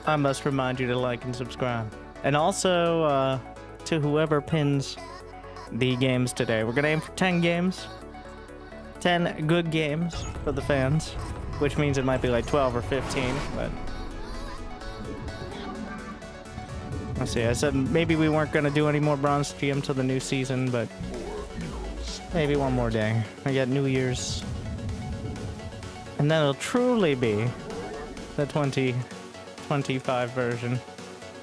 I must remind you to like and subscribe. And also, to whoever pins the games today. We're gonna aim for 10 games. 10 good games for the fans. Which means it might be like 12 or 15, but... Let's see, I said maybe we weren't gonna do any more Bronze GM till the new season, but... Maybe one more day. I got New Year's. And then it'll truly be the 2025 version.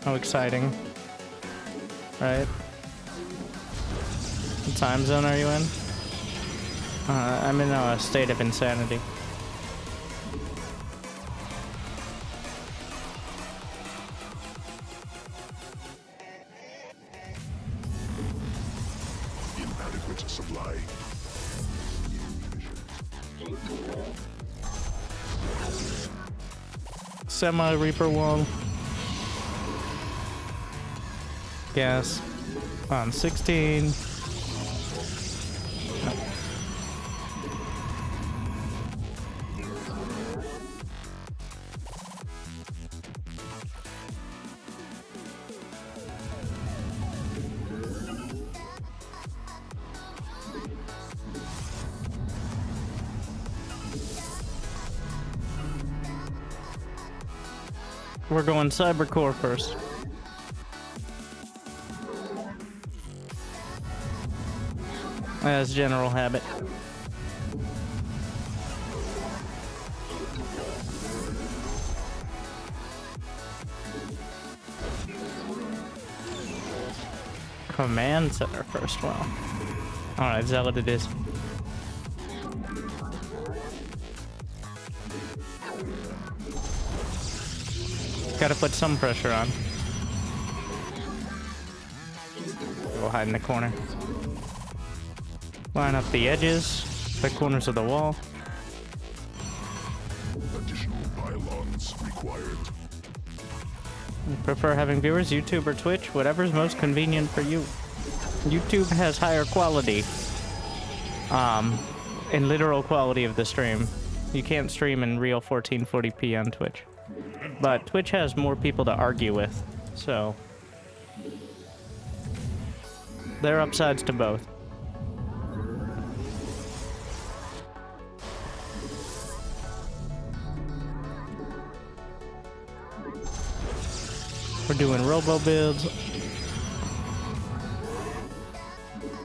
How exciting. Right? What time zone are you in? I'm in a state of insanity. Inadequate supply. Semi-Reaper wall. Gas on 16. We're going Cybercore first. As general habit. Command center first, well. Alright, Zealot it is. Gotta put some pressure on. We'll hide in the corner. Line up the edges, the corners of the wall. Additional pylons required. You prefer having viewers, YouTube or Twitch? Whatever's most convenient for you. YouTube has higher quality. In literal quality of the stream. You can't stream in real 1440p on Twitch. But Twitch has more people to argue with, so... there are upsides to both. We're doing robo builds.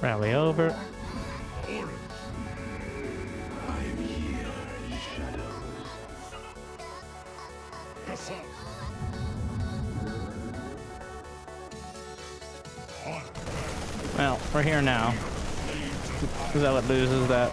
Rally over. Well, we're here now. Zealot loses that.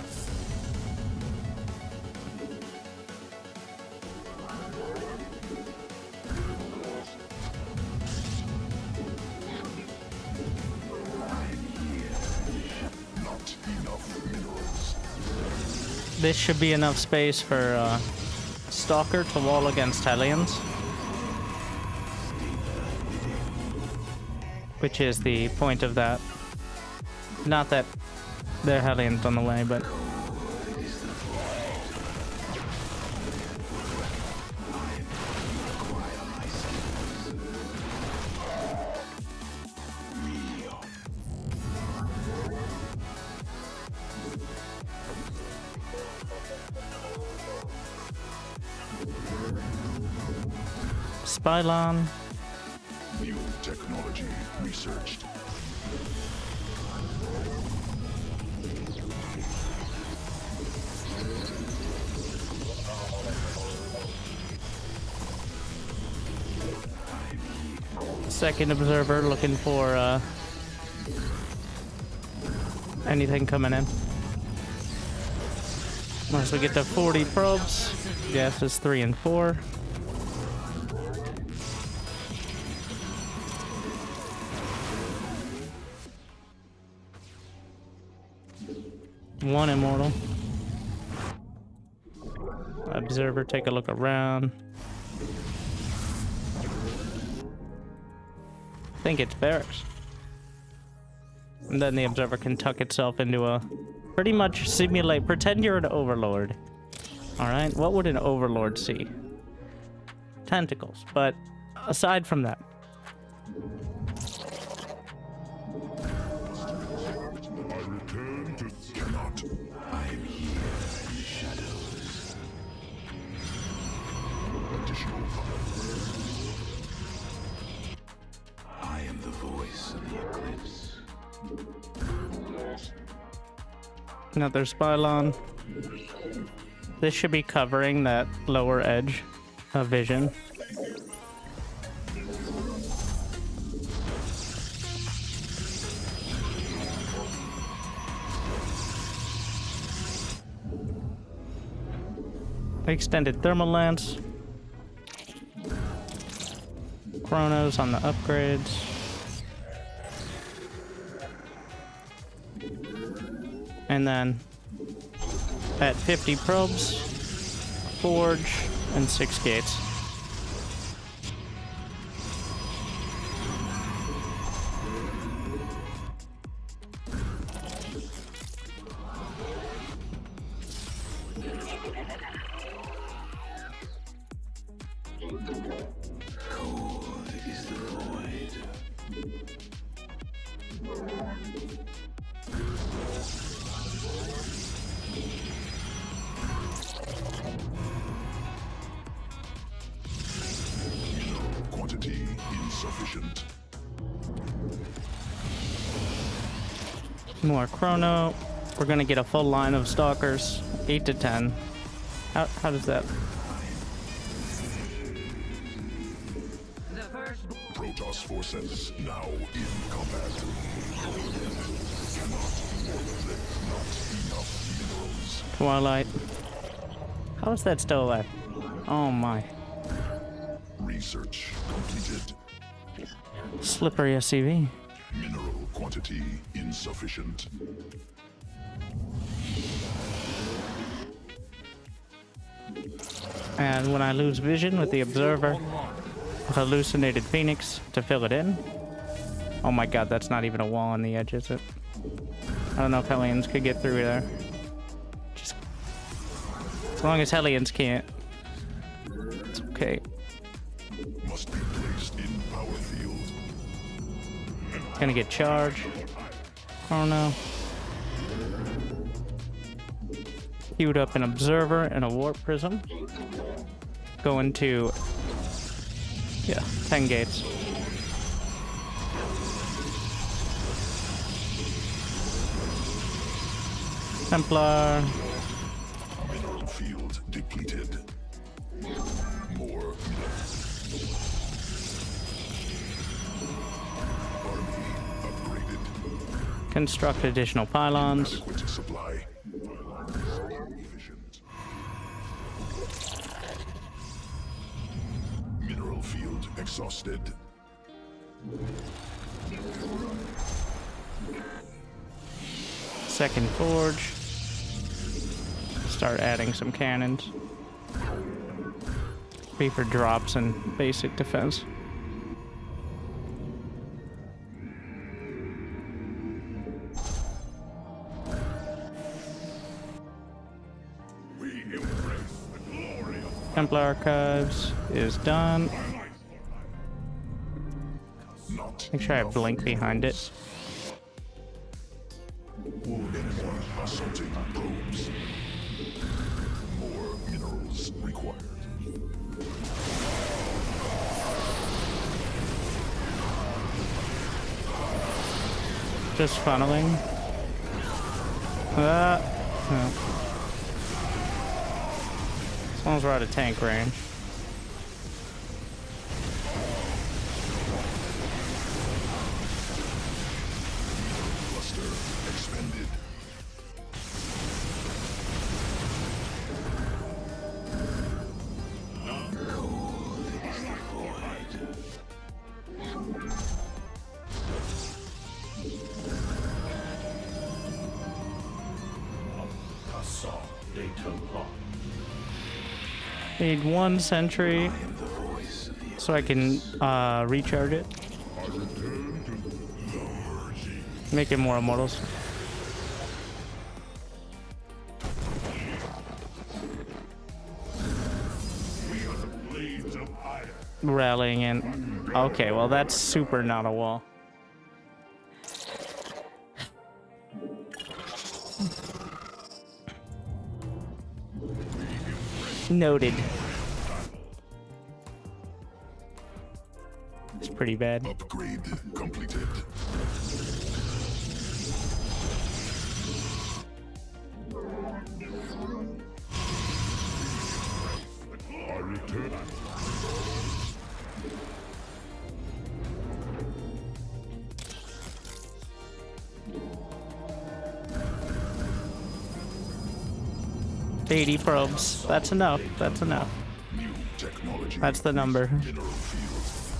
This should be enough space for Stalker to wall against Hellions. Which is the point of that. Not that there are Hellions on the way, but... Spylon. New technology researched. Second observer looking for anything coming in. Once we get to 40 probes, gas is 3 and 4. One immortal. Observer, take a look around. I think it's barracks. And then the observer can tuck itself into a... pretty much simulate... pretend you're an overlord. Alright, what would an overlord see? Tentacles, but aside from that. I return to cannot. I am here in the shadows. Additional fire. I am the voice of the eclipse. Another Spylon. This should be covering that lower edge of vision. Extended thermal lance. Chronos on the upgrades. And then at 50 probes, forge, and 6 gates. Cold is the void. Quantity insufficient. More chrono. We're gonna get a full line of stalkers, 8 to 10. How does that? Protoss forces now in combat. Cannot. There's not enough minerals. Twilight. How is that still alive? Oh my. Research completed. Slippery SCV. Mineral quantity insufficient. And when I lose vision with the observer, hallucinated phoenix to fill it in. Oh my god, that's not even a wall on the edge, is it? I don't know if Hellions could get through there. Just as long as Hellions can't, it's okay. Must be placed in power field. Gonna get charged. Chrono. Queued up an observer and a warp prism. Going to 10 gates. Templar. Mineral field depleted. More army upgraded. Construct additional pylons. Adequate supply. Efficient. Mineral field exhausted. Second forge. Start adding some cannons. Reaper drops and basic defense. Templar Archives is done. Make sure I blink behind it. Anyone assaulting probes. More minerals required. Just funneling. No. As long as we're out of tank range. Cluster expended. Cold is the void. Need 1 sentry so I can recharge it. Make it more immortals. We are the blades of iron. rallying in. Okay, well that's super not a wall. Noted. It's pretty bad. Upgrade completed. I return. $80 probes. That's enough. That's enough. New technology. That's the number. Mineral fields.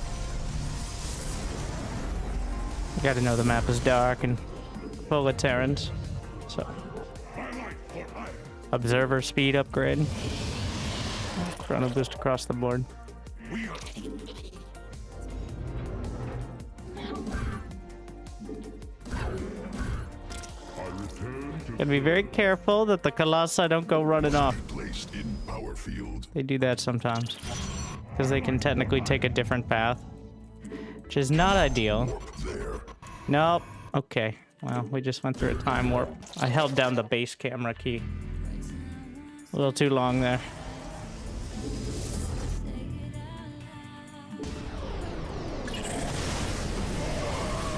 You gotta know the map is dark and full of Terrans. So, observer speed upgrade. Chrono boost across the board. I return to Gotta be very careful that the Colossi don't go running off. placed in power field. They do that sometimes. Because they can technically take a different path. Which is not ideal. There. Nope. Okay. Well, we just went through a time warp. I held down the base camera key. A little too long there.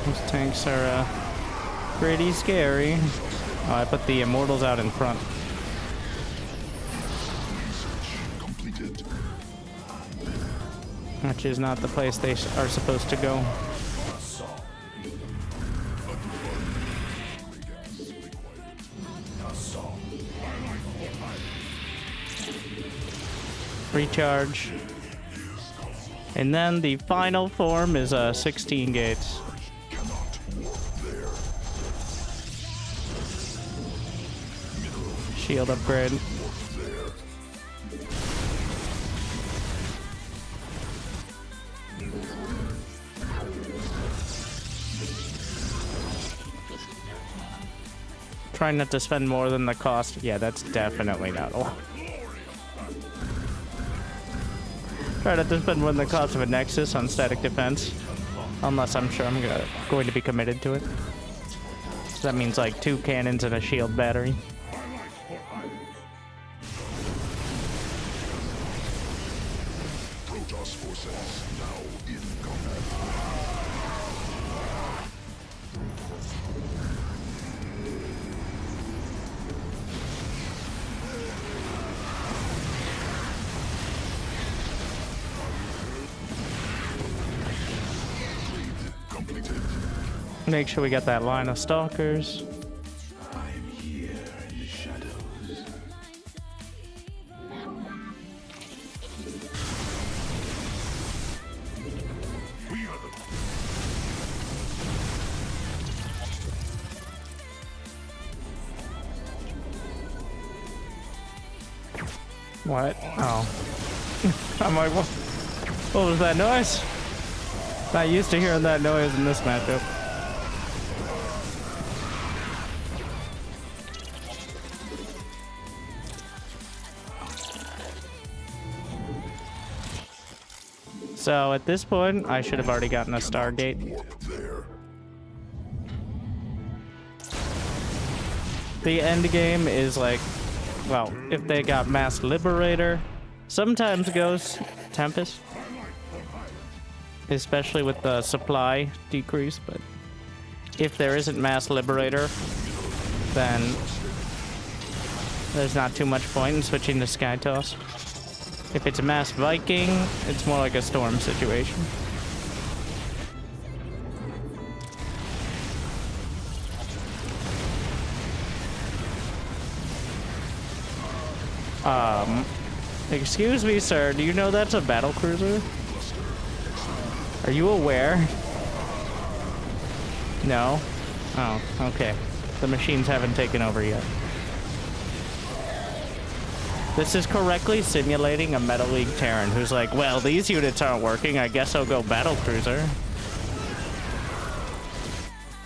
Those tanks are pretty scary. Oh, I put the immortals out in front. Completed. Which is not the place they are supposed to go. Recharge. And then the final form is 16 gates. Cannot. There. Shield upgrade. There. Try not to spend more than the cost. Yeah, that's definitely not a lot. Try not to spend more than the cost of a Nexus on static defense. Unless I'm sure I'm going to be committed to it. So that means like 2 cannons and a shield battery. Protoss forces now in combat. Completed. Make sure we get that line of stalkers. I'm here in the shadows. We are the What? Oh. I'm like, what was that noise? Not used to hearing that noise in this matchup. So at this point, I should have already gotten a Stargate. warp there. The end game is like, well, if they got Mass Liberator, sometimes Ghost Tempest, especially with the supply decrease, but if there isn't Mass Liberator, then there's not too much point in switching to Sky Toss. If it's a Mass Viking, it's more like a Storm situation. Excuse me, sir, do you know that's a battle cruiser? Are you aware? No? Oh, okay. The machines haven't taken over yet. This is correctly simulating a Metal League Terran who's like, well, these units aren't working, I guess I'll go battle cruiser.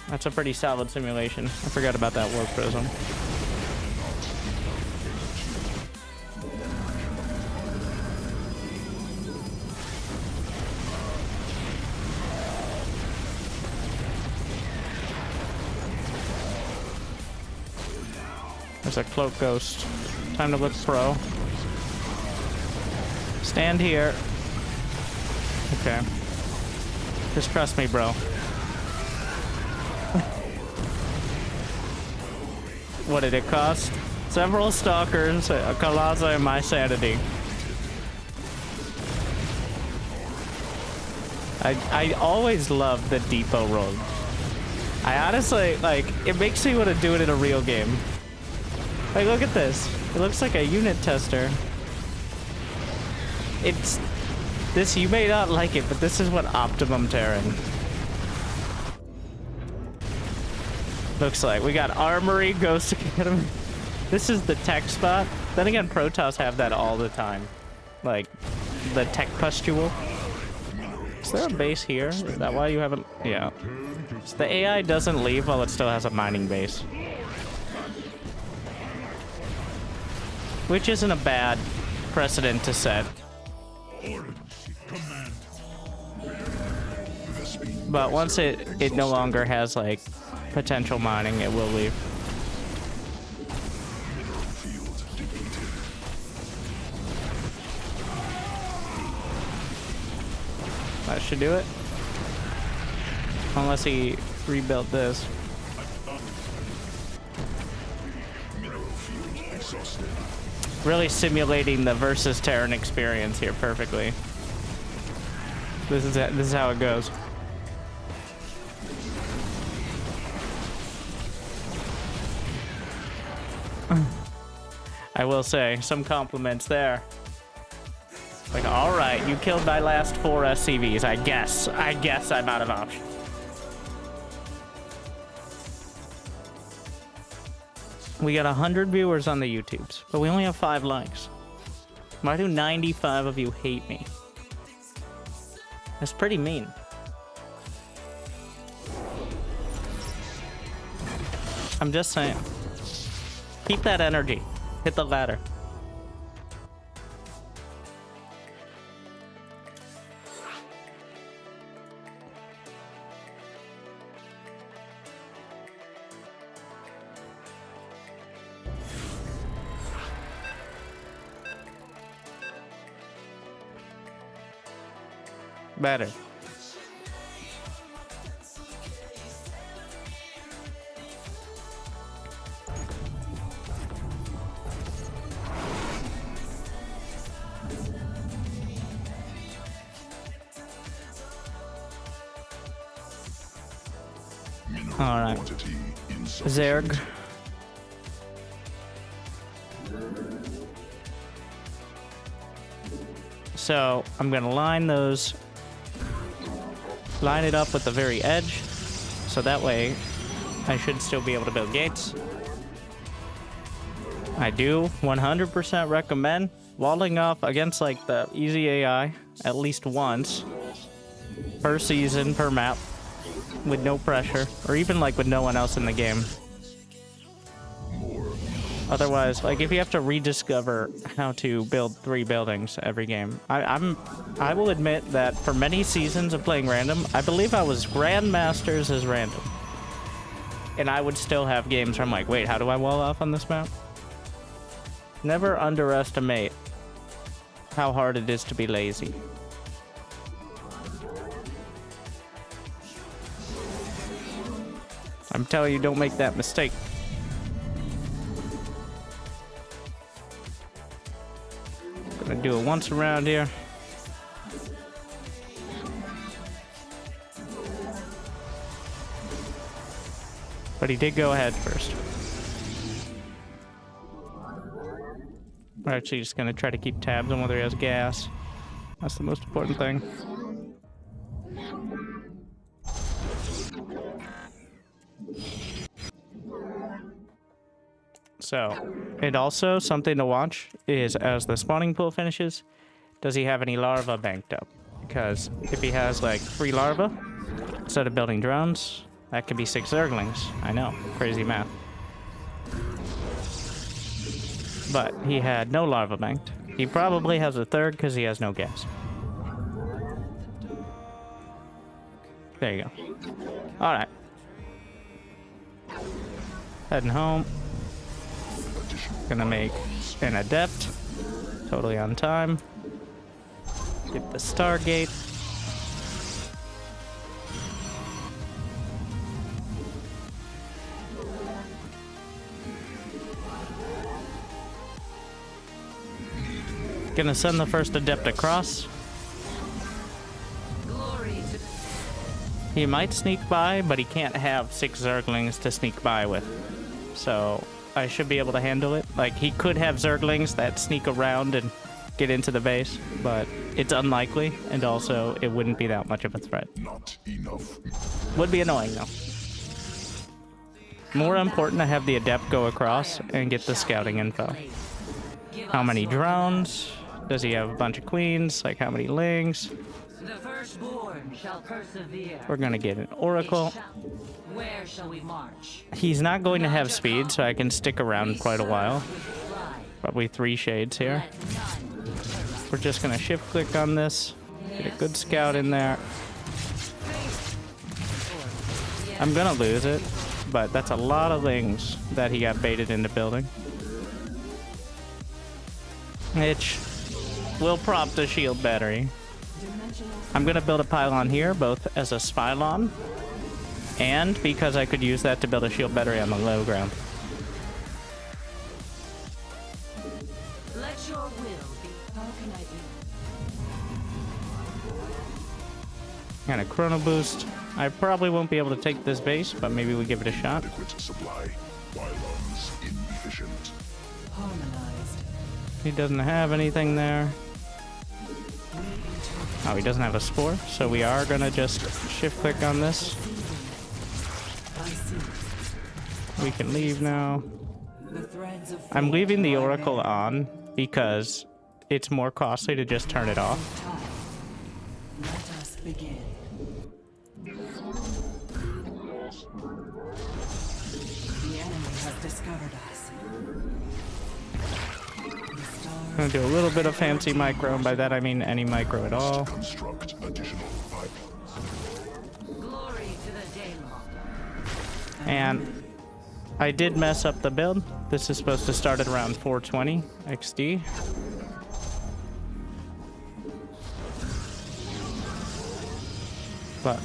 That's a pretty solid simulation. I forgot about that warp prism. There's a cloak ghost. Time to look pro. Stand here. Okay. Just trust me, bro. What did it cost? Several stalkers, a Kalaza, and my sanity. I always love the depot road. I honestly, like, it makes me want to do it in a real game. Like, look at this. It looks like a unit tester. It's... This, you may not like it, but this is what optimum Terran looks like. We got Armory, Ghost Academy. This is the tech spot. Then again, Protoss have that all the time. Like, the tech pustule. Is there a base here? Is that why you haven't... Yeah. So the AI doesn't leave while it still has a mining base. Which isn't a bad precedent to set. But once it no longer has, like, potential mining, it will leave. That should do it. Unless he rebuilt this. Really simulating the versus Terran experience here perfectly. This is how it goes. I will say, some compliments there. Like, alright, you killed my last 4 SCVs. I guess I'm out of options. We got 100 viewers on the YouTubes, but we only have 5 likes. Why do 95 of you hate me? That's pretty mean. I'm just saying. Keep that energy. Hit the ladder. Better. All right, Zerg. So I'm gonna line it up with the very edge, so that way I should still be able to build gates. I do 100% recommend walling off against like the easy AI at least once per season, per map, with no pressure, or even like with no one else in the game. Otherwise, like, if you have to rediscover how to build 3 buildings every game, I will admit that for many seasons of playing random, I believe I was Grandmasters as random. And I would still have games where I'm like, wait, how do I wall off on this map? Never underestimate how hard it is to be lazy. I'm telling you, don't make that mistake. Gonna do it once around here. But he did go ahead first. We're actually just gonna try to keep tabs on whether he has gas. That's the most important thing. So, and also something to watch is as the spawning pool finishes, does he have any larvae banked up? Because if he has like 3 larvae, instead of building drones, that could be 6 zerglings. I know, crazy math. But he had no larvae banked. He probably has a 3rd because he has no gas. There you go. Alright. Heading home. Gonna make an adept. Totally on time. Get the Stargate. Gonna send the first adept across. He might sneak by, but he can't have 6 Zerglings to sneak by with. So I should be able to handle it. Like, he could have Zerglings that sneak around and get into the base, but it's unlikely, and also it wouldn't be that much of a threat. Not enough. Would be annoying, though. More important to have the adept go across and get the scouting info. How many drones? Does he have a bunch of queens? Like, how many lings? The firstborn shall persevere. We're gonna get an oracle. Where shall we march? He's not going to have speed, so I can stick around quite a while. Probably 3 shades here. We're just gonna shift click on this. Get a good scout in there. I'm gonna lose it, but that's a lot of lings that he got baited into building. Which will prop the shield battery. I'm gonna build a pylon here, both as a spylon and because I could use that to build a shield battery on the low ground. Let your will be. How can I do? And a chrono boost. I probably won't be able to take this base, but maybe we give it a shot. Adequate supply. Pylons inefficient. Harmonized. He doesn't have anything there. Oh, he doesn't have a spore, so we are gonna just shift click on this. We can leave now. I'm leaving the oracle on because it's more costly to just turn it off. Let us begin. The enemy has discovered us. I'm gonna do a little bit of fancy micro, and by that I mean any micro at all. Construct additional pylons. Glory to the Daylon. And I did mess up the build. This is supposed to start at around 420 XD. But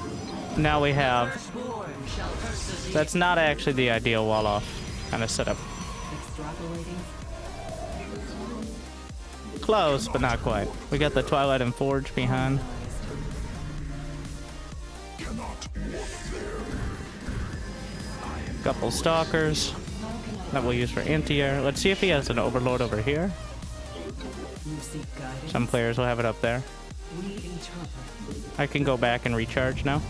now we have... Firstborn shall persevere. That's not actually the ideal wall-off kind of setup. Extrapolating. Close, but not quite. We got the Twilight and Forge behind. Cannot walk there. Couple Stalkers that we'll use for anti-air. Let's see if he has an Overlord over here. You seek guidance. Some players will have it up there. We interpret. I can go back and recharge now.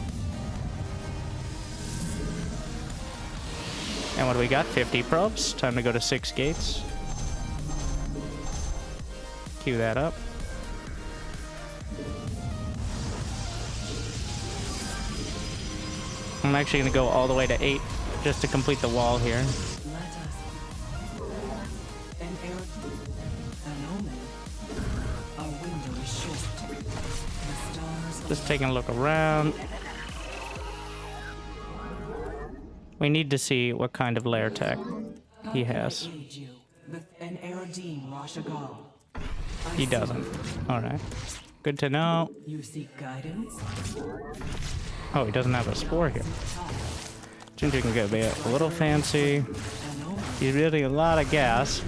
And what do we got? 50 probes. Time to go to 6 gates. Cue that up. I'm actually going to go all the way to 8 just to complete the wall here. Let us. An error. An omen. Our window is short. The stars. Just taking a look around. We need to see what kind of lair tech he has. An Eridine Rashagal. He doesn't. Alright. Good to know. You seek guidance? Oh, he doesn't have a spore here. Ginger can get a little fancy. An omen. He's building a lot of gas.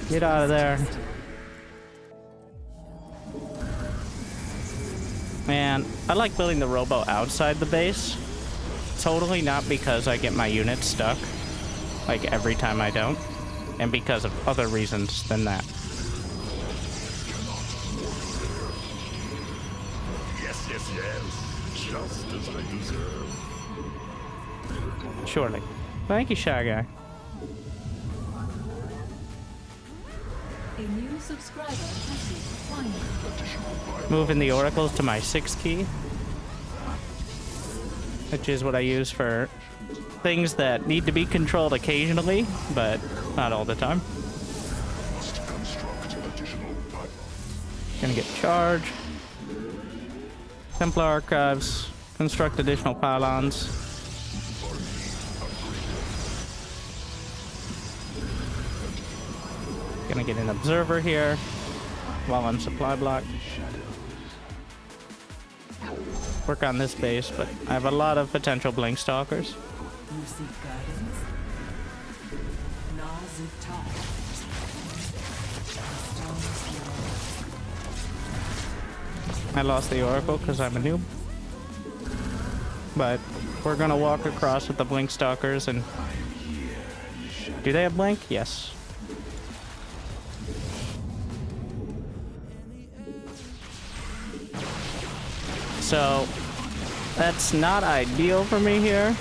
Get out of there. Man, I like building the robo outside the base. Totally not because I get my units stuck. Like every time I don't. And because of other reasons than that. Yes, yes, yes. Just as I deserve. Surely. Thank you, Shy Guy. A new subscriber has been acquired. Moving the oracles to my 6th key. Which is what I use for things that need to be controlled occasionally, but not all the time. Must construct additional pylons. Gonna get charge. Templar Archives. Construct additional pylons. Gonna get an observer here while I'm supply blocked. Work on this base, but I have a lot of potential blink stalkers. You seek guidance? Nazutai. I lost the Oracle because I'm a noob. But we're gonna walk across with the blink stalkers and... Do they have blink? Yes. So that's not ideal for me here.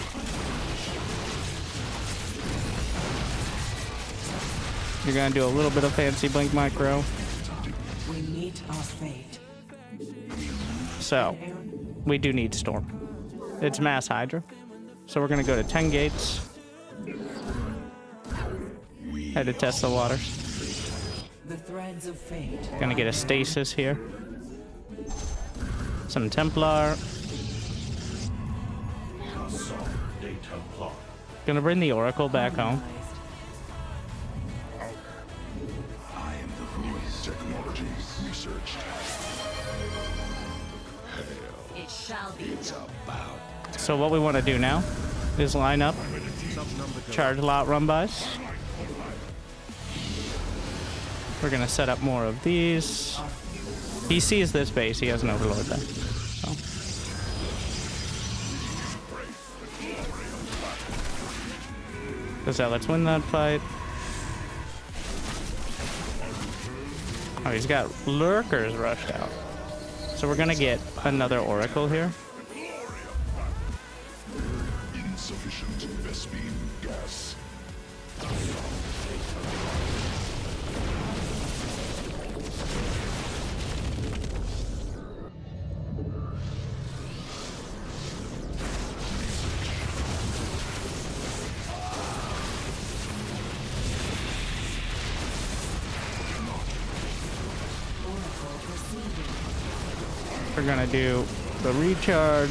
You're gonna do a little bit of fancy blink micro. We meet our fate. So we do need storm. It's mass Hydra. So we're gonna go to 10 gates. Had to test the waters. The threads of fate. Gonna get a stasis here. Some Templar. Gonna bring the Oracle back home. I am the voice. Technology researched. It shall be done. So what we want to do now is line up charge lot run-bys. We're gonna set up more of these. He sees this base, he has an overlord there. So. So let's win that fight. Oh, he's got lurkers rushed out. So we're gonna get another Oracle here. Insufficient Vespine gas. We're gonna do the recharge.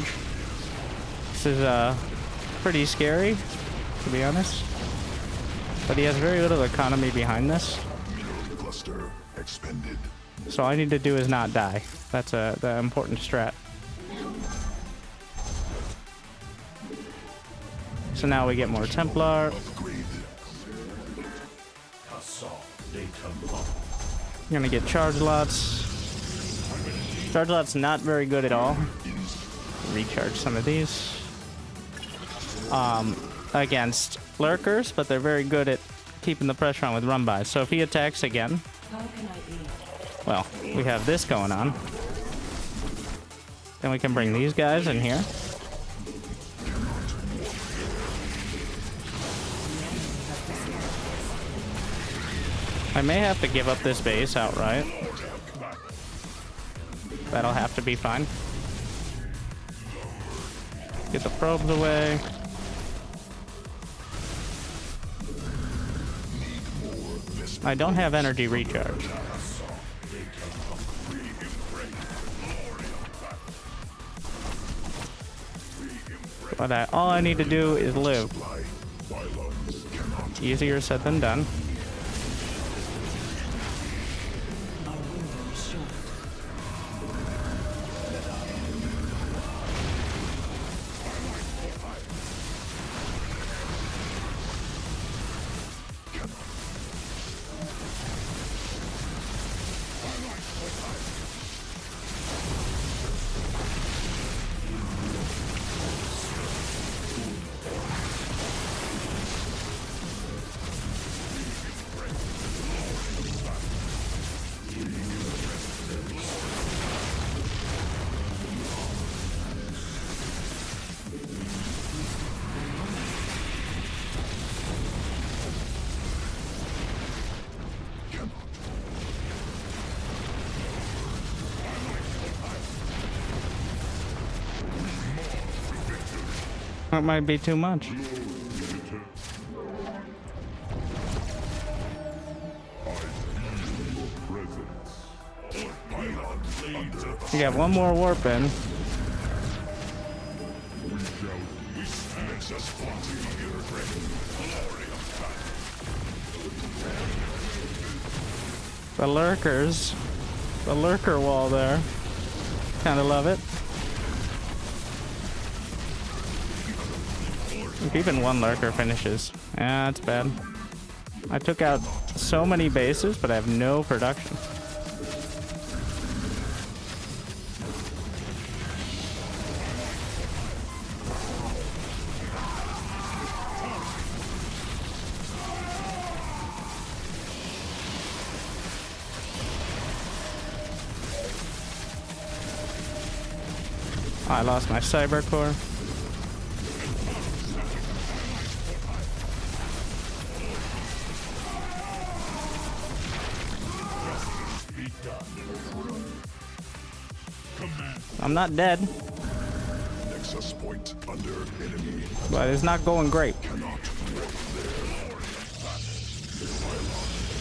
This is pretty scary, to be honest. But he has very little economy behind this. Mineral cluster expended. So all I need to do is not die. That's the important strat. So now we get more Templar. Upgrade. We're gonna get charge lots. Charge lot's not very good at all. Recharge some of these. Against lurkers, but they're very good at keeping the pressure on with run-bys. So if he attacks again, How can I be? well, we have this going on. Then we can bring these guys in here. I may have to give up this base outright. That'll have to be fine. Get the probes away. I don't have energy recharge. But all I need to do is live. Easier said than done. Our window is short. That might be too much. We got one more warp in. The lurkers. The lurker wall there. Kinda love it. If even one lurker finishes. Yeah, that's bad. I took out so many bases, but I have no production. I lost my cyber core. I'm not dead, Nexus point under enemy. but it's not going great. Cannot work there.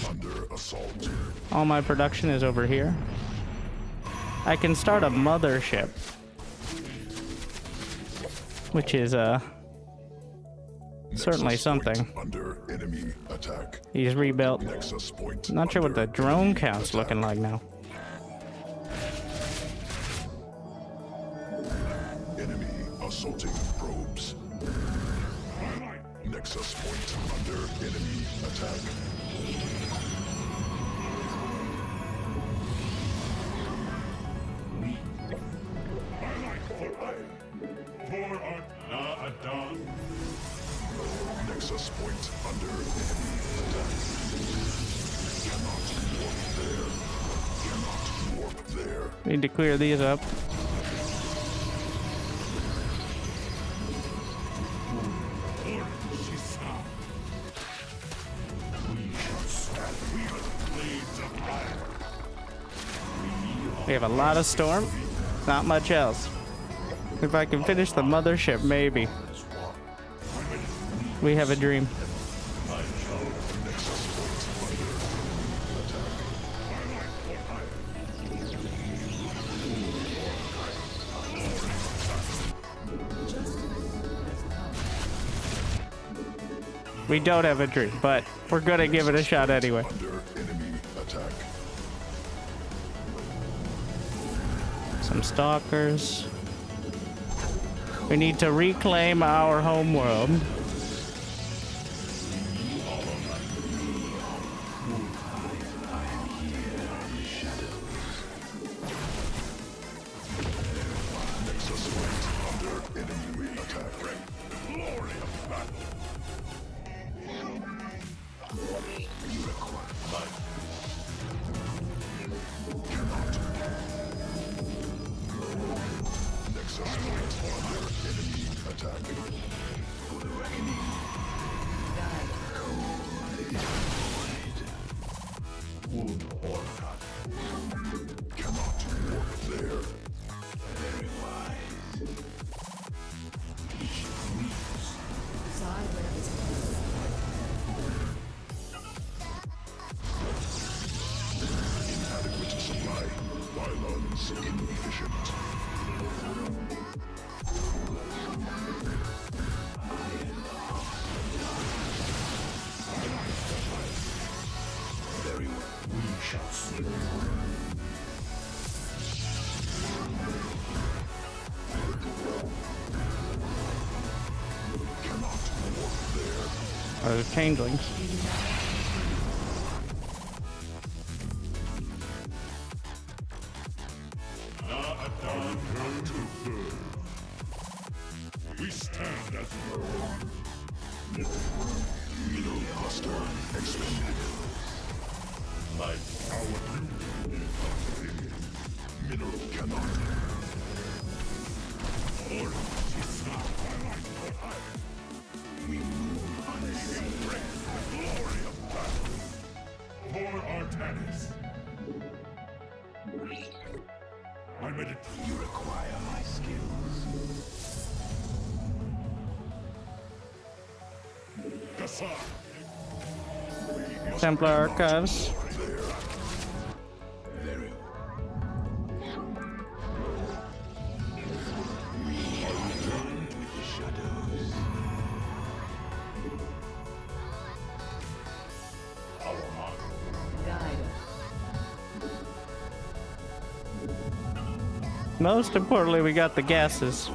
Under assault. All my production is over here. I can start a mothership, which is certainly Nexus something. point under enemy attack. He's rebuilt. Nexus point. Not sure what the under drone enemy count's attack. looking like now. Enemy assaulting probes. Nexus point under enemy attack. Nexus point under enemy attack. Cannot warp there. Cannot warp there. Need to clear these up. We have a lot of storm, not much else. If I can finish the mothership, maybe. We have a dream. We don't have a dream, but we're gonna give it a shot anyway. Under enemy attack. Some stalkers. We need to reclaim our homeworld. Nexus point under enemy attack. Glory of battle. Nexus point under enemy attack. For the reckoning. Wood or cut. Cannot work there. Very wise. Inadequate supply. Pylons inefficient. Very well. We shall see. Cannot work there. Or changelings. We stand as middle cluster expended. Like our mineral cannot. We move unseen. The glory of battle. For Artanis. I'm ready. You require my skills. Gassar. Templar Archives. Very with the shadows. Guide us. Most importantly, we got the gases.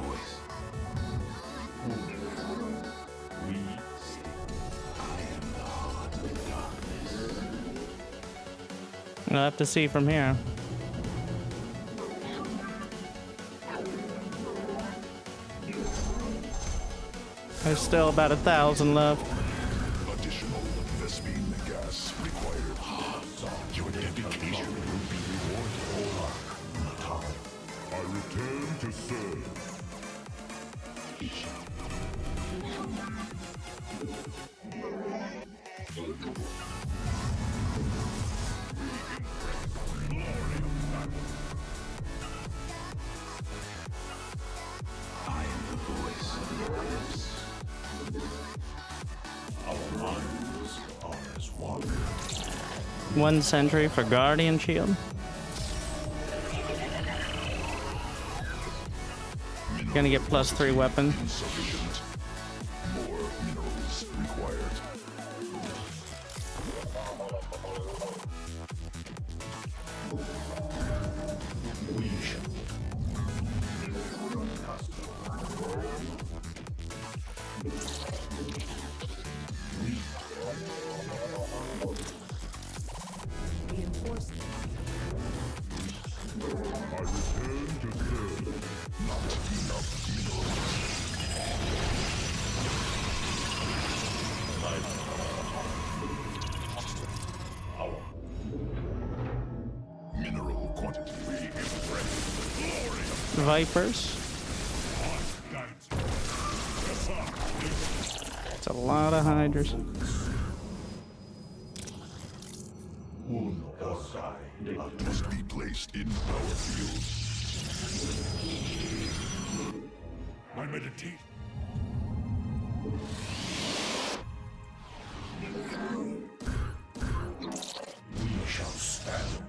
We'll have to see from here. There's still about 1,000 left. Additional Vespine gas required. Your dedication will be rewarded. I return to serve. I am the voice of the abyss. Our minds are as one. 1 sentry for Guardian Shield. Gonna get +3 weapon. Insufficient. More minerals required. We shall Reinforcement. I return to serve. Not enough minerals. Mineral quantity. Vipers. It's a lot of hydras. Must be placed in power field. I meditate. we shall stand.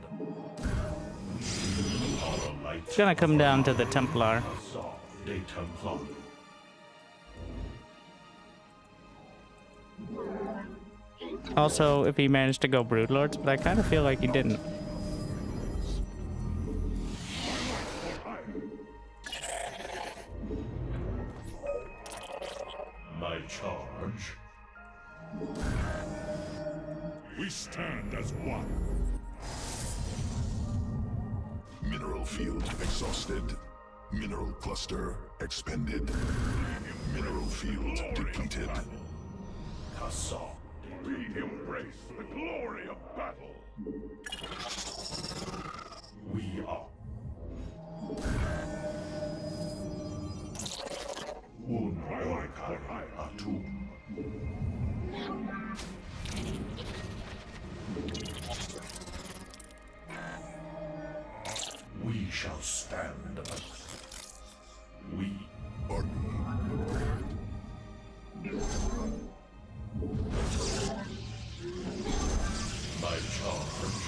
Our light It's gonna come down to the Templar. saw de Templar. Also, if he managed to go Broodlords, but I kind of feel like he didn't. My charge. We stand as one. Mineral field exhausted. Mineral cluster expended. Mineral field depleted. Kassaw. We embrace the glory of battle. We are. Atum. We shall stand. We my charge.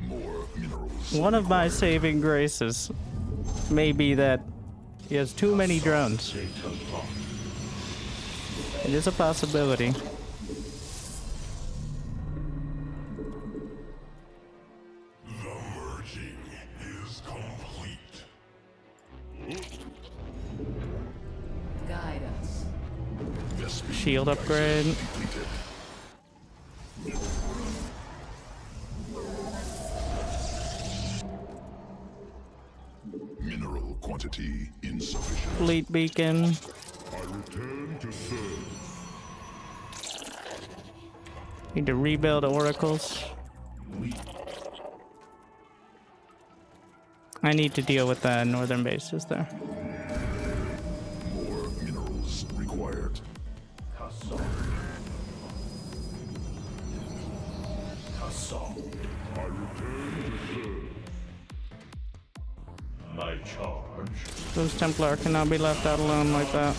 More minerals. One of my saving graces may be that he has too many drones. De Templar. It is a possibility. The merging is complete. Guide us. Vespine Shield upgrade. depleted. Mineral quantity insufficient. Fleet beacon. I return to serve. Need to rebuild oracles. I need to deal with the northern bases there. More minerals required. Kassaw. Kassaw. I return to serve. My charge. Those Templar cannot be left out alone like that.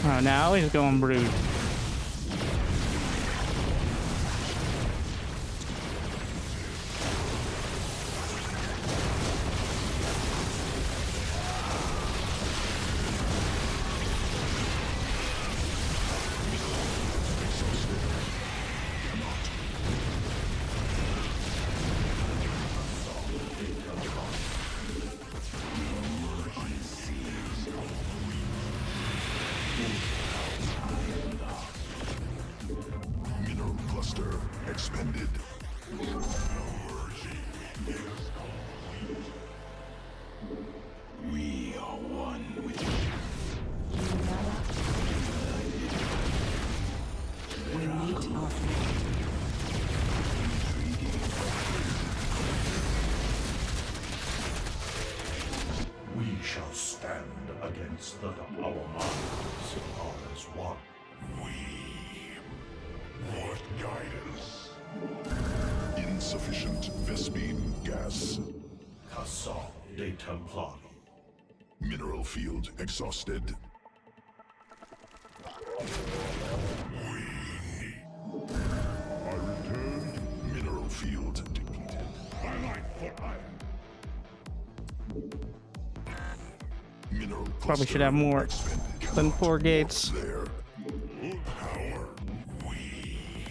Oh, now he's going Brood. cluster expended. We are one with you. We meet our fate. We shall stand against the our minds are as one. What guidance? Insufficient Vespine gas. Casa de Templari. Mineral field exhausted. I returned. Mineral field depleted. I like for iron. Mineral Probably should have more than 4 gates. there. Power. We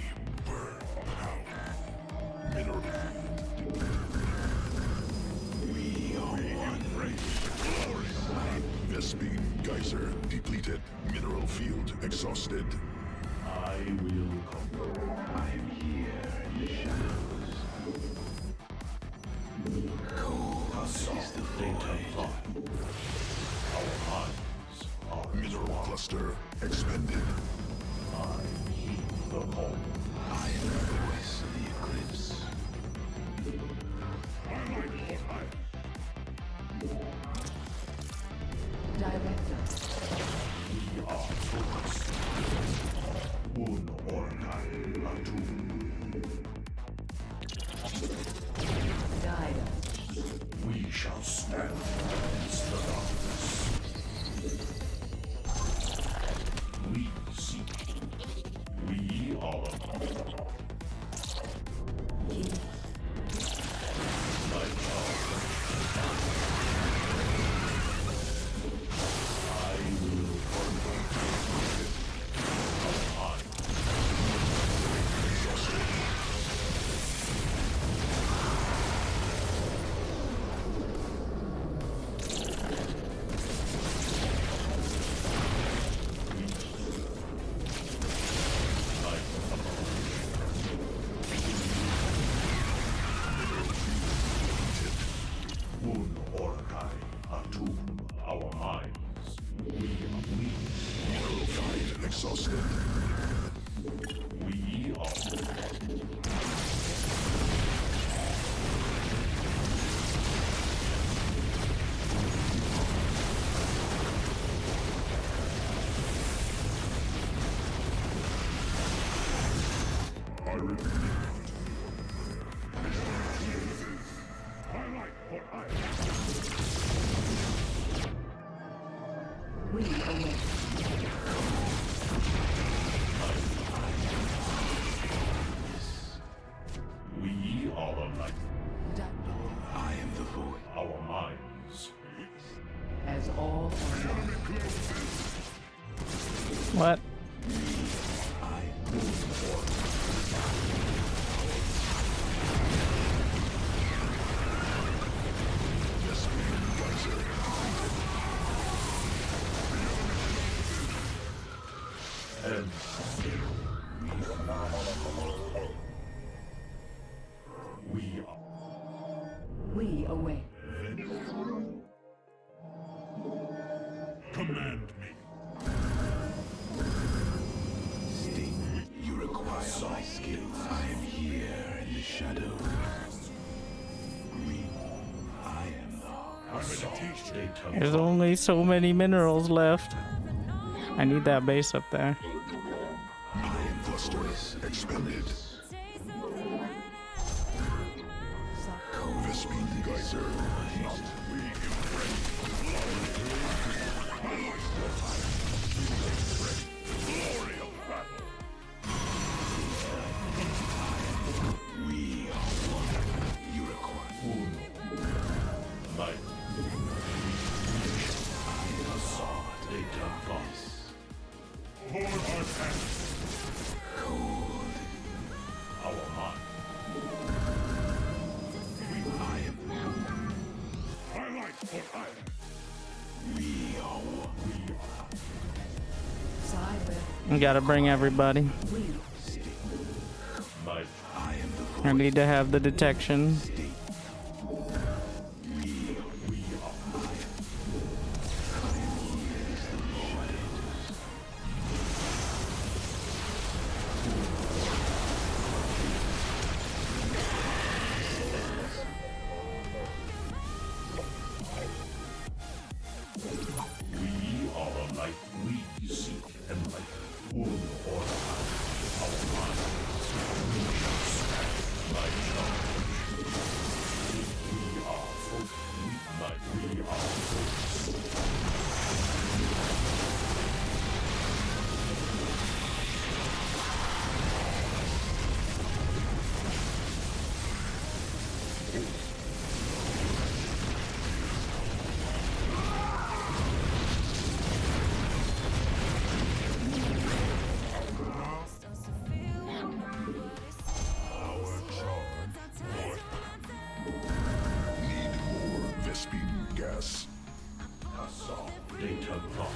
burn power. Mineral. We are one. Vespine geyser depleted. Mineral field exhausted. I will conquer. I am here in the shadows. Cold is the void. Our minds are mineral cluster expended. I heed the call. I am the voice of the eclipse. I like what I Director. We are focused. Un organ atum. Guide us. We shall stand against the darkness. We seek. We are Keep my power. I will conquer. Un orgai atum our minds. We are weak. Mineral fight exhausted. We are. I repeat. I like what I we await. We are the light. I am the void. Our minds. As all are one. What? And we are. We await. Command me. Sting, you require my skills. I am here in the shadows. I am the There's only so many minerals left. I need that base up there. Mineral cluster expended. Vespine geyser not glory of battle. we are one. You require Light. Assad de Templas. For our past. cold. Our mind. I am. I like what I am. We are one. Side with You gotta bring everybody. we. I need to have the detection. We are a light. We seek enlightenment. Would or our minds. We shall stand by challenge. We are focused. We are focused. Our charge. Need more Vespene gas. Assault data block.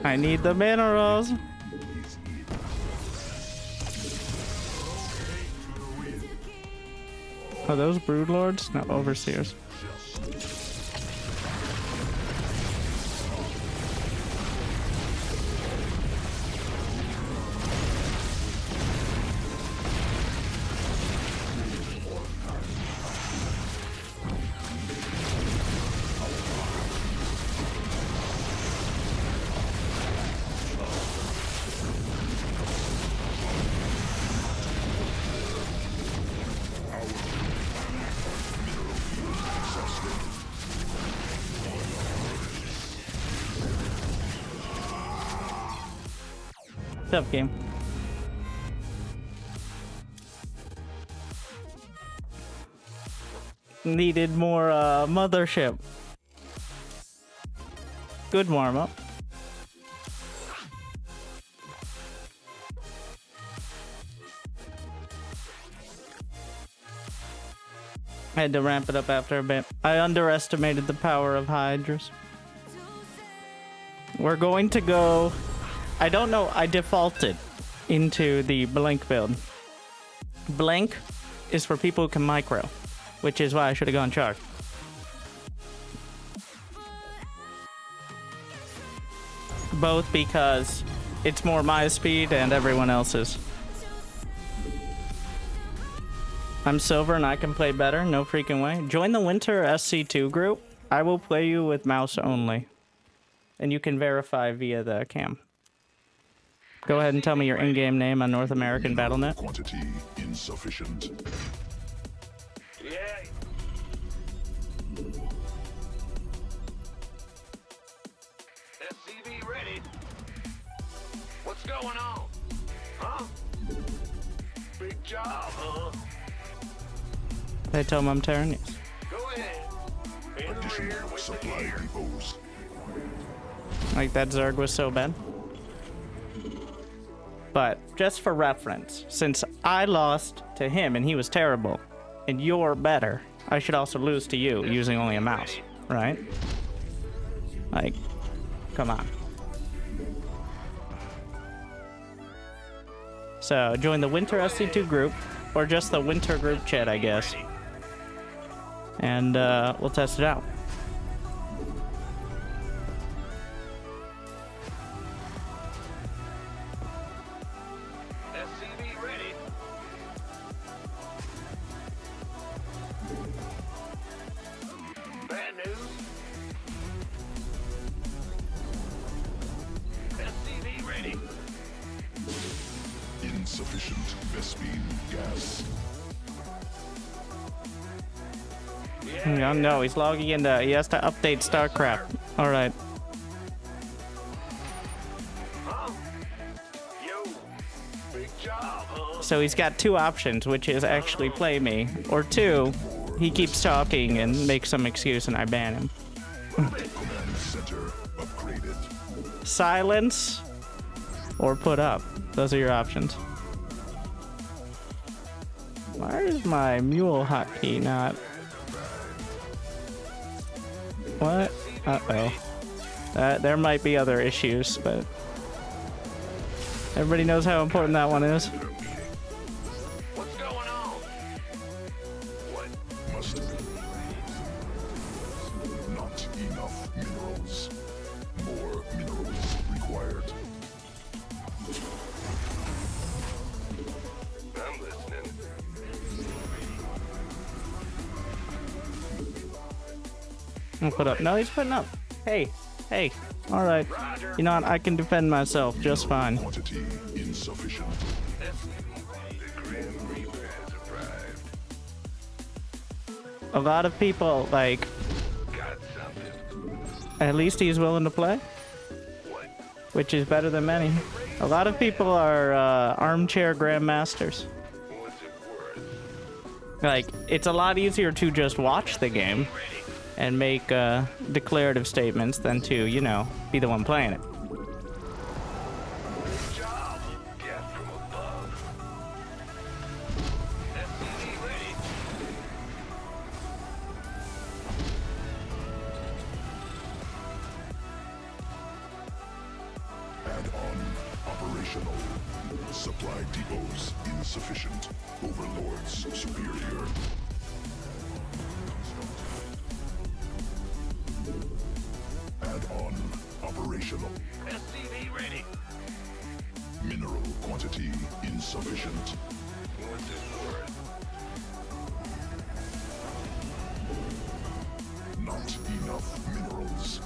I need the minerals. Are those broodlords? No, overseers. Tough game. Needed more mothership. Good warm up. I had to ramp it up after a bit. I underestimated the power of Hydras. We're going to go... I don't know, I defaulted into the Blink build. Blink is for people who can micro, which is why I should have gone Charge. Both because it's more my speed and everyone else's. I'm silver and I can play better, no freaking way. Join the Winter SC2 group. I will play you with mouse only. And you can verify via the cam. Go ahead and tell me your in-game name on North American Battle.net. Quantity insufficient. Yeah. SCV ready. What's going on? Huh? Big job, huh? Did I tell him I'm Terran? Yes. Go ahead. In the Additional rear with the supply gear. depots. Like that Zerg was so bad. But just for reference, since I lost to him and he was terrible, and you're better, I should also lose to you using only a mouse, right? Like, come on. So, join the Winter SC2 group, or just the Winter group chat, I guess. And we'll test it out. SCV ready. Bad news. SCV ready. Insufficient Vespene gas. Oh, no, he's logging into. He has to update StarCraft. Alright. Huh? Yo. Big job, huh? So he's got two options, which is actually play me, or two, he keeps talking and makes some excuse and I ban him. Command center upgraded. Silence or put up. Those are your options. Why is my mule hotkey not? What? Uh-oh. There might be other issues, but everybody knows how important that one is. I'll put up. No, he's putting up. Hey, hey. All right. You know what? I can defend myself just fine. Quantity insufficient. A lot of people, like, at least he's willing to play, which is better than many. A lot of people are armchair grandmasters. Like, it's a lot easier to just watch the game and make declarative statements than to, you know, be the one playing it. Operational. Supply depots insufficient. Overlords superior. Add-on operational. SCV ready. Mineral quantity insufficient. What's it worth? Not enough minerals.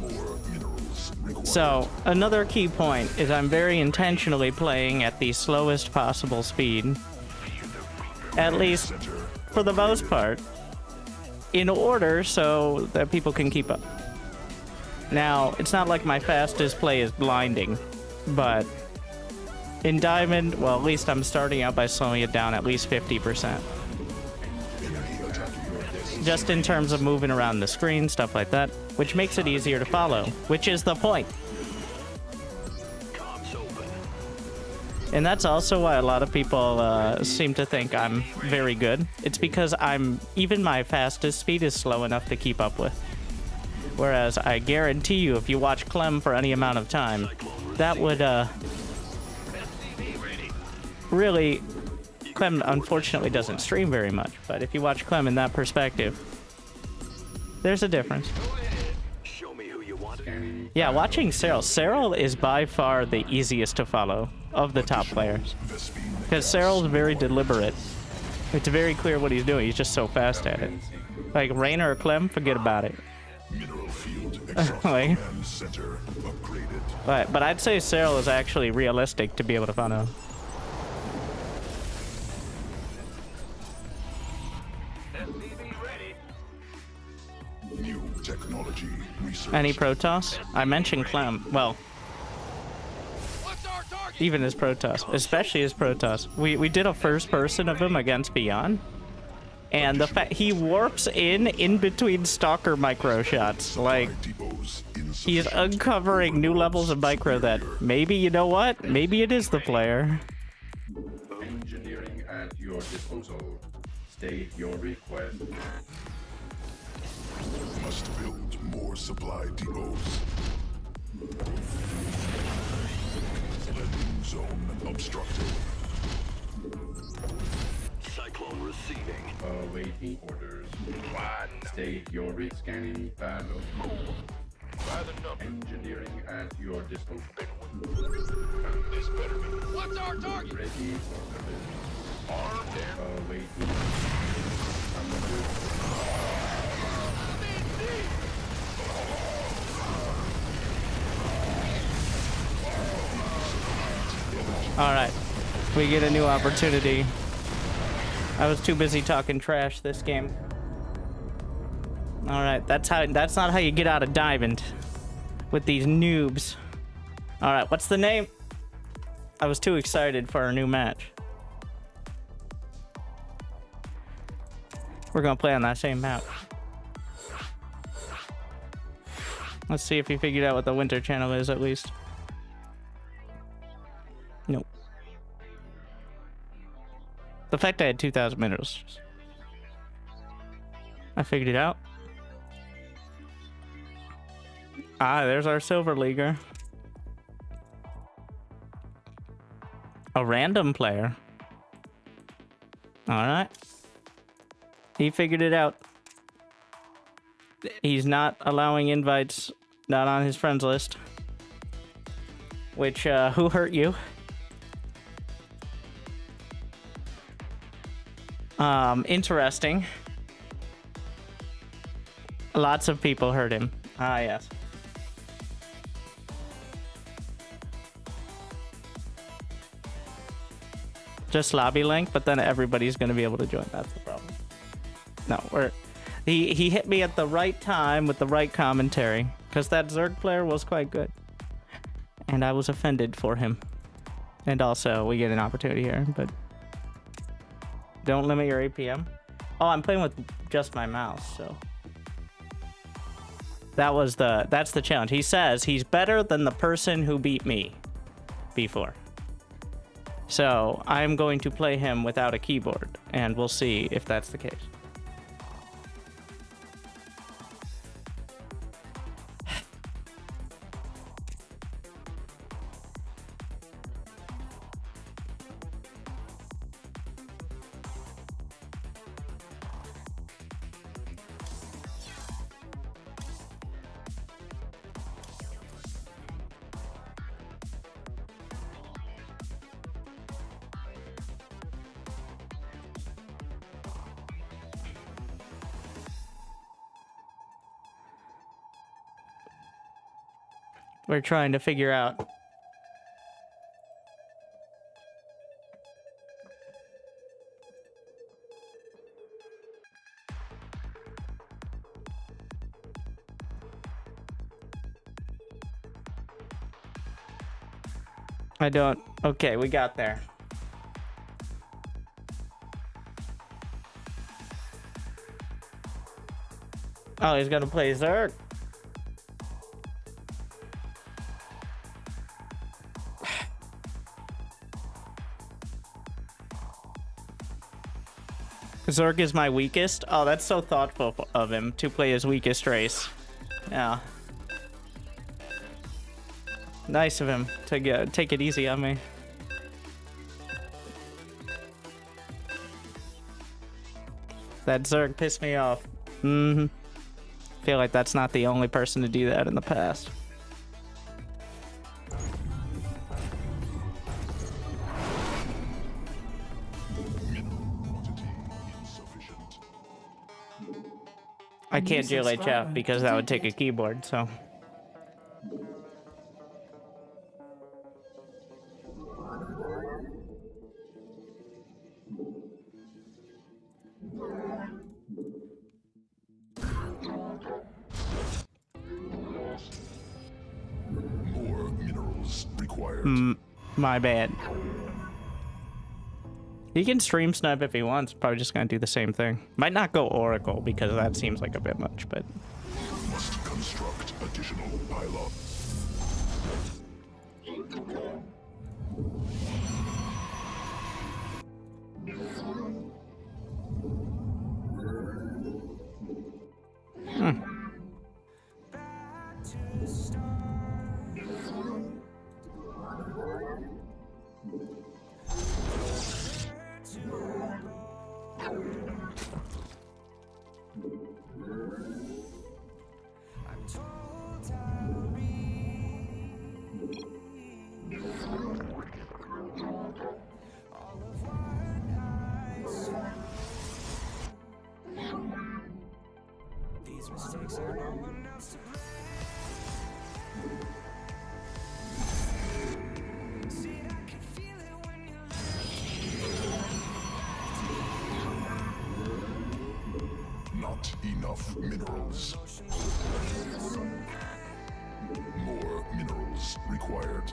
More minerals required. So, another key point is I'm very intentionally playing at the slowest possible speed. At least for the most part. In order so that people can keep up. Now, it's not like my fastest play is blinding, but in Diamond, well, at least I'm starting out by slowing it down at least 50%. Just in terms of moving around the screen, stuff like that, which makes it easier to follow, which is the point. And that's also why a lot of people seem to think I'm very good. It's because even my fastest speed is slow enough to keep up with. Whereas I guarantee you, if you watch Clem for any amount of time, that would really... Clem unfortunately doesn't stream very much, but if you watch Clem in that perspective, there's a difference. Show me who you want. Yeah, watching Cyril is by far the easiest to follow of the top players. Because Cyril's very deliberate. It's very clear what he's doing, he's just so fast at it. Like Rainer or Clem, forget about it. Mineral field exhaust Like, command center upgraded. but I'd say Cyril is actually realistic to be able to follow. New technology research. Any Protoss? I mentioned Clem. Well, even his Protoss, especially his Protoss. We did a first person of him against Beyond, and the fact he warps in between Stalker micro shots, like Depots he's insufficient. uncovering new levels of micro that maybe, you know what? Maybe it is the player. Engineering at your disposal. State your request. Must build more supply depots. Landing zone obstructed. Cyclone receiving. Awaiting orders. State your scanning battle. Engineering at your disposal. This better be. What's our target? Ready for service. Armed and Awaiting. All right, we get a new opportunity. I was too busy talking trash this game. All right, that's not how you get out of Diamond with these noobs. All right, what's the name? I was too excited for our new match. We're gonna play on that same map. Let's see if he figured out what the Winter channel is at least. Nope. The fact I had 2,000 minerals. I figured it out. Ah, there's our Silver Leaguer. A random player. Alright. He figured it out. He's not allowing invites, not on his friends list. Which, who hurt you? Interesting. Lots of people heard him. Ah, yes. Just lobby link, but then everybody's going to be able to join. That's the problem. No, he hit me at the right time with the right commentary, because that Zerg player was quite good. And I was offended for him. And also, we get an opportunity here, but don't limit your APM. Oh, I'm playing with just my mouse, so that's the challenge. He says he's better than the person who beat me before. So I'm going to play him without a keyboard, and we'll see if that's the case. We're trying to figure out. I don't. Okay, we got there. Oh, he's gonna play Zerg. Zerg is my weakest. Oh, that's so thoughtful of him to play his weakest race. Yeah. Nice of him to take it easy on me. That Zerg pissed me off. Feel like that's not the only person to do that in the past. I can't GLHF because that would take a keyboard, so. More minerals required. My bad. He can stream snipe if he wants. Probably just gonna do the same thing. Might not go Oracle because that seems like a bit much, but. Must construct additional pylons. Not enough minerals. More minerals required.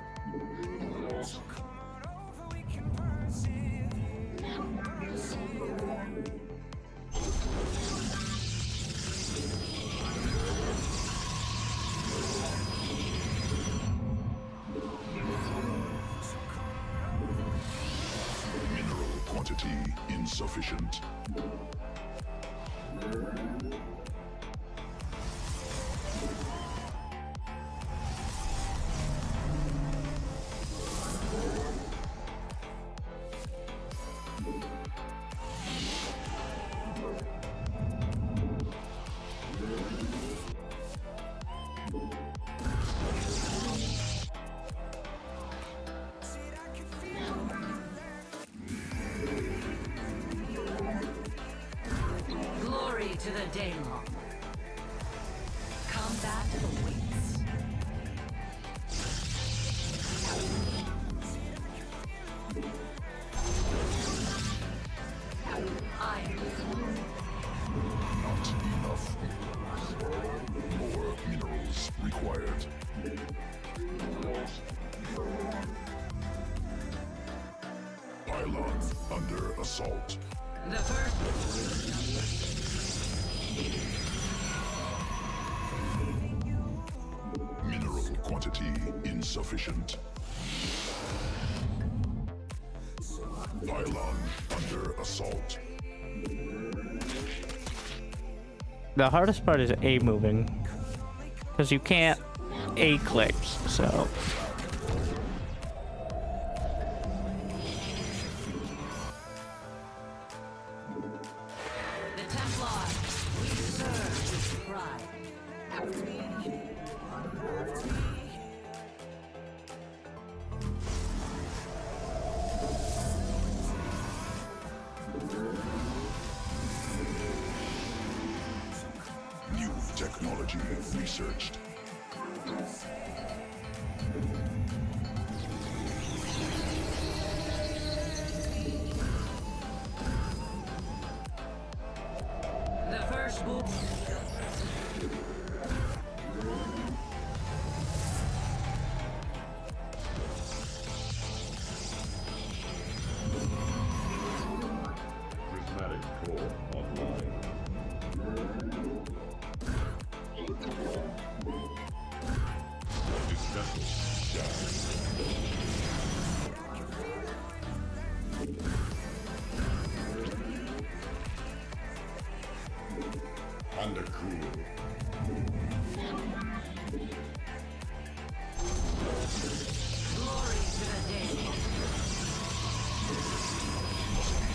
Mineral quantity insufficient. day long. Combat awaits. Iron. Not enough minerals. More minerals required. Pylon under assault. The first. Mineral quantity insufficient. Pylon under assault. The hardest part is A moving. Because you can't A click, so. The Templar. We serve with pride. New technology researched. The first book. Prismatic core online. This vessel dies. Undercool. Glory to the day.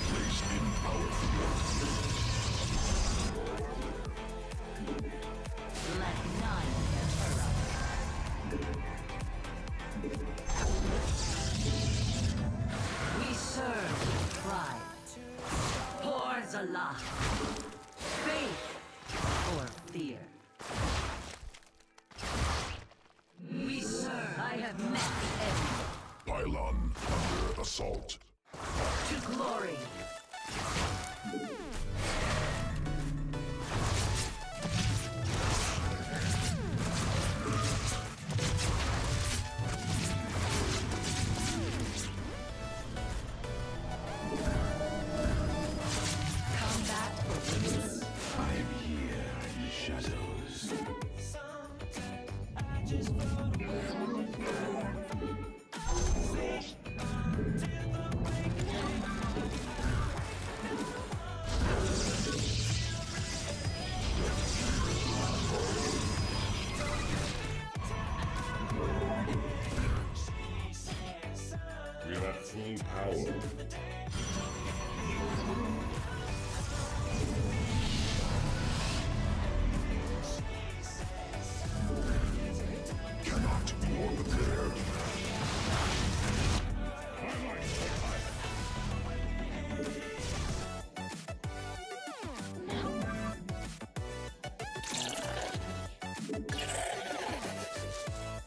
Placed in power field. Let none interrupt. We serve with pride. Hordes aloft. Faith or fear. We serve. I have met the enemy. Pylon under assault. To glory. Combat awaits. I'm here in the shadows. We're at full power. Cannot warp there.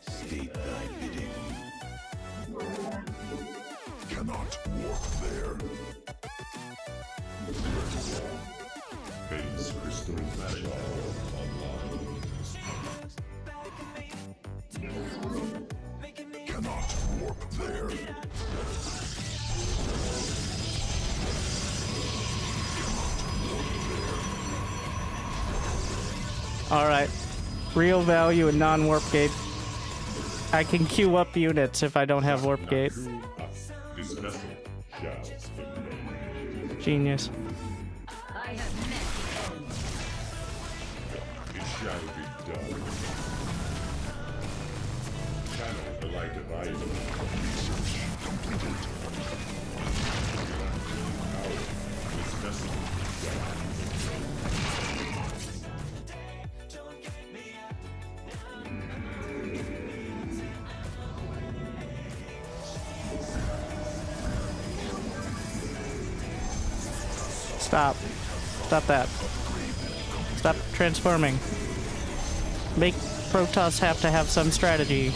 State thy bidding. Cannot warp there. Base crystal shell online. Cannot warp there. Alright. Real value and non-warp gate. I can queue up units if I don't have warp gate. This vessel shall remain. Genius. I have met the enemy. It shall be done. Channel the light of Iron. Research completed. This vessel shall Stop. Stop that. Stop transforming. Make Protoss have to have some strategy.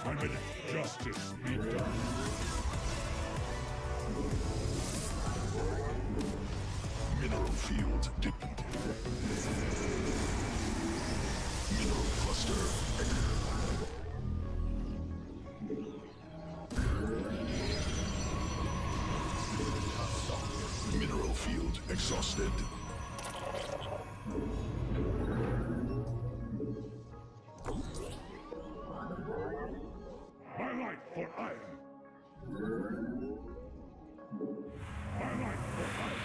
Permanent justice be done. Mineral field depleted. Mineral cluster active. Mineral field exhausted. My life for iron. My life for iron.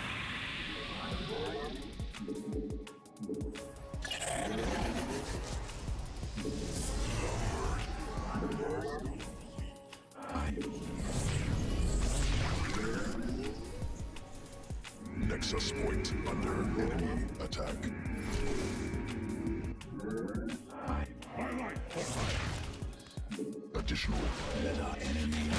Nexus point under enemy attack. My life for iron. Additional. Let our enemy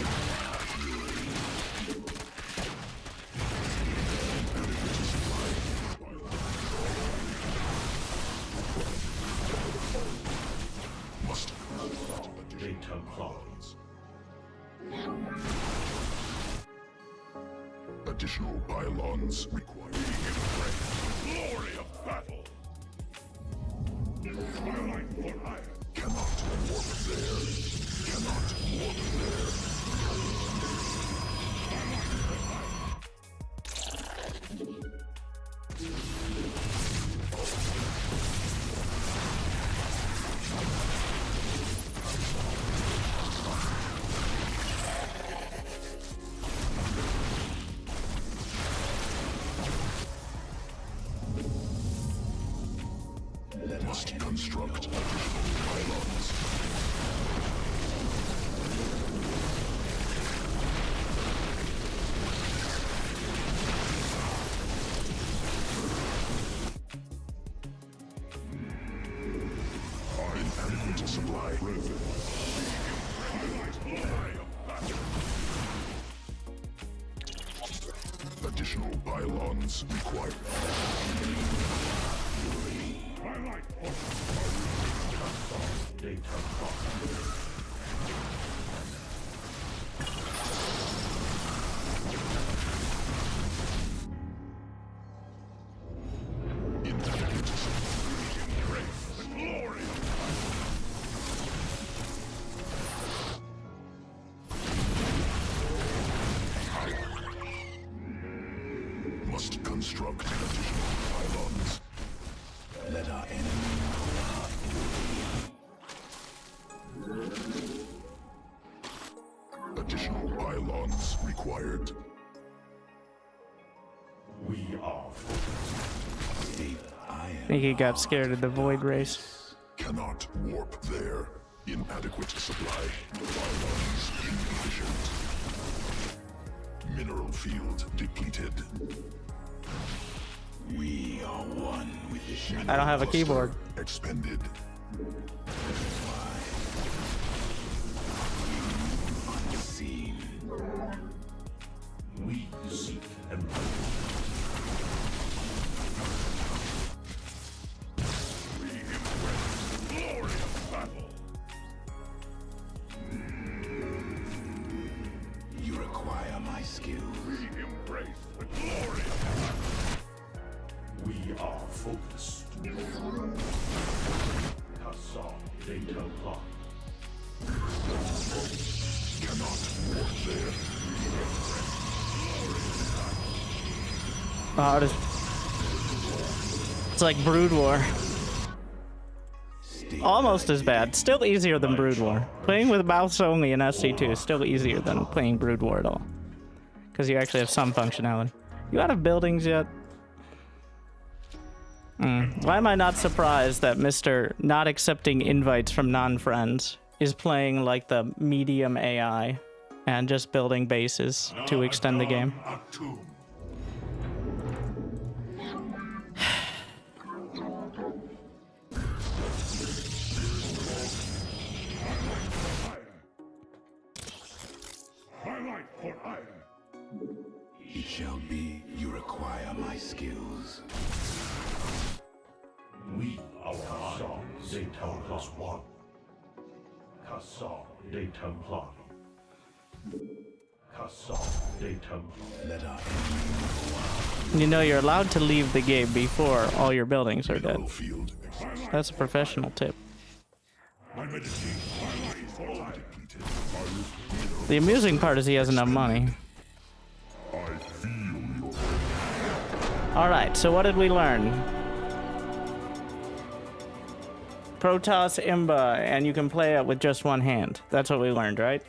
must Data clones. additional pylons required. Glory of battle. My life for iron. Cannot warp there. Cannot warp there. Must construct additional pylons. Inadequate supply. Additional pylons required. My life for data clones. Inadequate The glory of must construct additional pylons. Let our enemy additional pylons required. we are I think he got scared of the void race. Cannot warp there. Inadequate supply. Pylons insufficient. Mineral field depleted. We are one with the shadow. I don't have a keyboard. Expended. Unseen. we seek and we embrace the glory of battle. You require my skill. We embrace the glory of battle. We are focused. Kasa data clock. Cannot warp there. It's like Brood War. Almost as bad. Still easier than Brood War. Playing with mouse only in SC2 is still easier than playing Brood War at all. Because you actually have some functionality. You out of buildings yet? Why am I not surprised that Mr. Not accepting invites from non-friends is playing like the medium AI and just building bases to extend the game? Highlight for ire. It shall be. You require my skills. We our Cassam de Templar. Cassam de Templar. Cassam de Templar. Let our You know you're allowed to leave the game before all your buildings are dead. Field. That's a professional tip. I meditate. Highlight for ire. The amusing part is he has enough money. I feel your Alright, so what did we learn? Protoss Imba, and you can play it with just one hand. That's what we learned, right?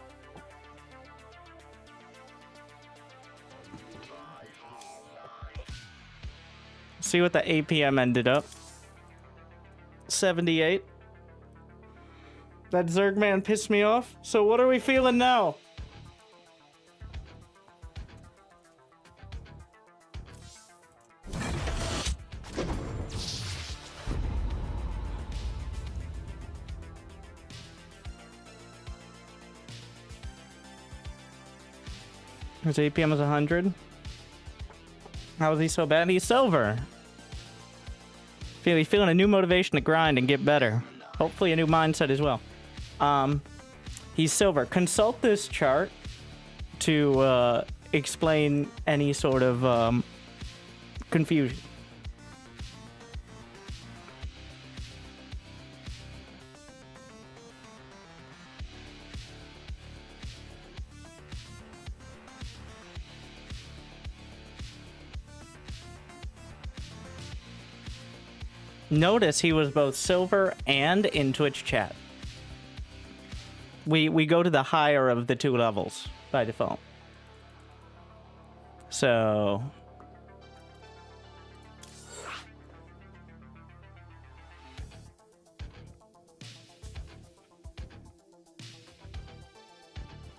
See what the APM ended up. 78. That Zerg man pissed me off. So what are we feeling now? His APM is 100. How is he so bad? He's silver. He's feeling a new motivation to grind and get better. Hopefully a new mindset as well. He's silver. Consult this chart to explain any sort of confusion. Notice he was both silver and in Twitch chat. We go to the higher of the two levels by default. So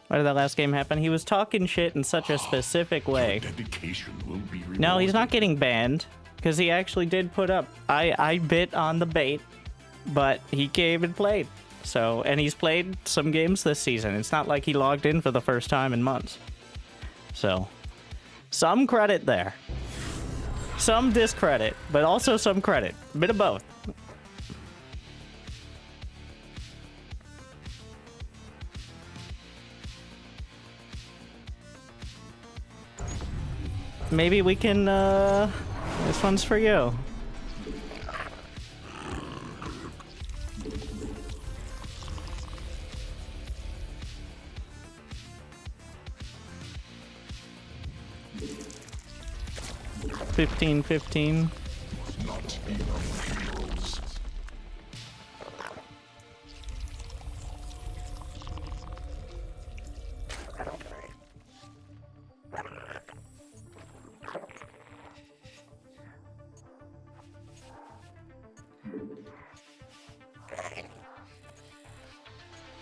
why did that last game happen? He was talking shit in such a specific way. dedication will be rewarded. No, he's not getting banned. Because he actually did put up. I bit on the bait, but he came and played. So, and he's played some games this season. It's not like he logged in for the first time in months. So, some credit there. Some discredit, but also some credit. A bit of both. Maybe we can, this one's for you. $15.15. Not enough heroes.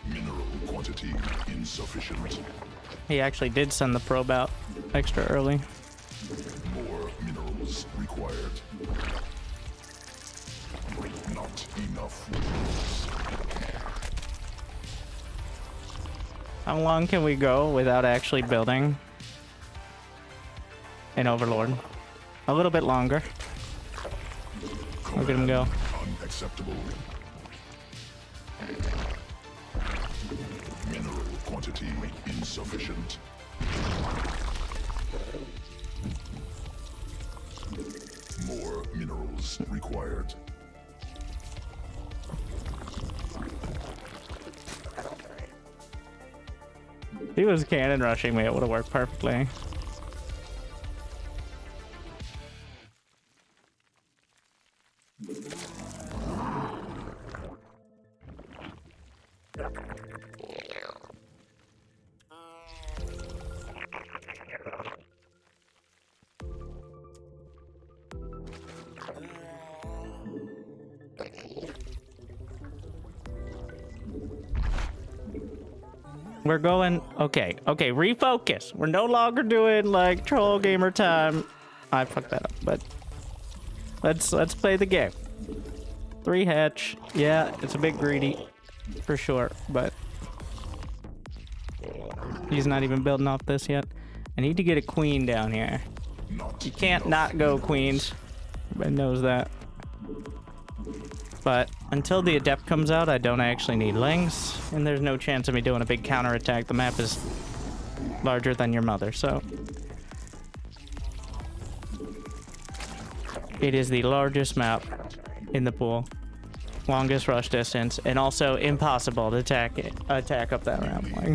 Mineral quantity insufficient. He actually did send the probe out extra early. More minerals required. Not enough minerals. How long can we go without actually building an Overlord? A little bit longer. Look at him go. Unacceptable. Mineral quantity insufficient. More minerals required. If he was cannon rushing me, it would have worked perfectly. We're going. Okay, okay, refocus. We're no longer doing like troll gamer time. I fucked that up, but let's play the game. 3 hatch. Yeah, it's a bit greedy for sure, but he's not even building off this yet. I need to get a queen down here. You can't not go queens. Everybody knows that. But until the adept comes out, I don't actually need lings, and there's no chance of me doing a big counterattack. The map is larger than your mother, so it is the largest map in the pool, longest rush distance, and also impossible to attack up that ramp. Like,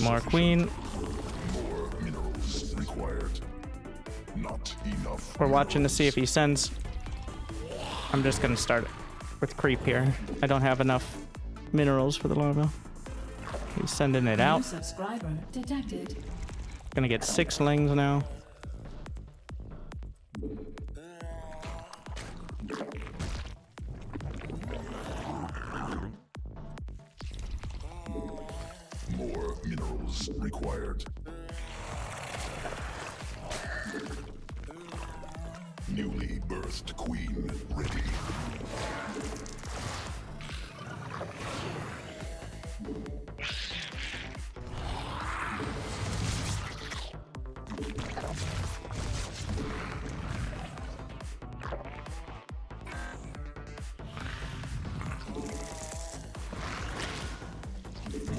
more queen. More minerals required. Not enough. We're watching to see if he sends. I'm just gonna start with creep here. I don't have enough minerals for the larva. He's sending it out. New subscriber detected. Gonna get 6 lings now. More minerals required. Newly birthed queen ready.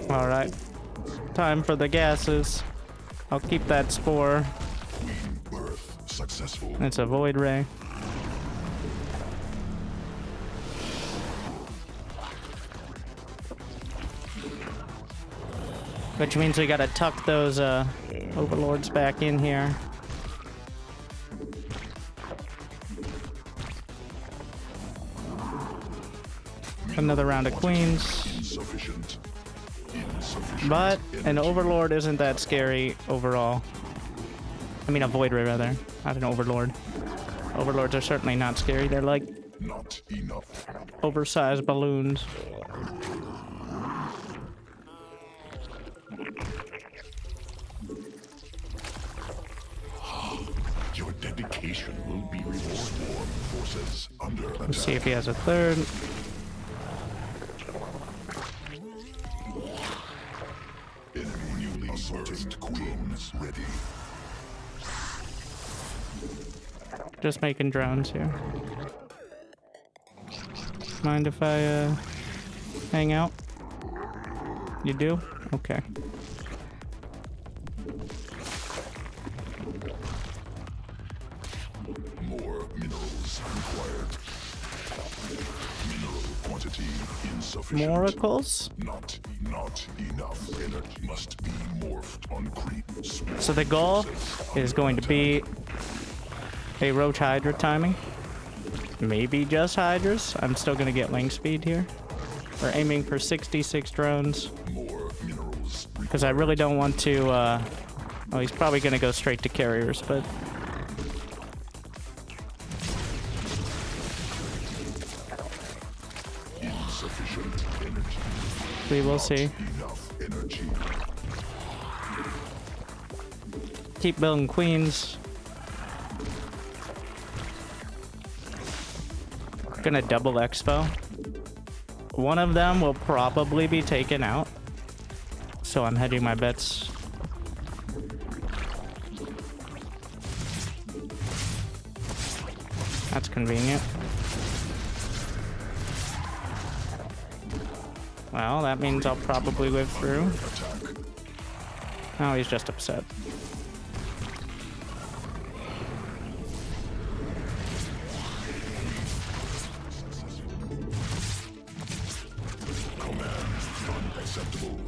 All right, time for the gases. I'll keep that spore. Queen birth successful. It's a void ray. Which means we gotta tuck those overlords back in here. Another round of queens. Insufficient. But an overlord isn't that scary overall. I mean a void ray rather, not an overlord. Overlords are certainly not scary. They're like Not enough. oversized balloons. Your dedication will be rewarded. Forces under attack. Let's see if he has a third. Enemy newly birthed queens ready. Just making drones here. Mind if I hang out? You do? Okay. More minerals required. Mineral quantity insufficient. Miracles? Not enough. Energy must be morphed on creep. So the goal is going to be a roach hydra timing. Maybe just hydras. I'm still going to get wing speed here. We're aiming for 66 drones. More minerals Because I really don't want to, well, he's probably going to go straight to carriers, but insufficient energy. we will see. Enough energy. Keep building queens. Gonna double expo. One of them will probably be taken out. So I'm hedging my bets. That's convenient. Well, that means I'll probably live through. Oh, he's just upset. Unacceptable.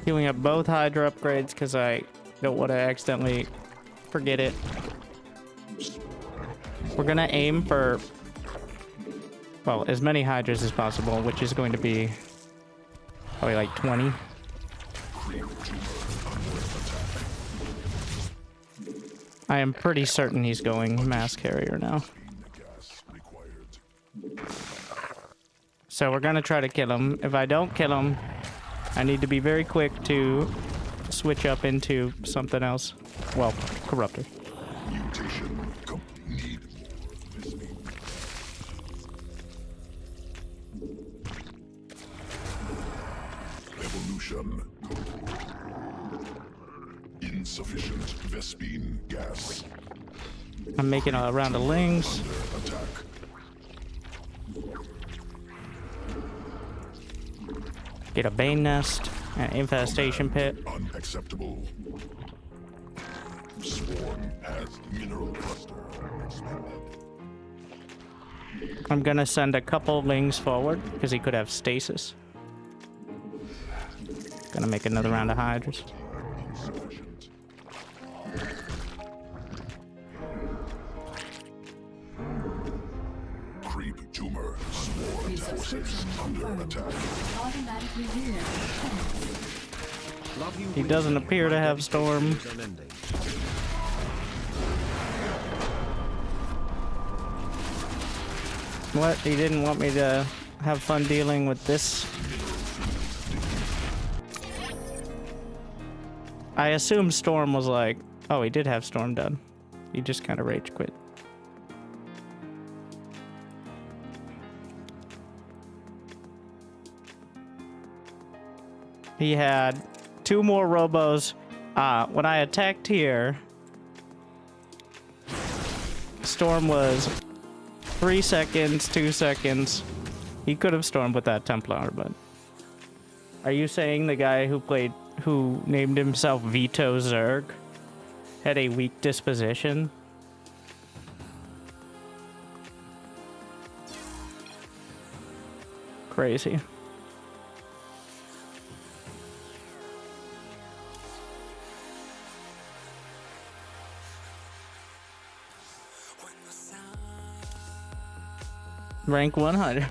Healing up both Hydra upgrades because I don't want to accidentally forget it. We're gonna aim for, well, as many Hydras as possible, which is going to be probably like 20. I am pretty certain he's going mass carrier now. So we're gonna try to kill him. If I don't kill him, I need to be very quick to switch up into something else. Well, corruptor. Mutation need evolution. Insufficient Vespine gas. I'm making a round of lings. Attack. Get a Bane Nest, an Infestation Pit. Unacceptable. Swarm has mineral cluster expanded. I'm gonna send a couple lings forward, because he could have stasis. Gonna make another round of Hydras. Insufficient. Creep tumor. Swarm forces under attack. Automatically unit. He doesn't appear to have Storm. What? He didn't want me to have fun dealing with this? I assume Storm was like, oh, he did have Storm done. He just kind of rage quit. He had 2 more robos. When I attacked here, Storm was 3 seconds, 2 seconds. He could have stormed with that Templar, but... Are you saying the guy who named himself Veto Zerg had a weak disposition? Crazy. Rank 100.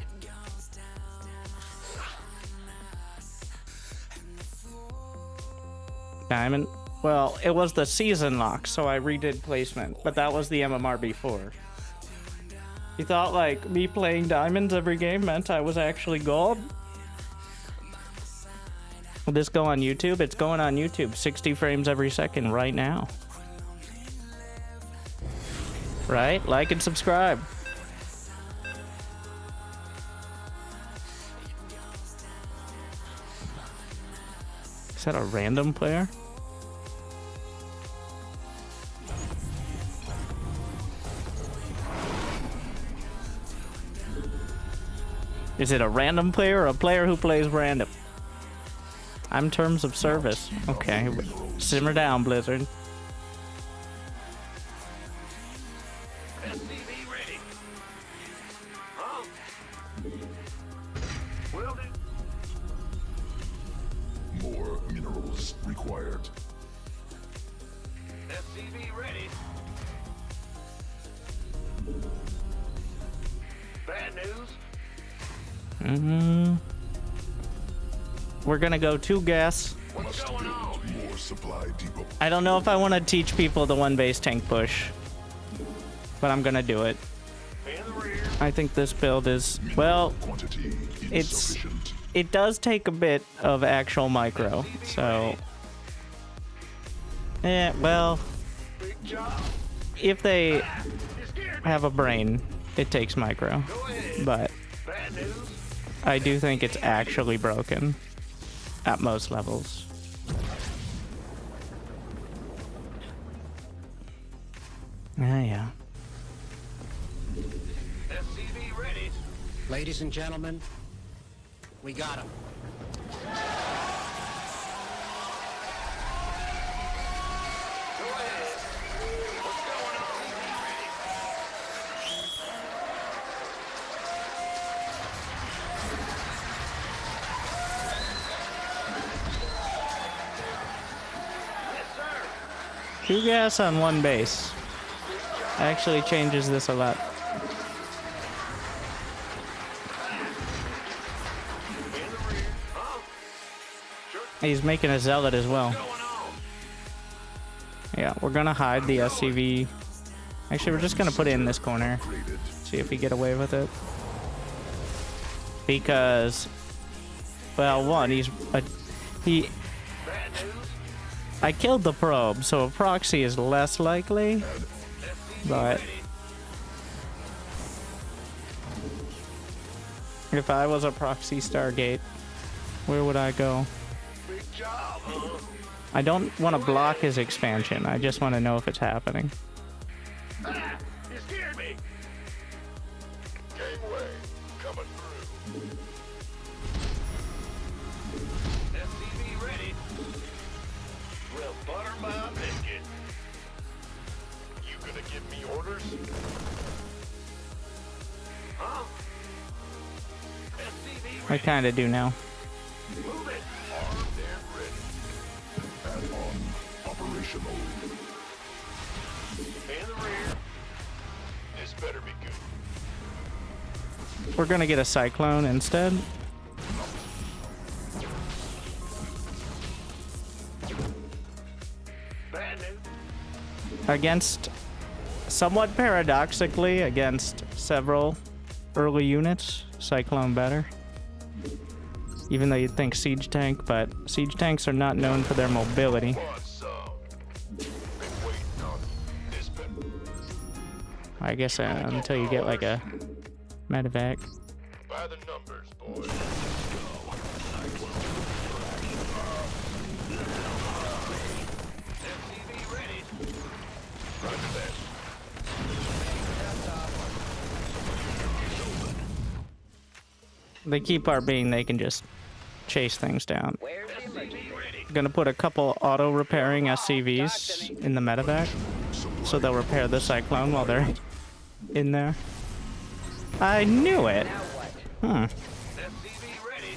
Diamond. Well, it was the season lock, so I redid placement, but that was the MMR before. You thought, like, me playing diamonds every game meant I was actually gold? Will this go on YouTube? It's going on YouTube. 60 frames every second right now. Right? Like and subscribe. Is that a random player? Is it a random player or a player who plays random? I'm terms of service. Okay, simmer down, Blizzard. SCV ready. Huh? Will do. More minerals required. SCV ready. Bad news. We're gonna go 2 gas. What's going on? More supply depot. I don't know if I want to teach people the 1 base tank push, but I'm gonna do it. In the rear. I think this build is, well, Quantity it's insufficient. it does take a bit of actual micro, so well, Big job. if they You scared me. have a brain, it takes micro, Go ahead. but Bad news. I do think it's actually broken at most levels. Yeah. SCV ready. Ladies and gentlemen, we got him. Go ahead. What's going on? Yes, sir. 2 gas on 1 base actually changes this a lot. In the rear. Huh? Sure. He's making a zealot as well. Yeah, we're gonna hide the SCV. Actually, we're just gonna put it in this corner. See if we get away with it. Because, well, one, I killed the probe, so a proxy is less likely. But if I was a proxy Stargate, where would I go? I don't want to block his expansion. I just want to know if it's happening. You scared me. Gangway coming through. SCV ready. Well, butter my biscuit. You gonna give me orders? Huh? SCV I ready. kind of do now. Move it. Armed and ready. Add-on operational. In the rear. This better be good. We're gonna get a cyclone instead. Bad news. Against, somewhat paradoxically, against several early units, cyclone better. Even though you'd think siege tank, but siege tanks are not known for their mobility. Want some? Been waiting on this better. I guess until you get like a medevac. By the numbers, boys. MCV ready. Roger that. They keep our being, they can just chase things down. Where's the emergency? Gonna put a couple auto repairing SCVs in the medevac, so they'll repair the cyclone while they're in there. I knew it. Now what? Hmm. MCV ready.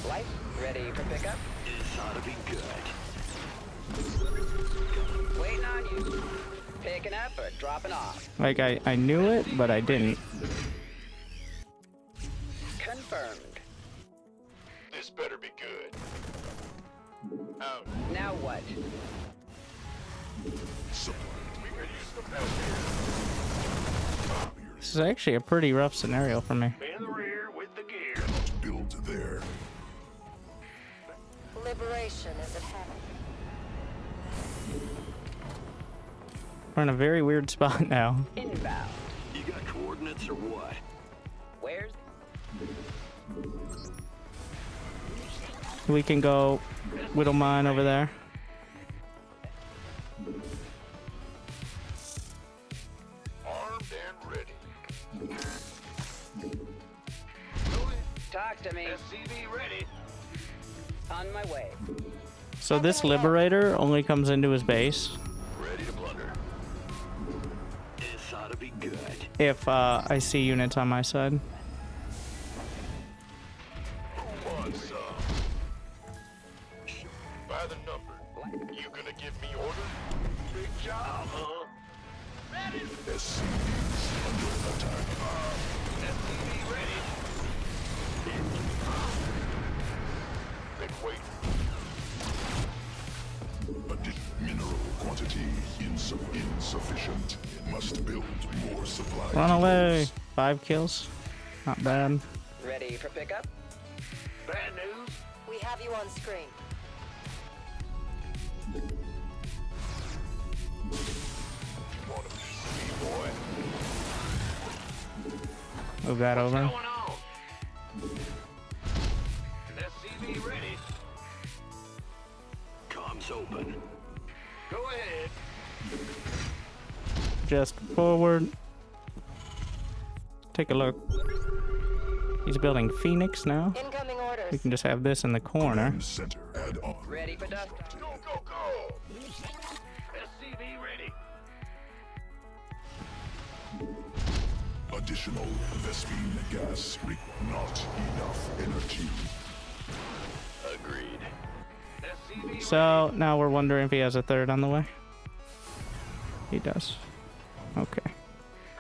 Light, ready for pickup? This ought to be good. Waiting on you. Picking up or dropping off? Like I knew it, but I didn't. Confirmed. This better be good. Out. Now what? We could use some help here. This is actually a pretty rough scenario for me. In the rear with the gear. Build there. Liberation is at hand. We're in a very weird spot now. Inbound. You got coordinates or what? Where's... We can go Whittle Mine over there. Armed and ready. Talk to me. SCV ready. On my way. So this Liberator only comes into his base Ready to blunder. This ought to be good. if I see units on my side. Who wants some? By the number. You gonna give me orders? Big job, huh? Ready. SCVs under attack. SCV ready. Been waiting. Mineral quantity insufficient. Must build more supplies. Run away. 5 kills. Not bad. Ready for pickup? Bad news. We have you on screen. Want to see, boy? Move that over. What's going on? SCV ready. Comms open. Go ahead. Just forward. Take a look. He's building Phoenix now. Incoming orders. We can just have this in the corner. Center add-on. Ready for dust? Go, go, go. SCV ready. Additional Vespine gas. Not enough energy. Agreed. SCV So now we're wondering if he has a third on the way. He does. Okay.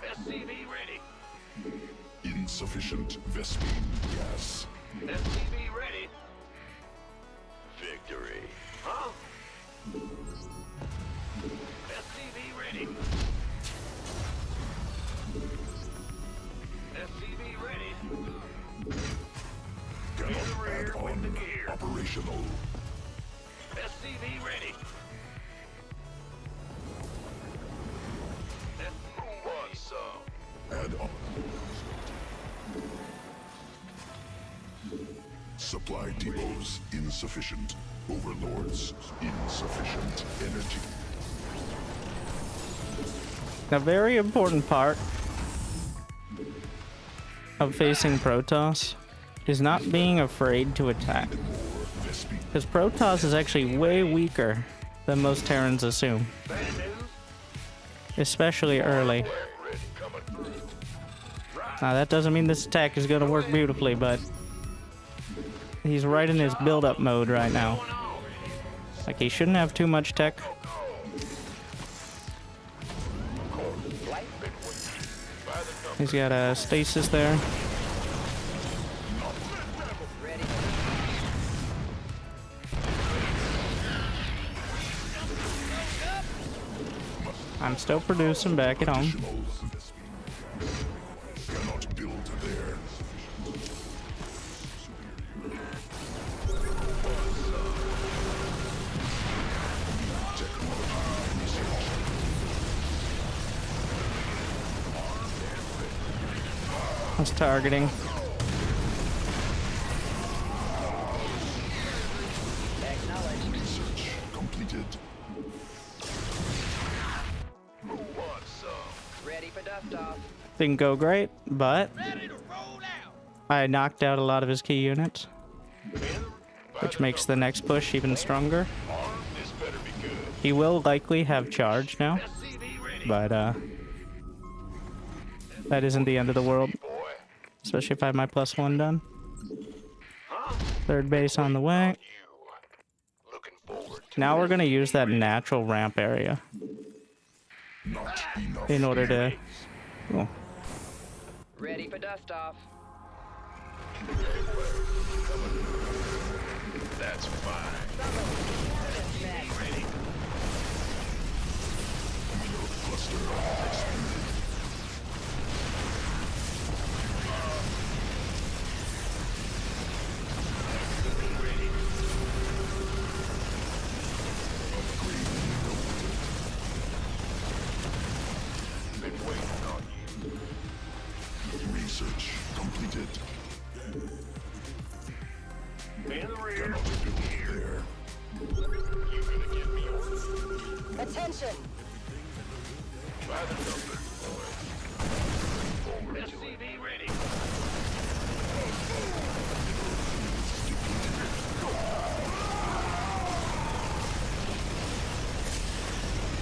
SCV ready. Insufficient Vespine gas. SCV ready. Operational. SCV ready. Who wants some? Add on. Supply depots insufficient. Overlords insufficient energy. A very important part of facing Protoss is not being afraid to attack. Because Protoss is actually way weaker than most Terrans assume. Especially early. Now that doesn't mean this attack is going to work beautifully, but he's right in his build-up mode right now. Like, he shouldn't have too much tech. He's got a stasis there. I'm still producing back at home. Cannot build there. That's targeting. Research completed. Ready for dust off. Didn't go great, but I knocked out a lot of his key units, which makes the next push even stronger. He will likely have charge now, but that isn't the end of the world, especially if I have my +1 done. Third base on the way. Now we're gonna use that natural ramp area in order to... Oh. Ready for dust off. That's fine. Ready. Been waiting on you. Research completed. In the rear. Cannot build there. You gonna give me orders? Attention! By the number. Forward to it. SCV ready.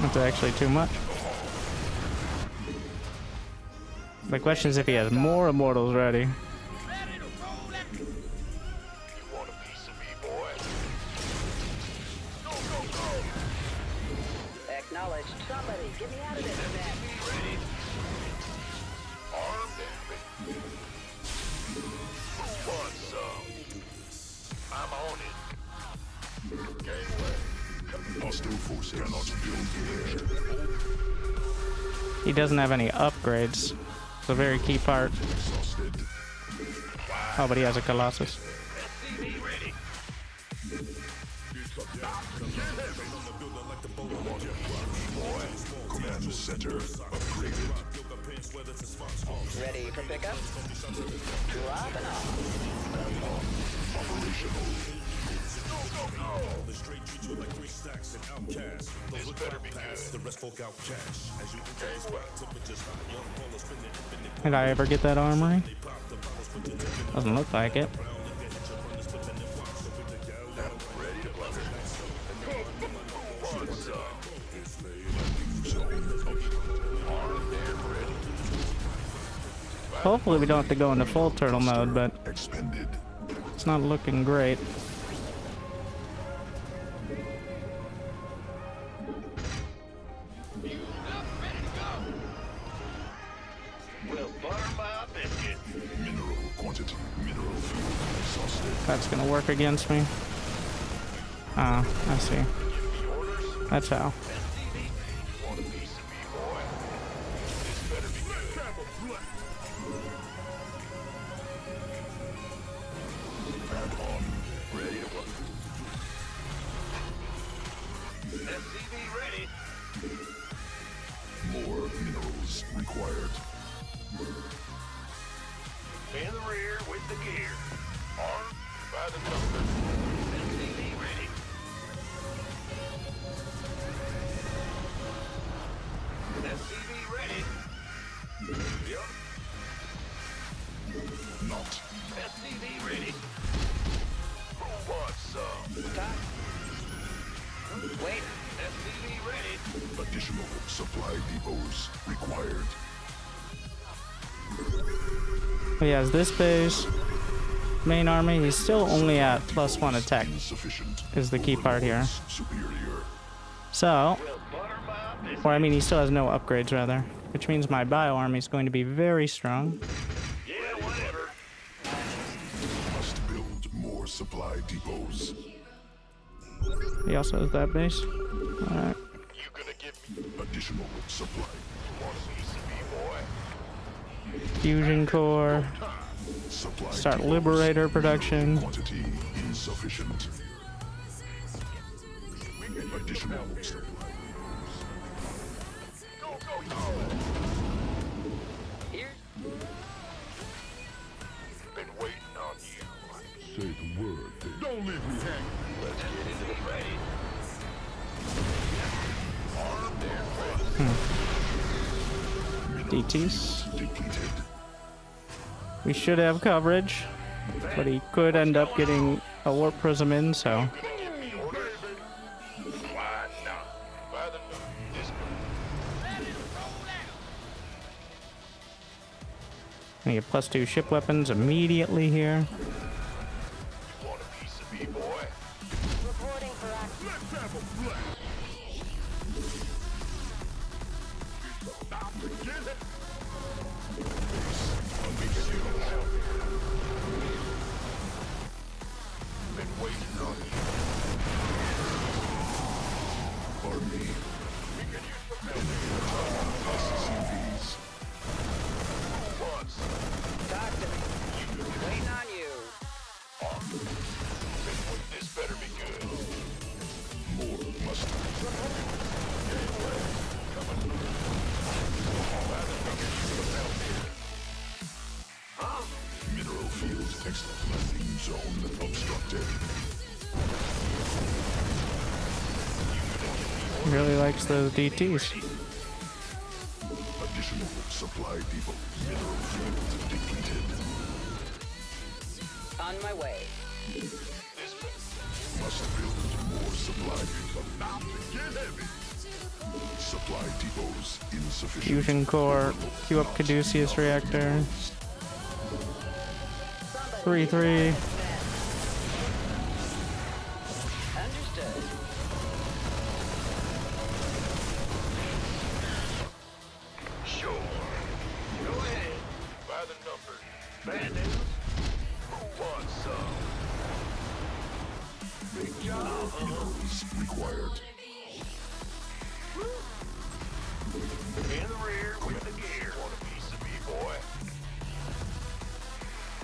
That's actually too much. The question is if he has more immortals ready. You want a piece of me, boy? Go, go, go! Acknowledged. Somebody, get me out of this mess. Ready. Armed and ready. Who wants some? I'm on it. Gangway. Hostile forces cannot build there. He doesn't have any upgrades. It's a very key part. Exhausted. Oh, but he has a Colossus. SCV ready. Command center upgraded. Ready for pickup. Dropping off. Operational. This better be good. Did I ever get that armory? Doesn't look like it. Hopefully we don't have to go into full turtle mode, but Expended. it's not looking great. Well, butter my biscuit. Mineral quantity. Mineral field exhausted. That's gonna work against me. Ah, I see. That's how. Want a piece of me, boy? This better be good. Add on. Ready to work. In the rear with the gear. Armed by the number. SCV ready. SCV ready. Yep. Not. SCV ready. Who wants some? Wait. SCV ready. Additional supply depots required. He has this base, main army. He's still only at +1 attack, Insufficient. is the key part here. Superior. So, Well, Buttermouth, this or I mean, he still has no upgrades rather, which means my bio army is going to be very strong. yeah, whatever. Must build more supply depots. He also has that base. Alright. You gonna give me Additional supply. one piece of me, boy? Fusion core. Supply Start depots. Liberator production. Quantity insufficient. Additional supply. Go, go, go. Here. Been waiting on you. Say the word, then. Don't leave me hanging. Let's get into the ready. Armed and ready. DTs. Depleted. We should have coverage, but he could end up getting a warp prism in, so. Give me orders. Why not? By the number. This I get +2 ship weapons immediately here. you want a piece of me, boy? Reporting for action. Let's have a blast. Stop and get it. Been waiting on you. Army. We can use some help. SCVs. Who wants? Talk to me. Waiting on you. This better be good. More must. Mineral field exploitation zone obstructed. He really likes those DTs. Additional supply depot. Mineral field depleted. On my way. Must build more supply depots. Stop and get heavy. Supply depots insufficient. Fusion core, queue up Caduceus reactor. 3-3. Understood. Sure. Go ahead. By the numbers. Bad news? Who wants some? Big job, huh? Minerals required. In the rear with the gear. Want a piece of me, boy?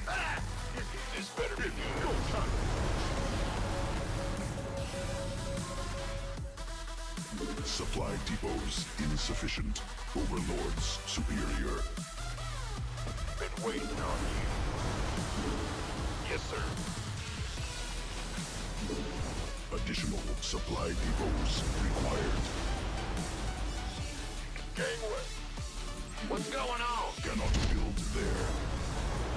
Ah! This better be good. Supply depots insufficient. Overlords superior. Been waiting on you. Yes, sir. Additional supply depots required. Gangway. What's going on? Cannot build there.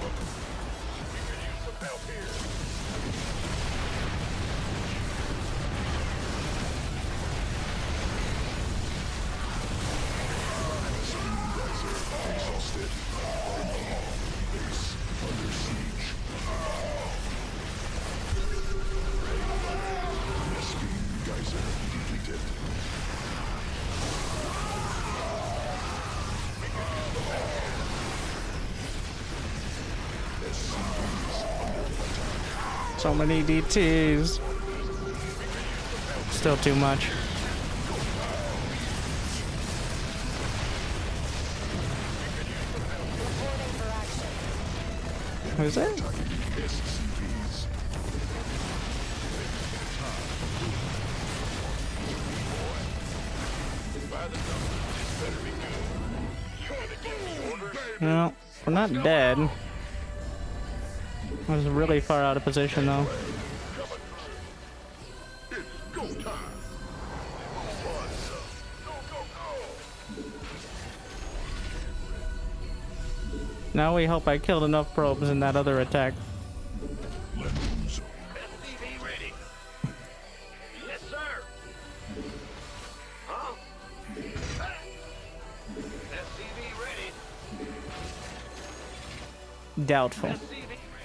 We could use some help here. Exhausted. Base under siege. SP geyser depleted. So many DTs. Still too much. Reporting for action. Who's it? SCVs. By the numbers, this better be good. You gonna give me orders? No, we're not dead. I was really far out of position though. It's go time. Now we hope I killed enough probes in that other attack. SCV ready. Yes, sir. Huh? SCV ready. Doubtful. SCV.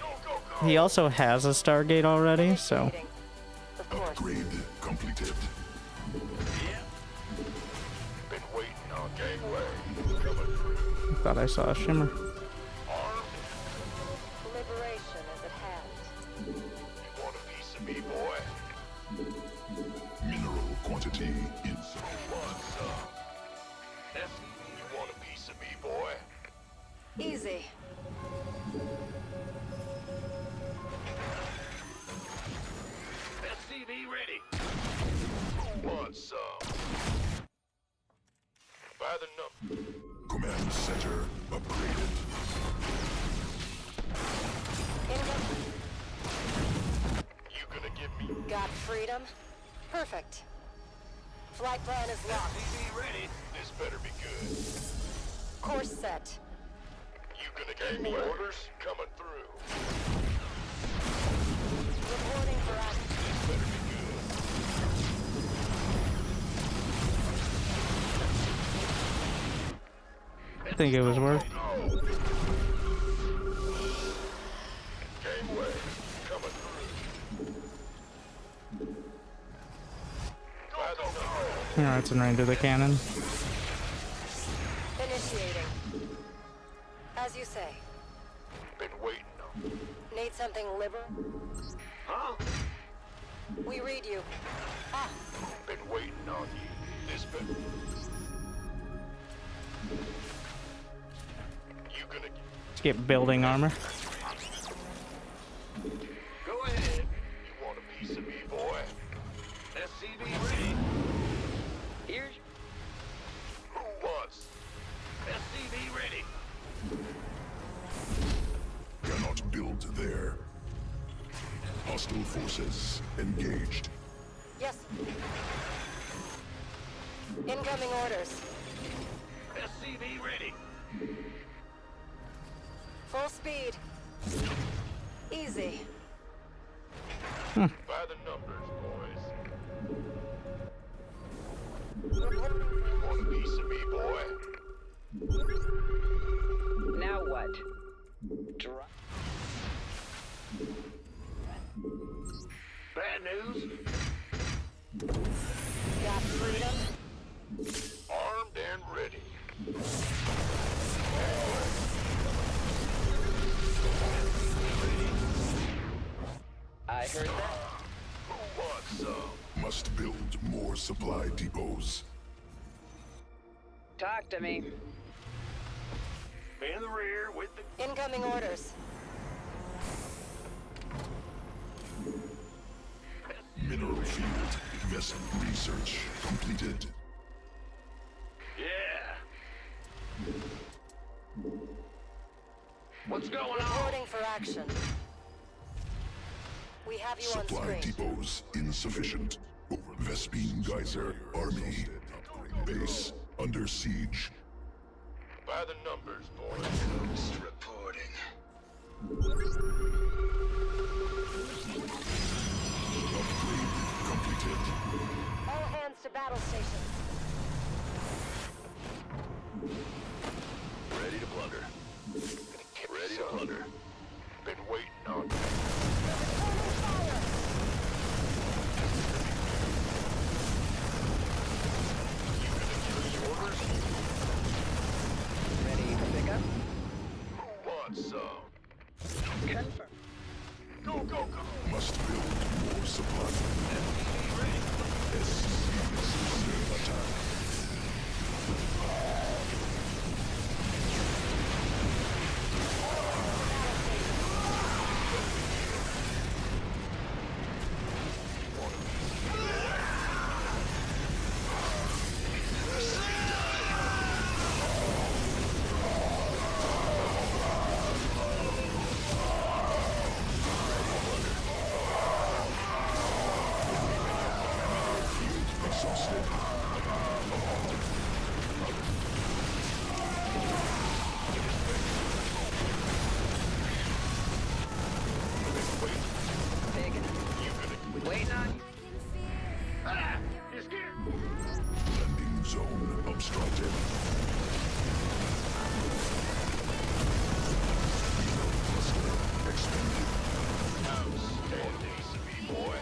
Go, go, go. He also has a Stargate already, so Initiating. Of course. Upgrade completed. Been waiting on gangway. Coming through. thought I saw a shimmer. Armed. Liberation is at hand. You want a piece of me, boy? Mineral quantity inside. What's up? SCV, you want a piece of me, boy? Easy. SCV ready. Who wants some? By the number. Command center upgraded. Income. You gonna give me Got freedom? Perfect. Flight plan is locked. SCV ready? This better be good. Course set. You gonna give me orders? Coming through. Reporting for action. This better be good. I think it was worth. Gangway, coming through. Go, go, go. Alright, it's in range of the cannon. Initiating. As you say. Been waiting on. Need something liberal? Huh? We read you. Ah, Been waiting on you. This been. You gonna Let's get building armor. go ahead. You want a piece of me, boy? SCV ready. Here's. Who wants? SCV ready. Cannot build there. Hostile forces engaged. yes. Incoming orders. SCV ready. Full speed. Easy. By the numbers, boys. You want a piece of me, boy? Now what? Bad news? Got freedom? Armed and ready. I heard that. Who wants some? Must build more supply depots. Talk to me. In the rear with the... Incoming orders. Mineral field investment research completed. Yeah. What's going on? Reporting for action. We have you on Supply screen. depots insufficient. Over Vespine Geyser Army. Base under siege. By the numbers, boys. Ghost reporting. Upgrade completed. All hands to battle stations. Ready to plunder. Ready to plunder. Been waiting on. You gonna give me orders? Ready to pick up? Who wants some? Confirm. Go, go, go. Must build more supply. SCV attack. exhausted. Waiting on you. Landing zone obstructed. Cluster expanded. Outstanding, boy.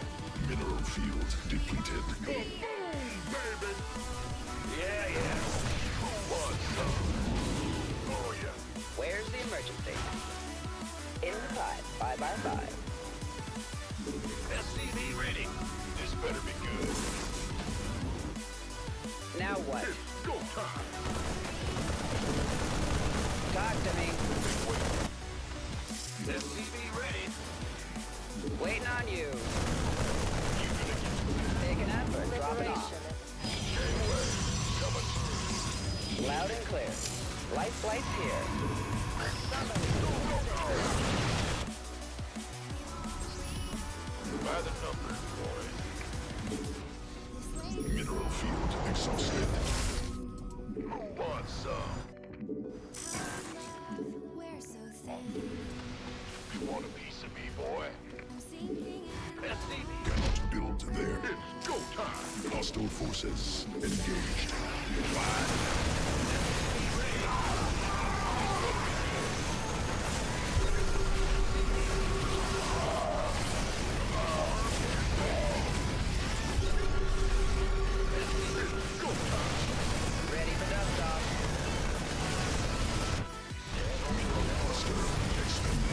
Mineral field depleted. Yeah, yeah. Who wants some? Oh, yeah. Where's the emergency? In the 5x5. SCV ready. This better be good. Now what? It's go time. Talk to me. SCV ready. Waiting on you. Picking up or dropping off? Loud and clear. Light flights here. By the numbers, boy. Mineral field exhausted. Who wants some? You want a piece of me, boy? SCV. Cannot build there. It's go time. Hostile forces engaged. Ready for dust off. Cluster expanded.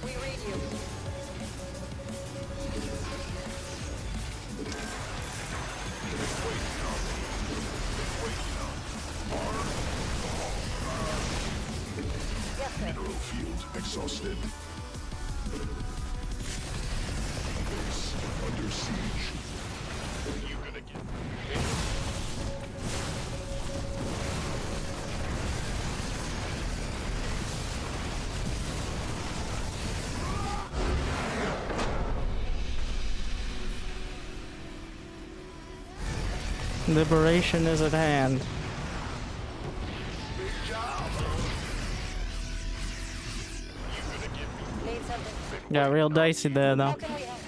We read you. Yes, sir. Mineral field exhausted. Base under siege. You gonna get Liberation is at hand. Need something. Got real dicey there, though. How can we help?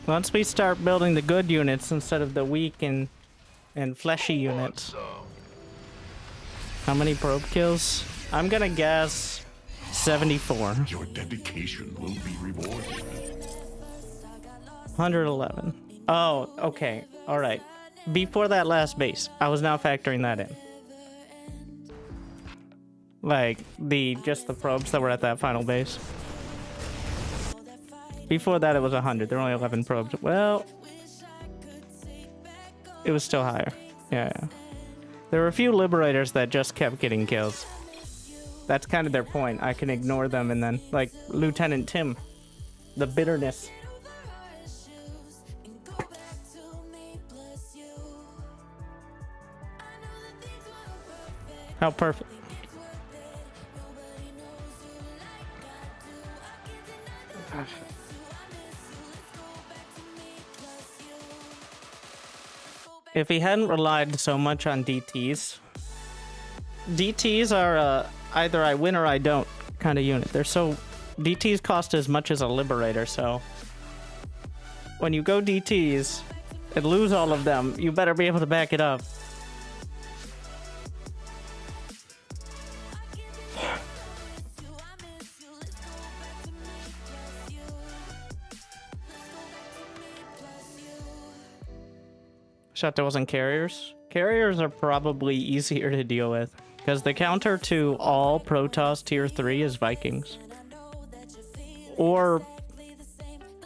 Once we start building the good units instead of the weak and fleshy units. How many probe kills? I'm gonna guess 74. Your dedication will be rewarded. 111. Oh, okay. All right. Before that last base, I was now factoring that in. Like just the probes that were at that final base. Before that, it was 100. There were only 11 probes. Well, it was still higher. Yeah. There were a few liberators that just kept getting kills. That's kind of their point. I can ignore them and then, like Lieutenant Tim, the bitterness. How perfect. If he hadn't relied so much on DTs. DTs are either I win or I don't kind of unit. They're so... DTs cost as much as a Liberator, so... When you go DTs and lose all of them, you better be able to back it up. Shut there wasn't carriers. Carriers are probably easier to deal with because the counter to all Protoss tier 3 is Vikings. Or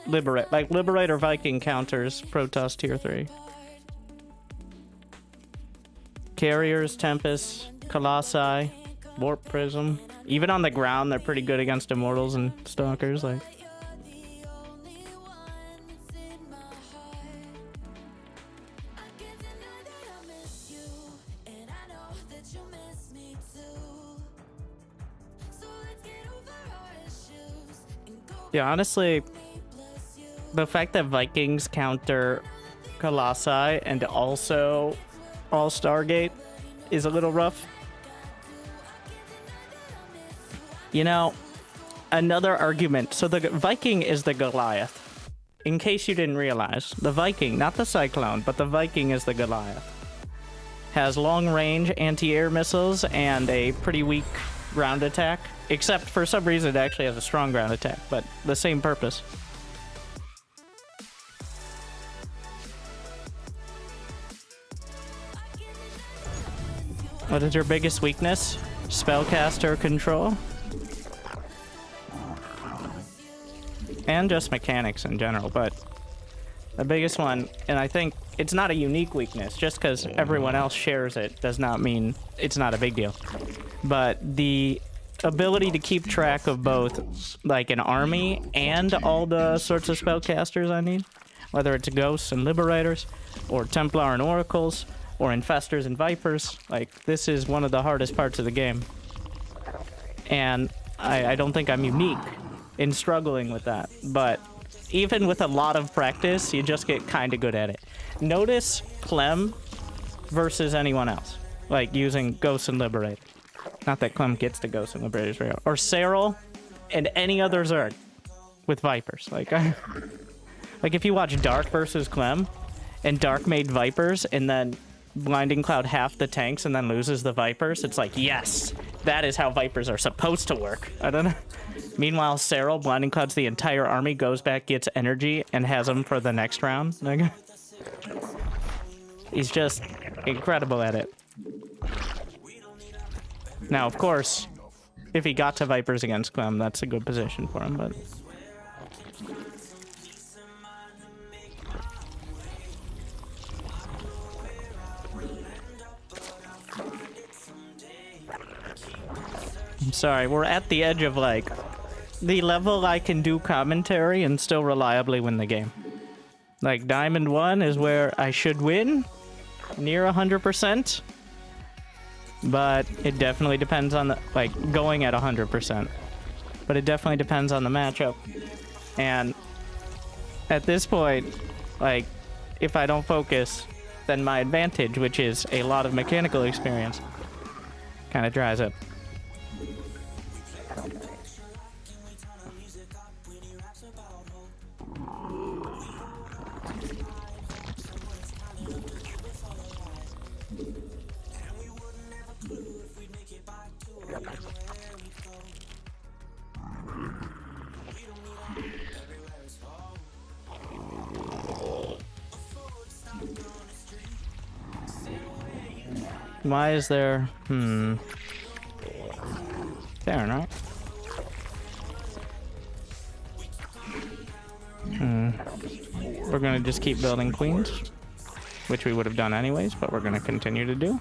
Liberator Viking counters Protoss tier 3. Carriers, Tempest, Colossi, Warp Prism. Even on the ground, they're pretty good against Immortals and Stalkers. Like, yeah, honestly, the fact that Vikings counter Colossi and also all Stargate is a little rough. You know, another argument. So the Viking is the Goliath. In case you didn't realize, the Viking, not the Cyclone, but the Viking is the Goliath. Has long range anti-air missiles and a pretty weak ground attack. Except for some reason it actually has a strong ground attack, but the same purpose. What is your biggest weakness? Spellcaster control. And just mechanics in general, but the biggest one, and I think it's not a unique weakness, just because everyone else shares it does not mean it's not a big deal. But the ability to keep track of both, like, an army and all the sorts of spellcasters I need, whether it's ghosts and liberators, or Templar and oracles, or infestors and vipers, like, this is one of the hardest parts of the game. And I don't think I'm unique in struggling with that, but even with a lot of practice, you just get kind of good at it. Notice Clem versus anyone else, like using Ghosts and Liberator. Not that Clem gets to Ghosts and Liberators very well. Or Cyril and any other Zerg with Vipers. Like, like if you watch Dark versus Clem, and Dark made Vipers, and then Blinding Cloud half the tanks and then loses the Vipers, it's like, yes, that is how Vipers are supposed to work. I don't know. Meanwhile, Cyril, Blinding Clouds the entire army, goes back, gets energy, and has them for the next round. He's just incredible at it. Now, of course, if he got to Vipers against Clem, that's a good position for him, but... I'm sorry, we're at the edge of, like, the level I can do commentary and still reliably win the game. Like, Diamond 1 is where I should win, near 100%, but it definitely depends on the, like, going at 100%. But it definitely depends on the matchup. And at this point, like, if I don't focus, then my advantage, which is a lot of mechanical experience, kind of dries up. Why is there... Terran, right? We're gonna just keep building queens, which we would have done anyways, but we're gonna continue to do.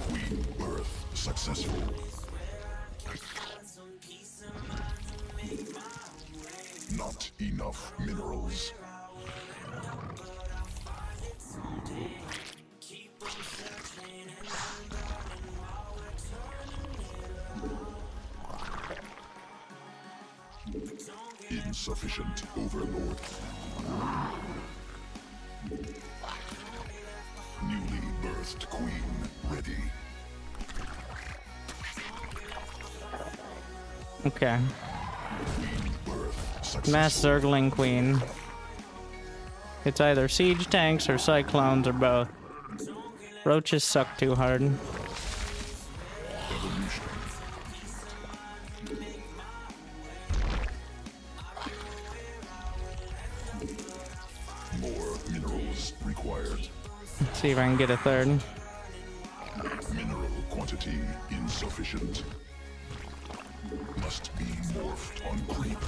Queen birth successful. Not enough minerals. Insufficient overload. Newly birthed queen ready. Okay. Queen birth successful. Mass Zergling Queen. It's either siege tanks or cyclones or both. Roaches suck too hard. Evolution. More minerals required. Let's see if I can get a third. Mineral quantity insufficient. Must be morphed on creep.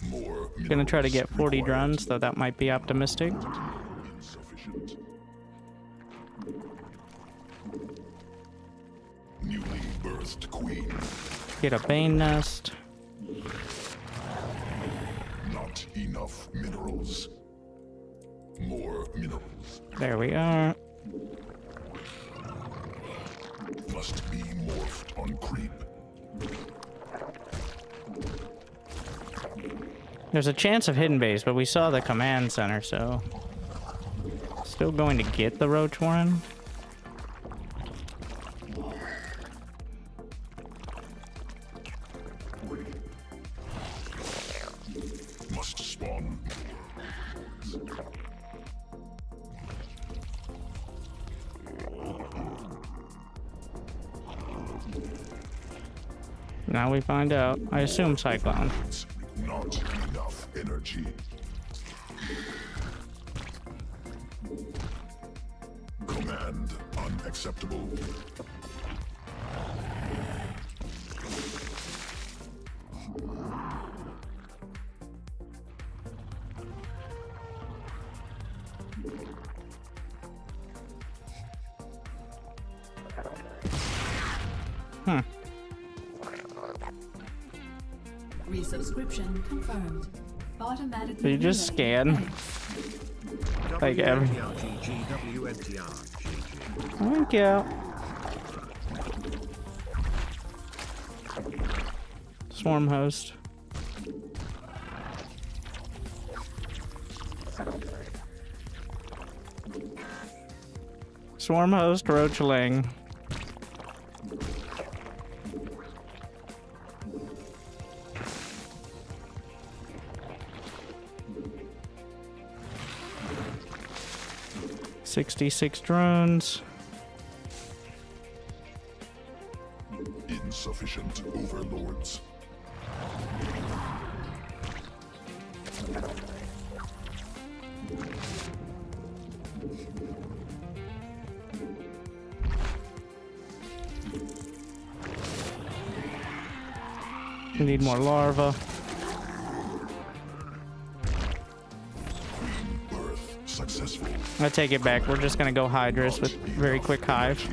More Gonna try to get 40 minerals drones, though that might be optimistic. required. Insufficient. birthed queen. Get a Bane nest. Not enough minerals. More minerals. There we are. Must be morphed on creep. There's a chance of hidden base, but we saw the command center, so... Still going to get the Roach Warren. Must spawn. Now we find out. I assume Cyclone. Not enough energy. Command unacceptable. Resubscription confirmed. Automatically. So you just relaying. scan. Like every. Thank you. Swarm host. Swarm host, Roachling. $66 drones. Insufficient overlords. We need more larvae. Birth successful. I take it back. We're just gonna go Hydras with very quick hive.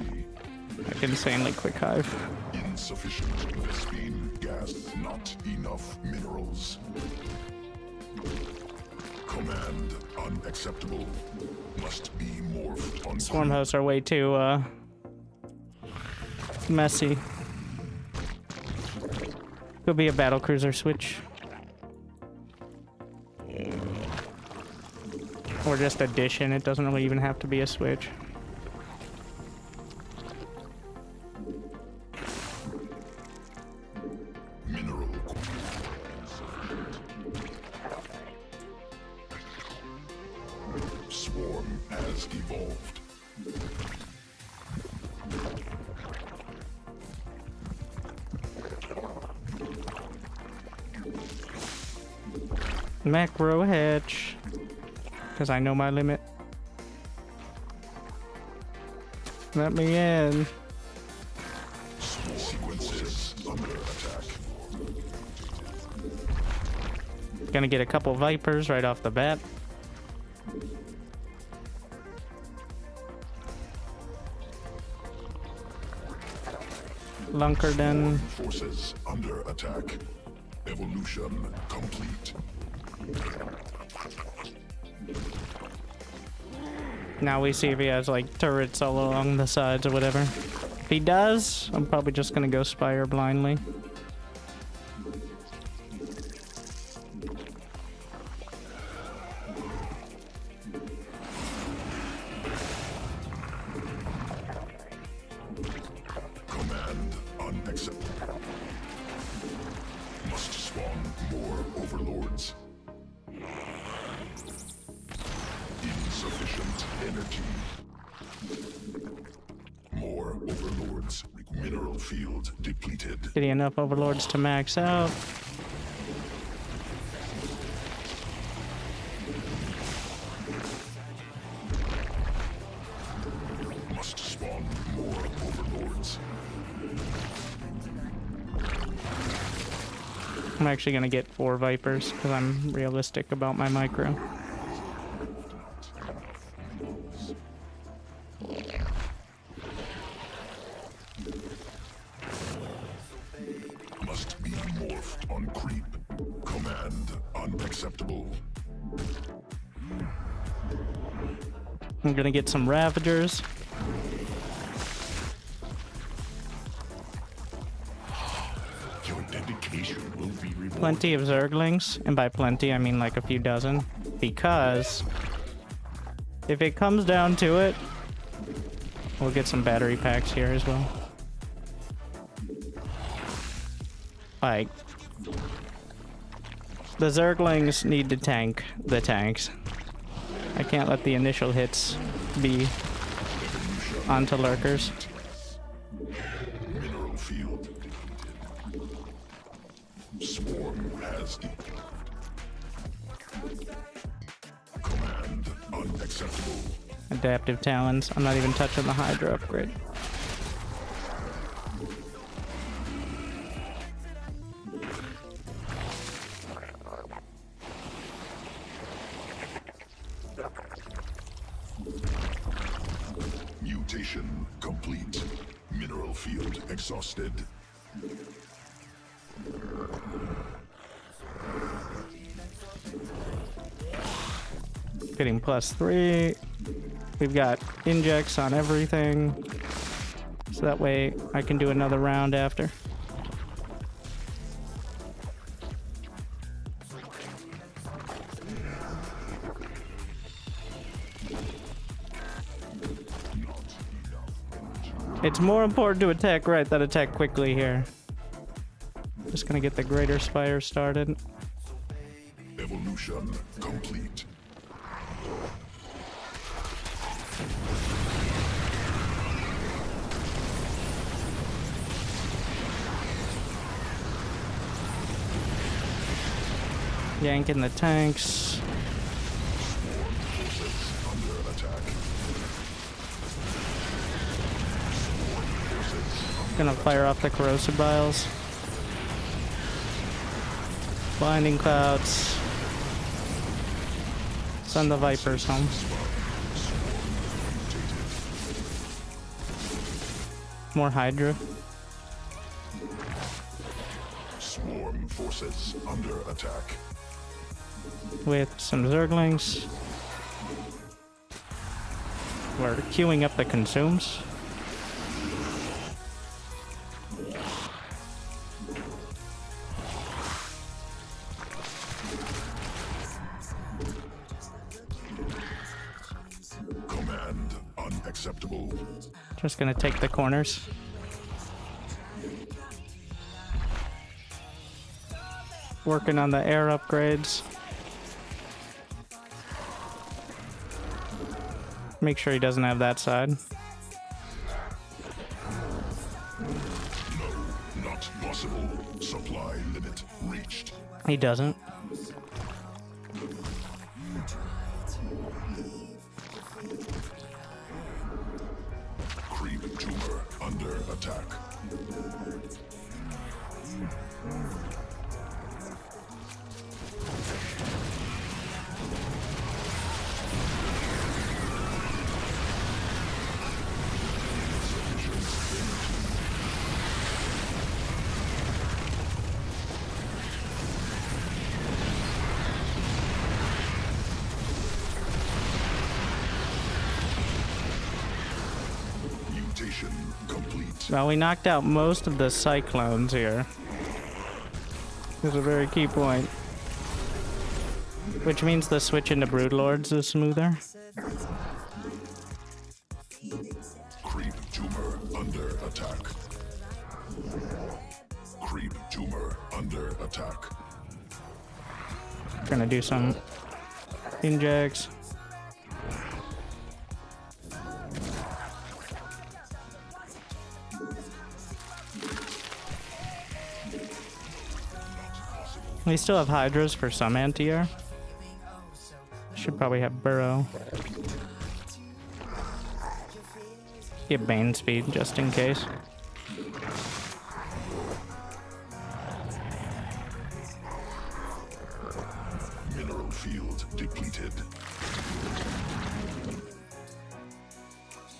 Like insanely quick hive. Insufficient Vespine gas. Not enough minerals. Command unacceptable. Must be morphed on Swarm hosts are way too messy. Could be a battlecruiser switch. Or just addition. It doesn't really even have to be a switch. mineral. Swarm has evolved. Macro hatch. Because I know my limit. Let me in. Sequences under attack. Gonna get a couple Vipers right off the bat. Lunkerden. Forces under attack. Evolution complete. Now we see if he has like turrets all along the sides or whatever. If he does, I'm probably just gonna go Spire blindly. Command unacceptable. Must spawn more overlords. Insufficient energy. More overlords. Mineral field depleted. Getting enough overlords to max out. Must spawn more overlords. I'm actually gonna get 4 Vipers because I'm realistic about my micro. on creep. Command unacceptable. I'm gonna get some Ravagers. Your dedication will be rewarded. Plenty of Zerglings, and by plenty I mean like a few dozen, because if it comes down to it, we'll get some battery packs here as well. Like, the Zerglings need to tank the tanks. I can't let the initial hits be onto lurkers. Mineral field depleted. Swarm has evolved. Command unacceptable. Adaptive Talons. I'm not even touching the Hydra upgrade. Mutation complete. Mineral field exhausted. Getting +3. We've got injects on everything. So that way I can do another round after. It's more important to attack right than attack quickly here. Just gonna get the Greater Spire started. Evolution complete. Yanking the tanks. Under attack. Gonna fire off the corrosive vials. Blinding clouds. Send the Vipers home. More Hydra. Swarm forces under attack. With some Zerglings. We're queuing up the consumes. Command unacceptable. Just gonna take the corners. Working on the air upgrades. Make sure he doesn't have that side. No, not possible. Supply limit reached. He doesn't. Creep tumor under attack. Mutation complete. Well, we knocked out most of the Cyclones here. This is a very key point. Which means the switch into Broodlords is smoother. Creep tumor under attack. Creep tumor under attack. Gonna do some injects. We still have Hydras for some anti-air. Should probably have Burrow. Get Bane speed just in case. Mineral field depleted.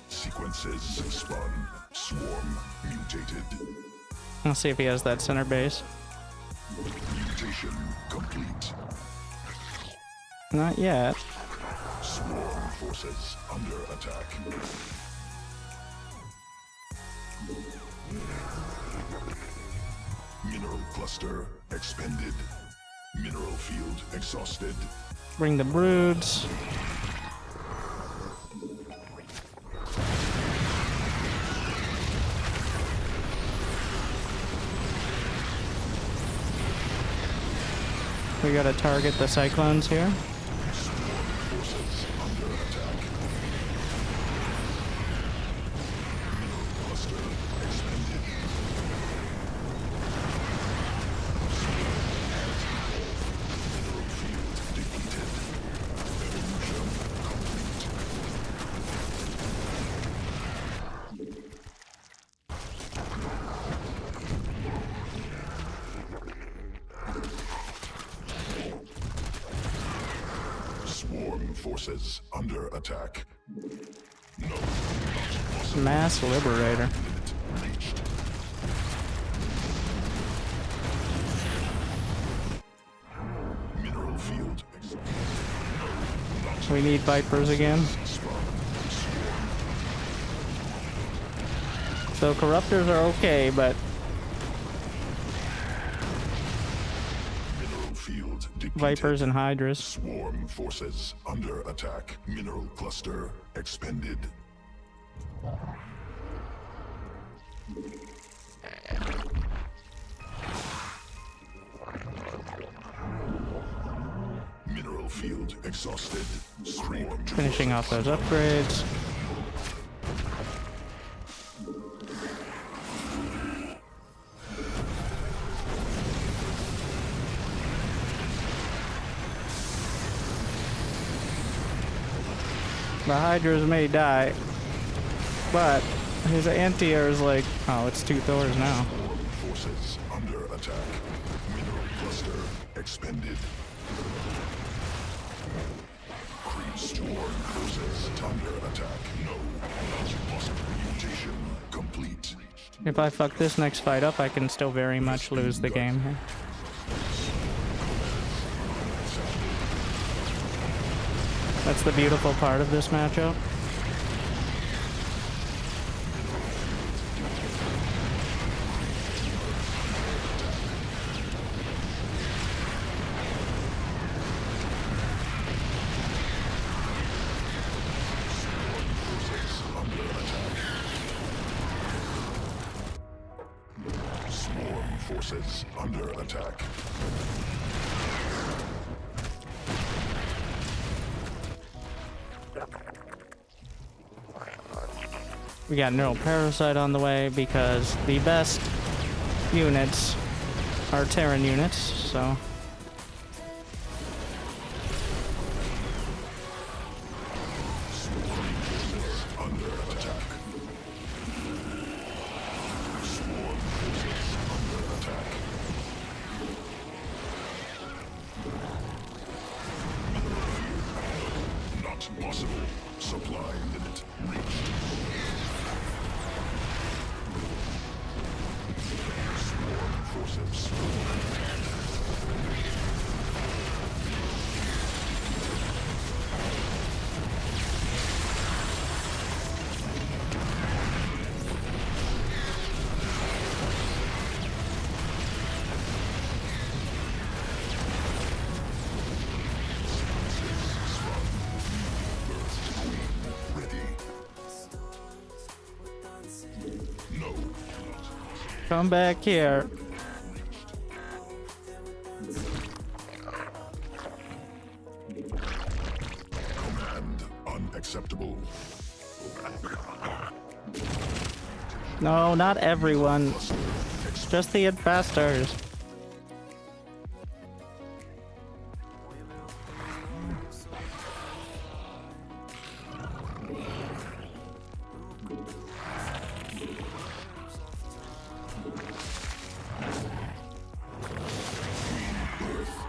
Sequences spun. Swarm mutated. Let's see if he has that center base. mutation complete. Not yet. Swarm forces under attack. Mineral cluster expended. Mineral field exhausted. Bring the broods. We gotta target the cyclones here. Forces under attack. Mineral cluster expended. Mineral field depleted. Evolution complete. Swarm forces under attack. No, not possible. Mass Liberator. Limit reached. Mineral field. We need Vipers again. So Corruptors are okay, but Mineral field depleted. Vipers and Hydras. Swarm forces under attack. Mineral cluster expended. Mineral field exhausted. Swarm Finishing off those upgrades. The Hydras may die, but his anti-air is like, oh, it's 2 Thors now. forces under attack. Mineral cluster expended. Creep swarm forces under attack. No, not possible. Mutation complete. If I fuck this next fight up, I can still very much lose the game here. That's the beautiful part of this matchup. Swarm forces under attack. We got Neural Parasite on the way because the best units are Terran units, so... Under attack. Swarm forces under attack. Not possible. Supply limit reached. Swarm forces. Ready. No. Come back here. Command unacceptable. No, not everyone. Just the investors.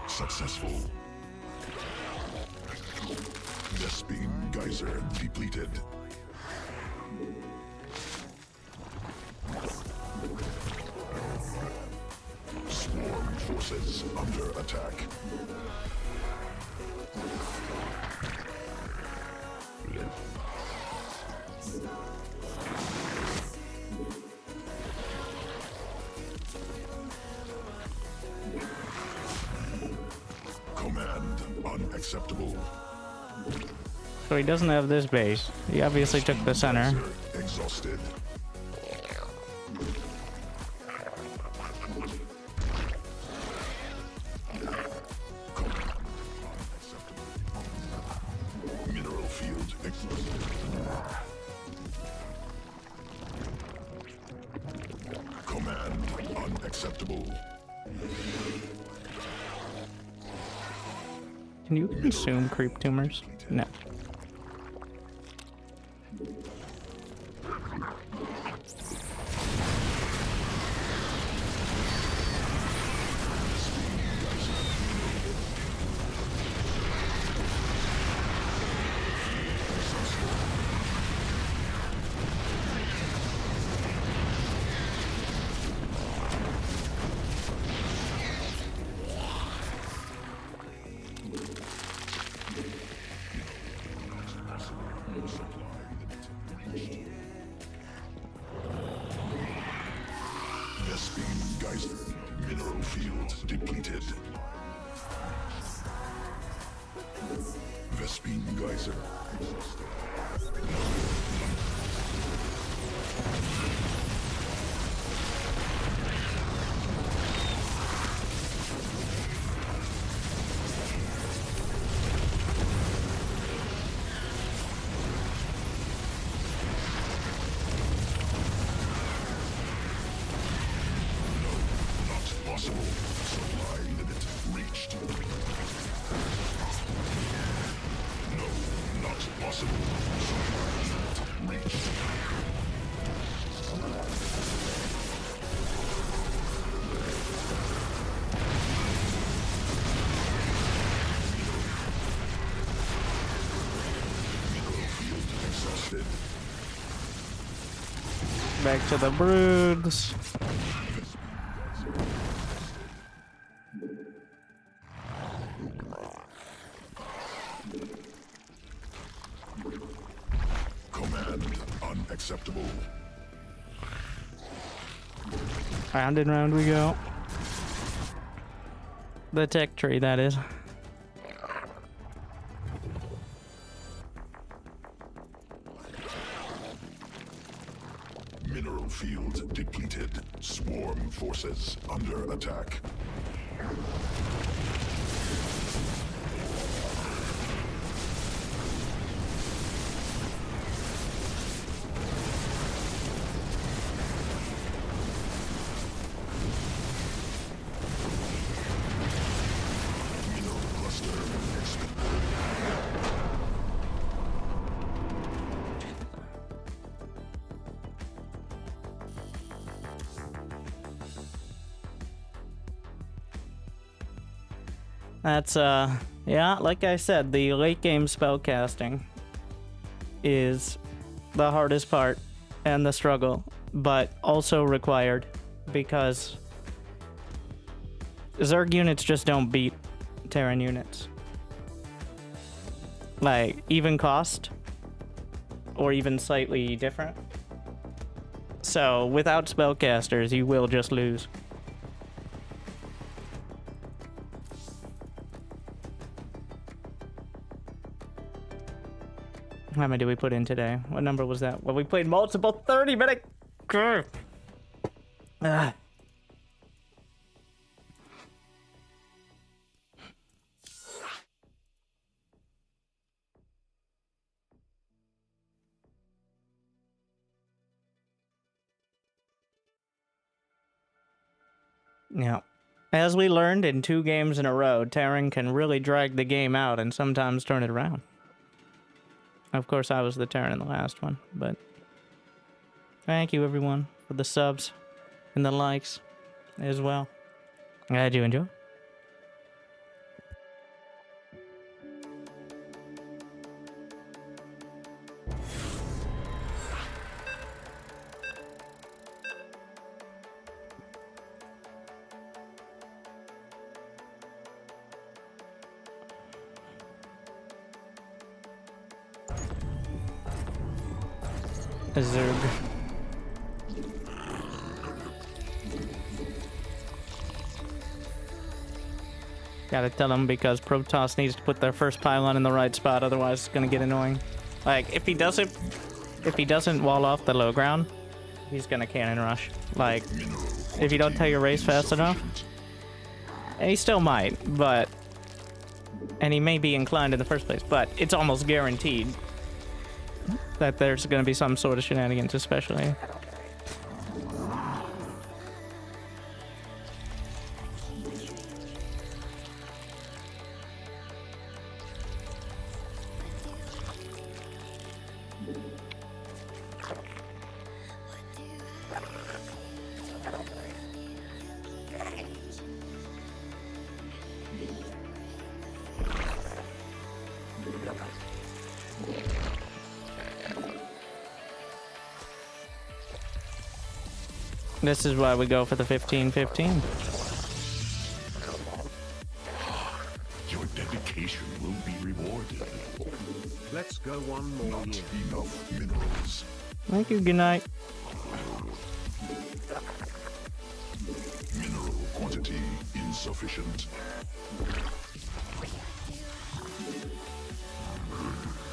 Successful. Vespene geyser depleted. Swarm forces under attack. Command unacceptable. So he doesn't have this base. He obviously took the center. Exhausted. Mineral field exhausted. Command unacceptable. Can you consume creep tumors? No. Vespene geyser. Mineral field depleted. Vespene geyser. Possible. Supply limit reached. No, not possible. Supply limit reached. Mineral field exhausted. Back to the broods. Command unacceptable. Round and round we go. The tech tree, that is. Mineral field depleted. Swarm forces under attack. Mineral cluster expanded. That's, yeah, like I said, the late game spellcasting is the hardest part and the struggle, but also required because Zerg units just don't beat Terran units. Like, even cost, or even slightly different. So, without spellcasters, you will just lose. How many did we put in today? What number was that? Well, we played multiple 30-minute... Ah. Yeah. As we learned in 2 games in a row, Terran can really drag the game out and sometimes turn it around. Of course, I was the Terran in the last one, but... Thank you, everyone, for the subs and the likes as well. Glad you enjoy. a Zerg. Gotta tell him because Protoss needs to put their first pylon in the right spot, otherwise it's gonna get annoying. Like, if he doesn't wall off the low ground, he's gonna cannon rush. Like, if you don't tell your race fast enough, and he still might, but... And he may be inclined in the first place, but it's almost guaranteed that there's gonna be some sort of shenanigans, especially. This is why we go for the 15-15. Your dedication will be rewarded. Let's go one more Not year. enough minerals. Thank you, good night. Mineral quantity insufficient.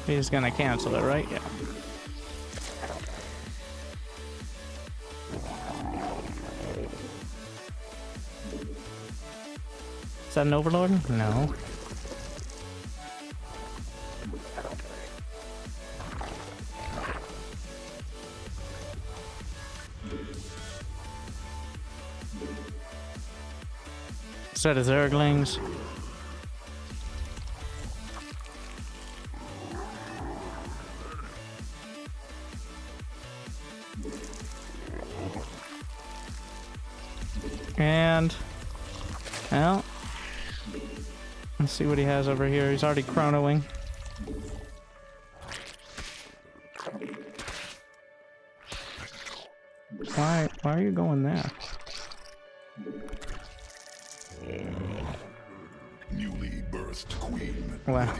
He's gonna cancel it, right? Yeah. Is that an overlord? No. Set of Zerglings. And, well, let's see what he has over here. He's already chronoing. Why are you going there? Newly birthed queen. Wow.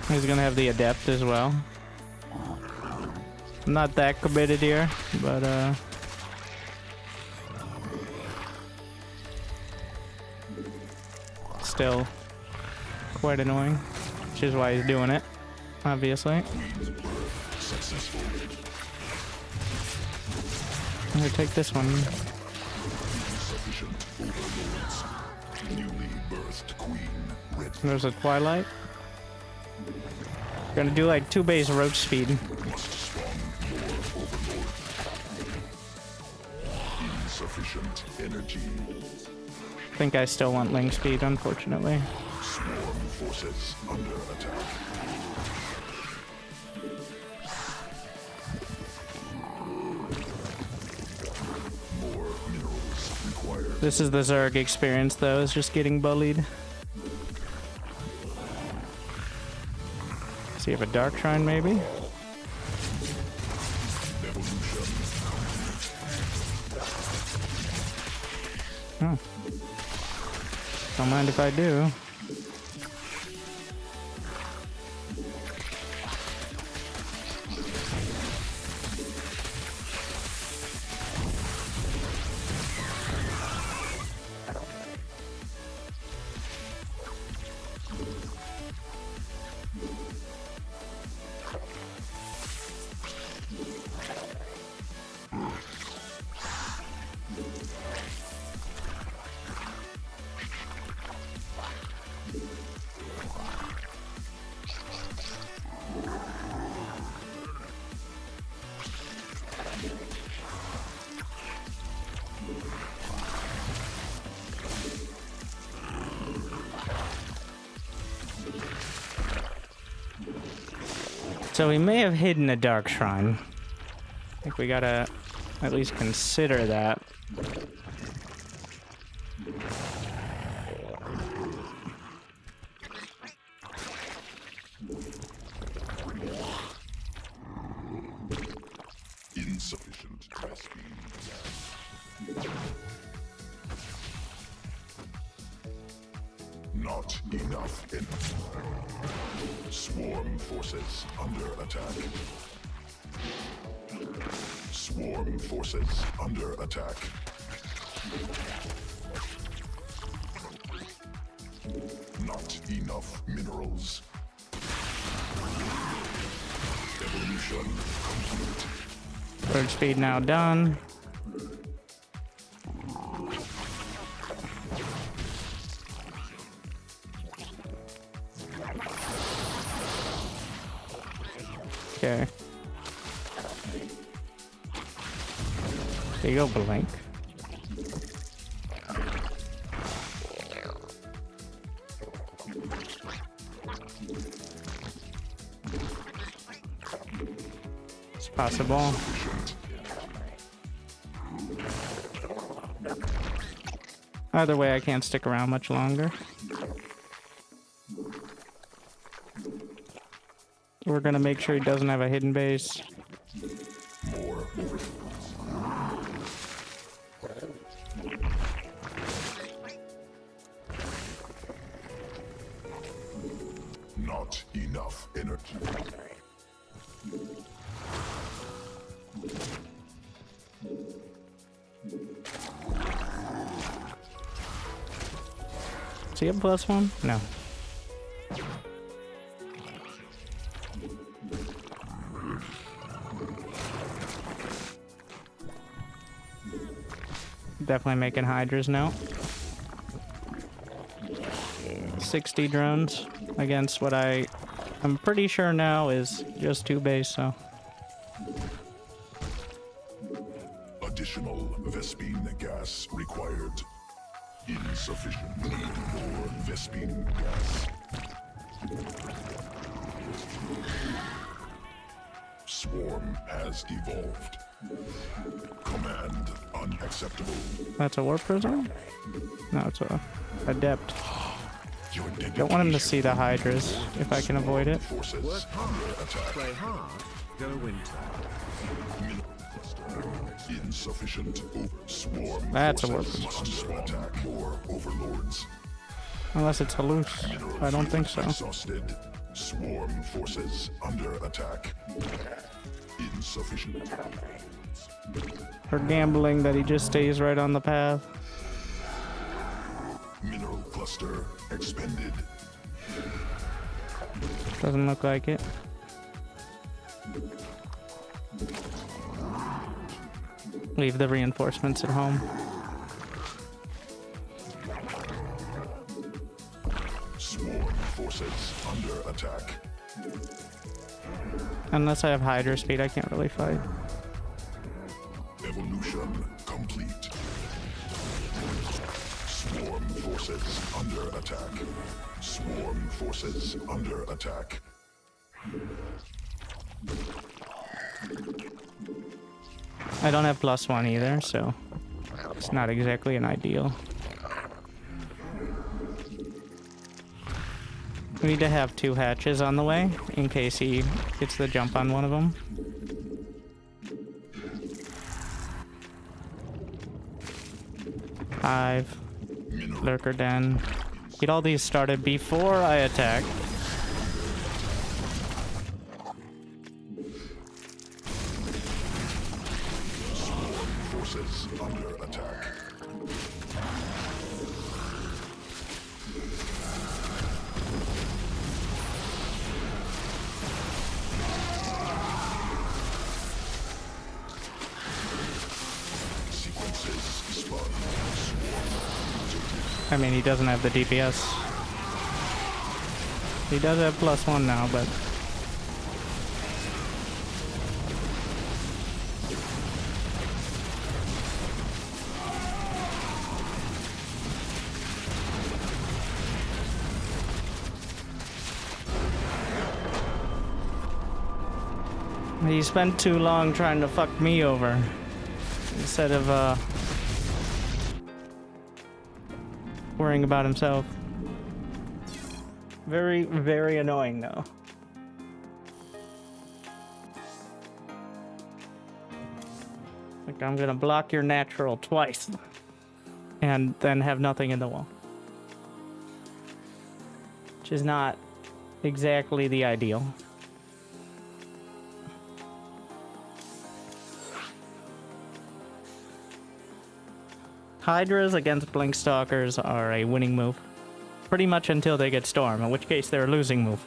He's gonna have the adept as well. I'm not that committed here, but still quite annoying, which is why he's doing it, obviously. Queen's birth successful. I'm gonna take this one. Insufficient overlords. Newly birthed queen. Ready. There's a Twilight. Gonna do like 2 base roach speed. Must spawn more overlord. Insufficient energy. I think I still want link speed, unfortunately. Swarm forces under attack. More minerals required. This is the Zerg experience, though, is just getting bullied. So you have a Dark Shrine, maybe? Evolution. Oh. Don't mind if I do. So we may have hidden a Dark Shrine. I think we gotta at least consider that. Not enough in Swarm forces under attack. Swarm forces under attack. Not enough minerals. Evolution complete. Third speed now done. Okay. There you go, Blink. It's possible. Either way, I can't stick around much longer. We're gonna make sure he doesn't have a hidden base. More not enough energy. Does he have +1? No. Definitely making Hydras now. 60 drones against what I'm pretty sure now is just 2 base, so. Additional Vespene gas required. Insufficient. Need more Vespene gas. Swarm has evolved. Command unacceptable. That's a war prisoner? No, it's a adept. Your Don't want him to see the Hydras if I can avoid it. forces Work under hard, attack. play hard, go winter. Insufficient. Swarm That's a forces war must attack more overlords. Unless it's a loose. I don't think so. Exhausted. Swarm forces under attack. Insufficient. For gambling that he just stays right on the path. Mineral cluster expended. Doesn't look like it. Leave the reinforcements at home. Swarm forces under attack. Unless I have Hydra speed, I can't really fight. Evolution complete. Swarm forces under attack. Swarm forces under attack. I don't have +1 either, so it's not exactly an ideal. We need to have 2 hatches on the way in case he gets the jump on one of them. Hive, Lurker Den. Get all these started before I attack. Forces under attack. Sequences spun. I mean, he doesn't have the DPS. He does have +1 now, but he spent too long trying to fuck me over instead of worrying about himself. Very, very annoying though. Like, I'm gonna block your natural twice. And then have nothing in the wall. Which is not exactly the ideal. Hydras against Blink Stalkers are a winning move. Pretty much until they get Storm, in which case they're a losing move.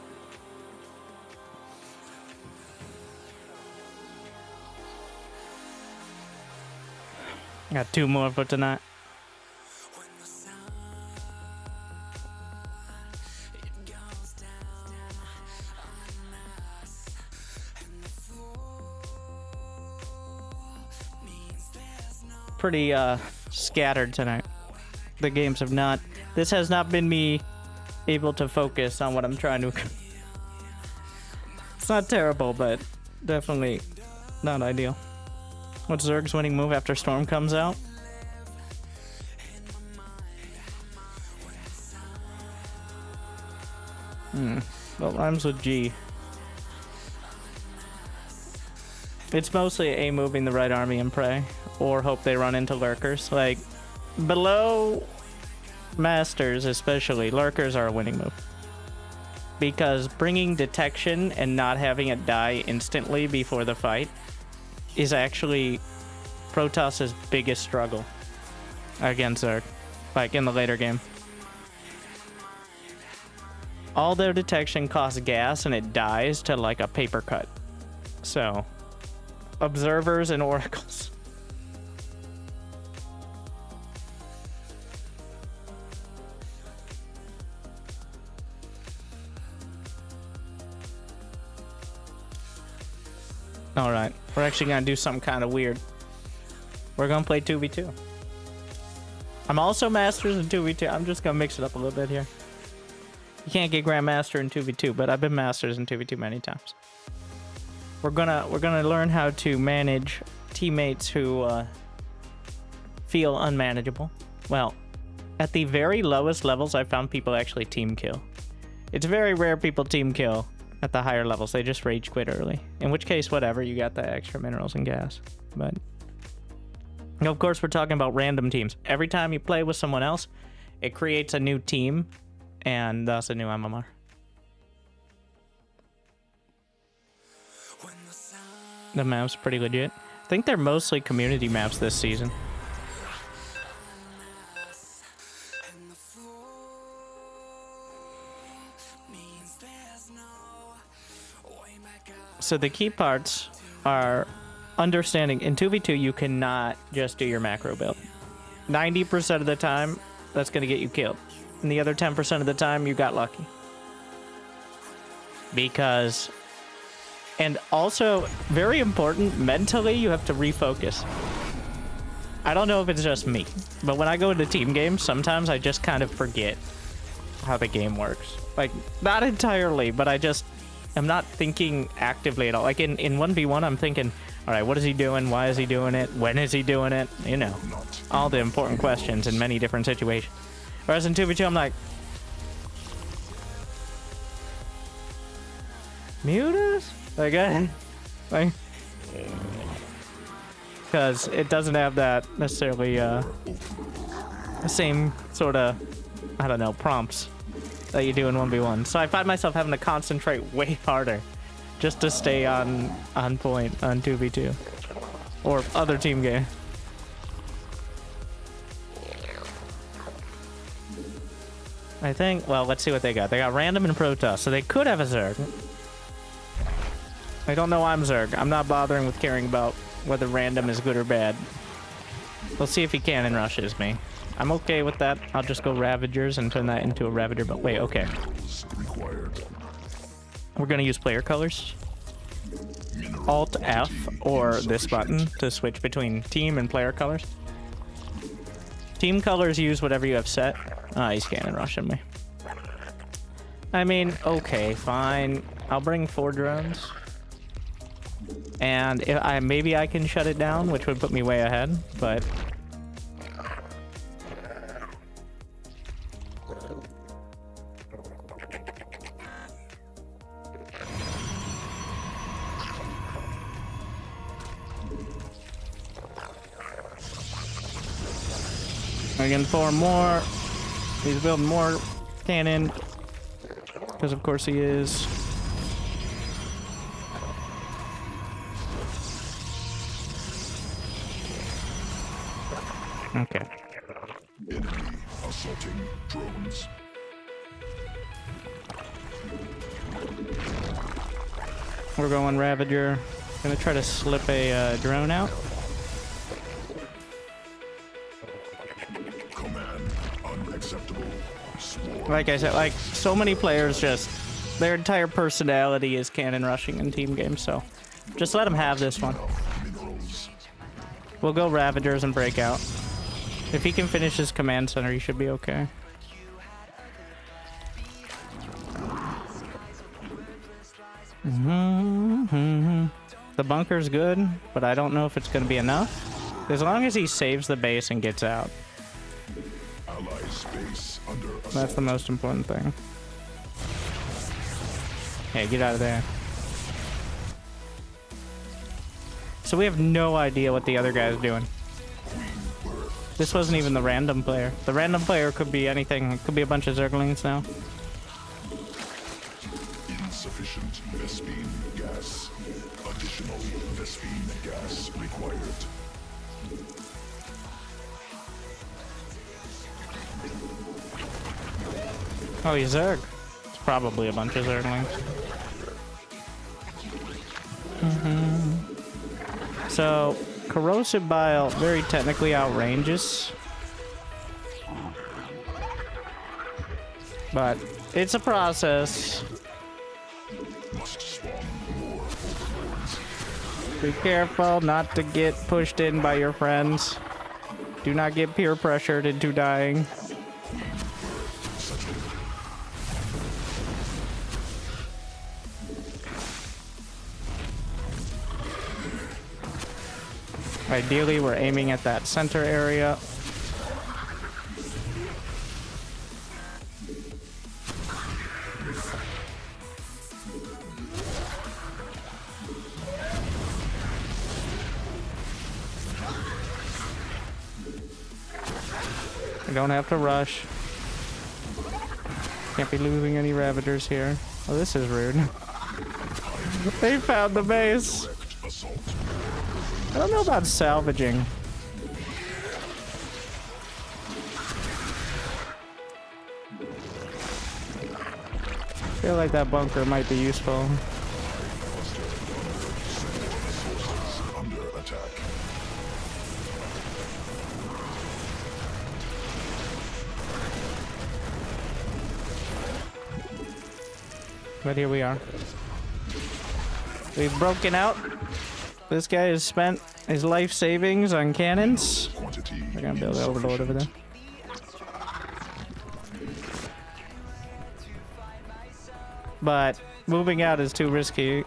Got 2 more for tonight. Pretty scattered tonight. The games have not. This has not been me able to focus on what I'm trying to. It's not terrible, but definitely not ideal. What's Zerg's winning move after Storm comes out? Well, rhymes with G. It's mostly A, moving the right army and pray, or hope they run into lurkers. Like, below Masters especially, lurkers are a winning move. Because bringing detection and not having it die instantly before the fight is actually Protoss's biggest struggle against Zerg, like in the later game. All their detection costs gas and it dies to like a paper cut. So, observers and oracles. Alright, we're actually gonna do something kind of weird. We're gonna play 2v2. I'm also Masters in 2v2. I'm just gonna mix it up a little bit here. You can't get Grandmaster in 2v2, but I've been Masters in 2v2 many times. We're gonna learn how to manage teammates who feel unmanageable. Well, at the very lowest levels, I found people actually team kill. It's very rare people team kill at the higher levels. They just rage quit early. In which case, whatever, you got the extra minerals and gas. But of course, we're talking about random teams. Every time you play with someone else, it creates a new team, and thus a new MMR. The map's pretty legit. I think they're mostly community maps this season. So the key parts are understanding. In 2v2, you cannot just do your macro build. 90% of the time, that's going to get you killed. And the other 10% of the time, you got lucky. Because... And also, very important, mentally, you have to refocus. I don't know if it's just me, but when I go into team games, sometimes I just kind of forget how the game works. Like, not entirely, but I'm not thinking actively at all. Like, in 1v1, I'm thinking, all right, what is he doing? Why is he doing it? When is he doing it? You know, all the important questions in many different situations. Whereas in 2v2, I'm like, Mutas? Like, because it doesn't have that necessarily the same sort of, I don't know, prompts that you do in 1v1. So I find myself having to concentrate way harder just to stay on point on 2v2 or other team game. I think, well, let's see what they got. They got random and Protoss, so they could have a Zerg. I don't know I'm Zerg. I'm not bothering with caring about whether random is good or bad. We'll see if he cannon rushes me. I'm okay with that. I'll just go Ravagers and turn that into a Ravager, but wait, okay. We're gonna use player colors. Alt F or this button to switch between team and player colors. Team colors use whatever you have set. Ah, he's cannon rushing me. I mean, okay, fine. I'll bring 4 drones. And maybe I can shut it down, which would put me way ahead, but... I can form more. He's building more cannon. Because of course he is. Okay. Enemy assaulting drones. We're going Ravager. Gonna try to slip a drone out. Command unacceptable. Swarm. Like I said, like so many players just their entire personality is cannon rushing in team games, so just let them have this one. Minerals. We'll go Ravagers and break out. If he can finish his command center, he should be okay. The bunker's good, but I don't know if it's going to be enough. As long as he saves the base and gets out. Ally space under assault. That's the most important thing. Hey, get out of there. So we have no idea what the other guy's doing. This wasn't even the random player. The random player could be anything. It could be a bunch of Zerglings now. Insufficient Vespene gas. Additional Vespene gas required. Oh, he's Zerg. It's probably a bunch of Zerglings. So, Corrosive Bile very technically outranges. But it's a process. Must spawn more overlords. Be careful not to get pushed in by your friends. Do not get peer pressured into dying. Ideally, we're aiming at that center area. We don't have to rush. Can't be losing any Ravagers here. Oh, this is rude. They found the base. Assault. I don't know about salvaging. I feel like that bunker might be useful. Under attack. But here we are. We've broken out. This guy has spent his life savings on cannons. Quantity. We're gonna build an overlord over there. But moving out is too risky.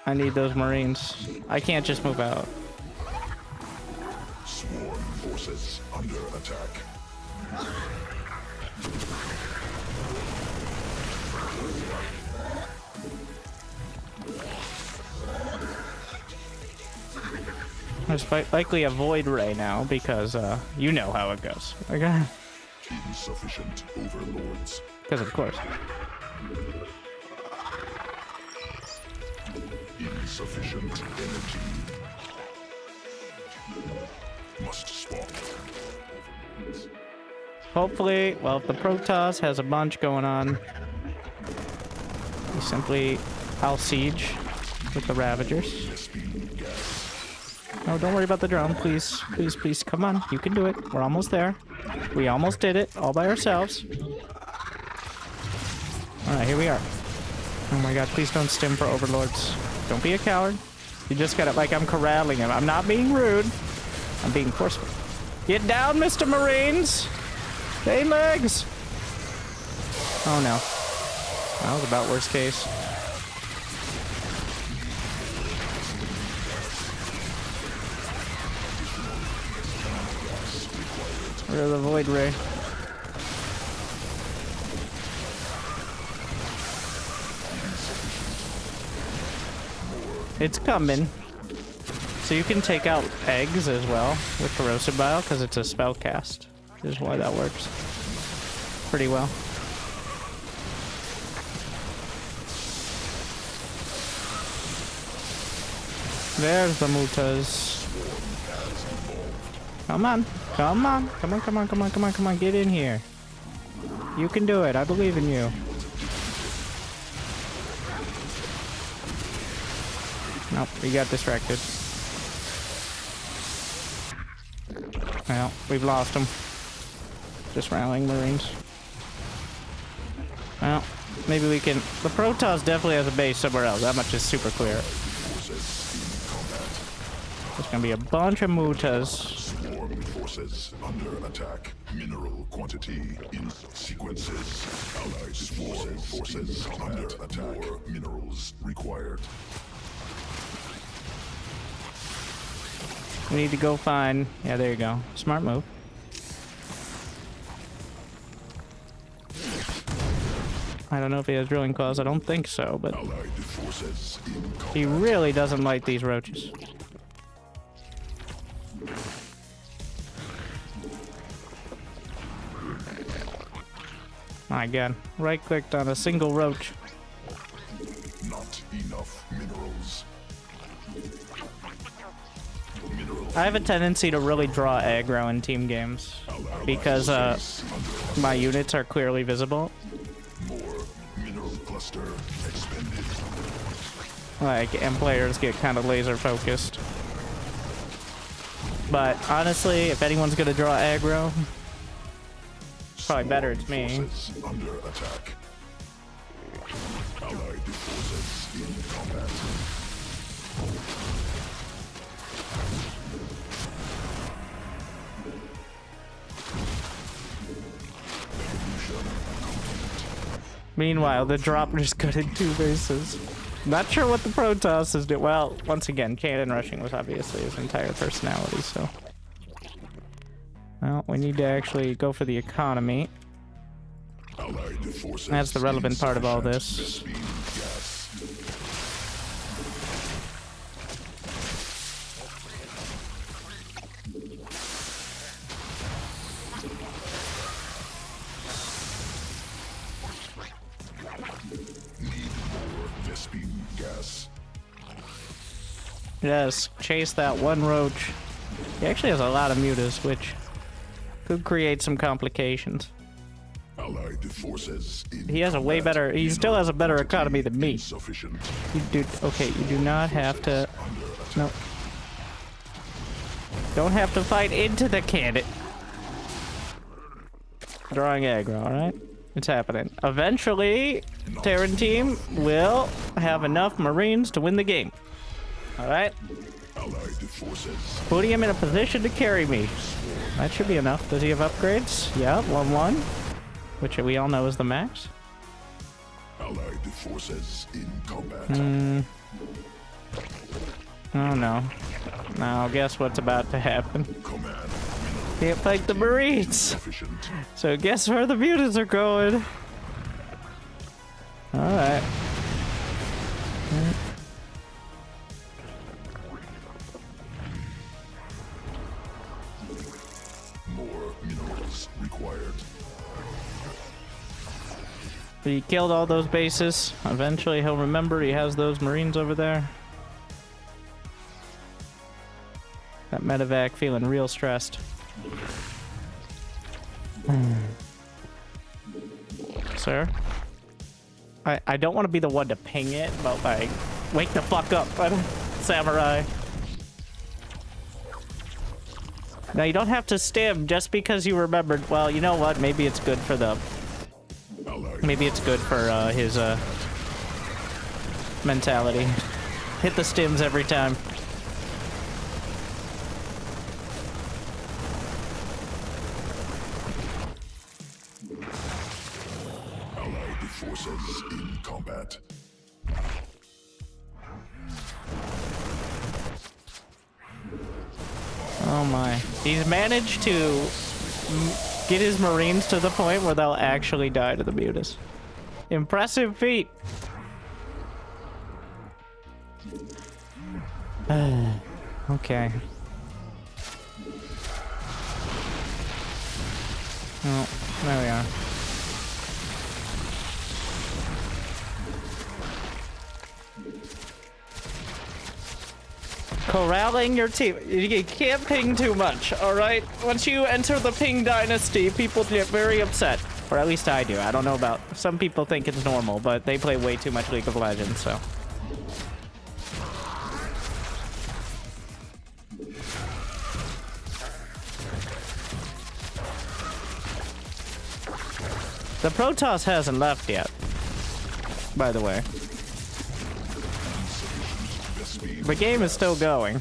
I need those Marines. I can't just move out. Swarm forces under attack. There's likely a void ray now because you know how it goes. Okay. Insufficient overlords. Because of course. Insufficient energy. Must spawn overlords. Hopefully, well, if the Protoss has a bunch going on, we simply siege with the Ravagers. Vespene gas. Oh, don't worry about the drone, please. Please, please, come on. You can do it. We're almost there. We almost did it, all by ourselves. Alright, here we are. Oh my god, please don't stim for overlords. Don't be a coward. You just got it like I'm corralling him. I'm not being rude. I'm being forceful. Get down, Mr. Marines! Stay legs! Oh no. That was about worst case. Where's the void ray? It's coming. So you can take out eggs as well with Corrosive Bile because it's a spell cast. Is why that works pretty well. There's the mutas. Come on, come on, come on, come on, come on, come on, come on, get in here. You can do it. I believe in you. Nope, we got distracted. Well, we've lost them. Just rallying Marines. Well, maybe we can... The Protoss definitely has a base somewhere else. That much is super clear. There's gonna be a bunch of mutas. Swarm forces under attack. Mineral quantity in sequences. Allied swarm forces under attack. More minerals required. We need to go find... Yeah, there you go. Smart move. I don't know if he has drilling claws. I don't think so, but... Allied forces in combat. He really doesn't like these roaches. My god. Right-clicked on a single roach. Not enough minerals. I have a tendency to really draw aggro in team games because my units are clearly visible. More mineral cluster expended. Like, and players get kind of laser focused. But honestly, if anyone's gonna draw aggro, probably better it's me. Forces under attack. Allied forces in combat. Meanwhile, the drop just got in 2 bases. Not sure what the Protoss is doing. Well, once again, cannon rushing was obviously his entire personality, so... Well, we need to actually go for the economy. Allied forces That's the relevant part of all this. insufficient gas. Need more Vespine gas. Yes, chase that one roach. He actually has a lot of mutas, which could create some complications. Allied forces in He has a way combat. better... He still has a better economy than me. Insufficient. You do... Okay, you do not have to... No. Don't have to fight into the cannon. Drawing aggro, alright? It's happening. Eventually, Terran team will have enough Marines to win the game. Alright? Allied forces. Putting him in a position to carry me. That should be enough. Does he have upgrades? Yeah, 1-1. Which we all know is the max. Allied forces in combat. Oh no. Now guess what's about to happen. Command. Can't fight the Marines. Sufficient. So guess where the mutants are going. Alright. More minerals required. He killed all those bases. Eventually he'll remember he has those Marines over there. That medevac feeling real stressed. Sir? I don't want to be the one to ping it, but like, wake the fuck up, samurai. Now you don't have to stim just because you remembered. Well, you know what? Maybe it's good for the... Maybe it's good for his mentality. Hit the stims every time. Allied forces in combat. Oh my. He's managed to get his Marines to the point where they'll actually die to the mutas. Impressive feat. Okay. Oh, there we are. Corralling your team. You can't ping too much, alright? Once you enter the ping dynasty, people get very upset. Or at least I do. I don't know about... Some people think it's normal, but they play way too much League of Legends, so... The Protoss hasn't left yet, by the way. The game is still going.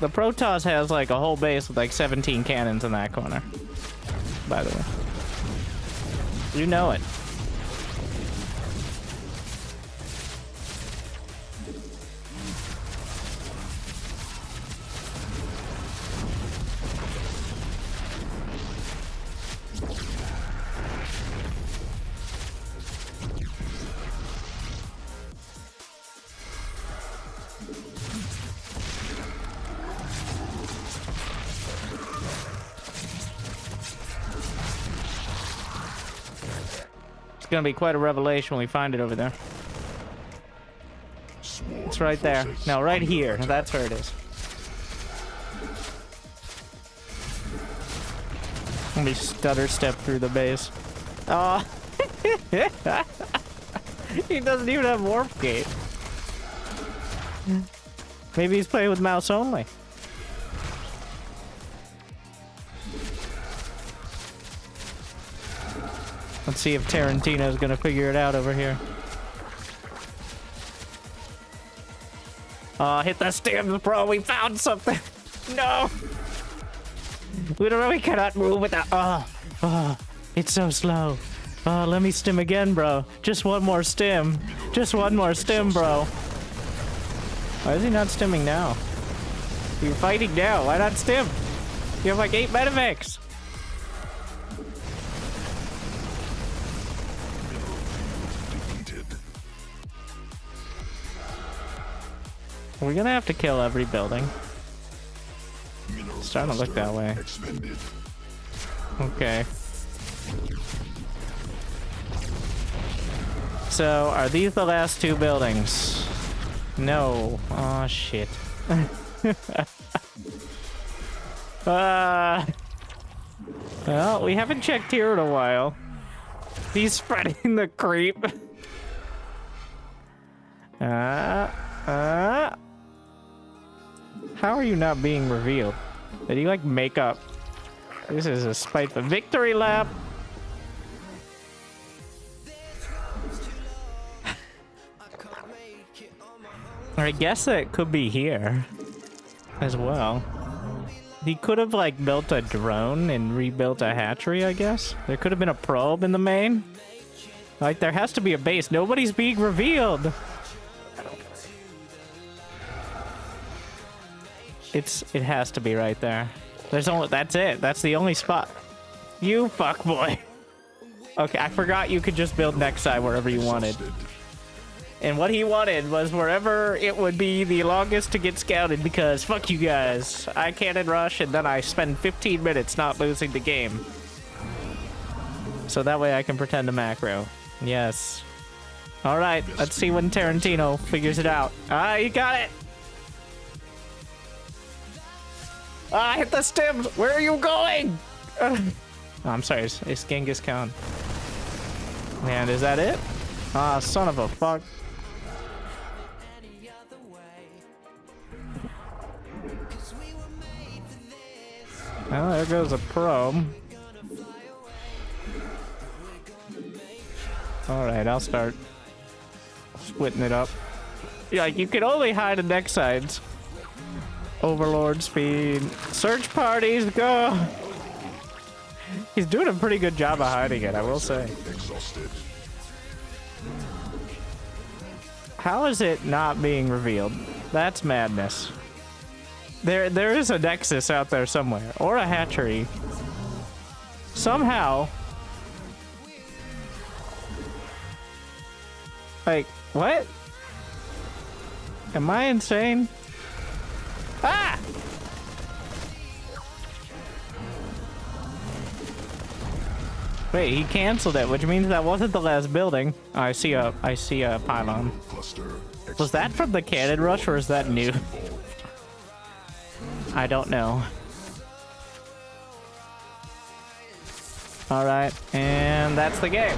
The Protoss has like a whole base with like 17 cannons in that corner, by the way. You know it. It's gonna be quite a revelation when we find it over there. It's right there. No, right here. That's where it is. Let me stutter step through the base. Oh. He doesn't even have warp gate. Maybe he's playing with mouse only. Let's see if Tarantino's gonna figure it out over here. Oh, hit the stems, bro. We found something. No. We cannot move without. Oh, it's so slow. Oh, let me stim again, bro. Just one more stim. Just one more stim, bro. Why is he not stimming now? You're fighting now. Why not stim? You have like 8 medevacs. We're gonna have to kill every building. It's starting to look that way. Okay. So, are these the last 2 buildings? No. Oh shit. Well, we haven't checked here in a while. He's spreading the creep. How are you not being revealed? Did he like make up? This is a spiteful victory lap. I guess it could be here as well. He could have like built a drone and rebuilt a hatchery, I guess. There could have been a probe in the main. Like there has to be a base. Nobody's being revealed. It has to be right there. There's only, that's it. That's the only spot. You fuckboy. Okay, I forgot you could just build next side wherever you wanted. And what he wanted was wherever it would be the longest to get scouted because fuck you guys. I cannon rush and then I spend 15 minutes not losing the game. So that way I can pretend to macro. Yes. Alright, let's see when Tarantino figures it out. Ah, you got it! Ah, hit the stems! Where are you going? Oh, I'm sorry, it's Genghis Khan. And is that it? Ah, son of a fuck. Oh, there goes a probe. Alright, I'll start splitting it up. Yeah, like, you can only hide in next sides. Overlord speed. Search parties, go! He's doing a pretty good job of hiding it, I will say. How is it not being revealed? That's madness. There is a nexus out there somewhere, or a hatchery. Somehow. Like, what? Am I insane? Ah! Wait, he canceled it, which means that wasn't the last building. Oh, I see a pylon. Cluster. Was that from the cannon rush or is that new? I don't know. All right, and that's the game.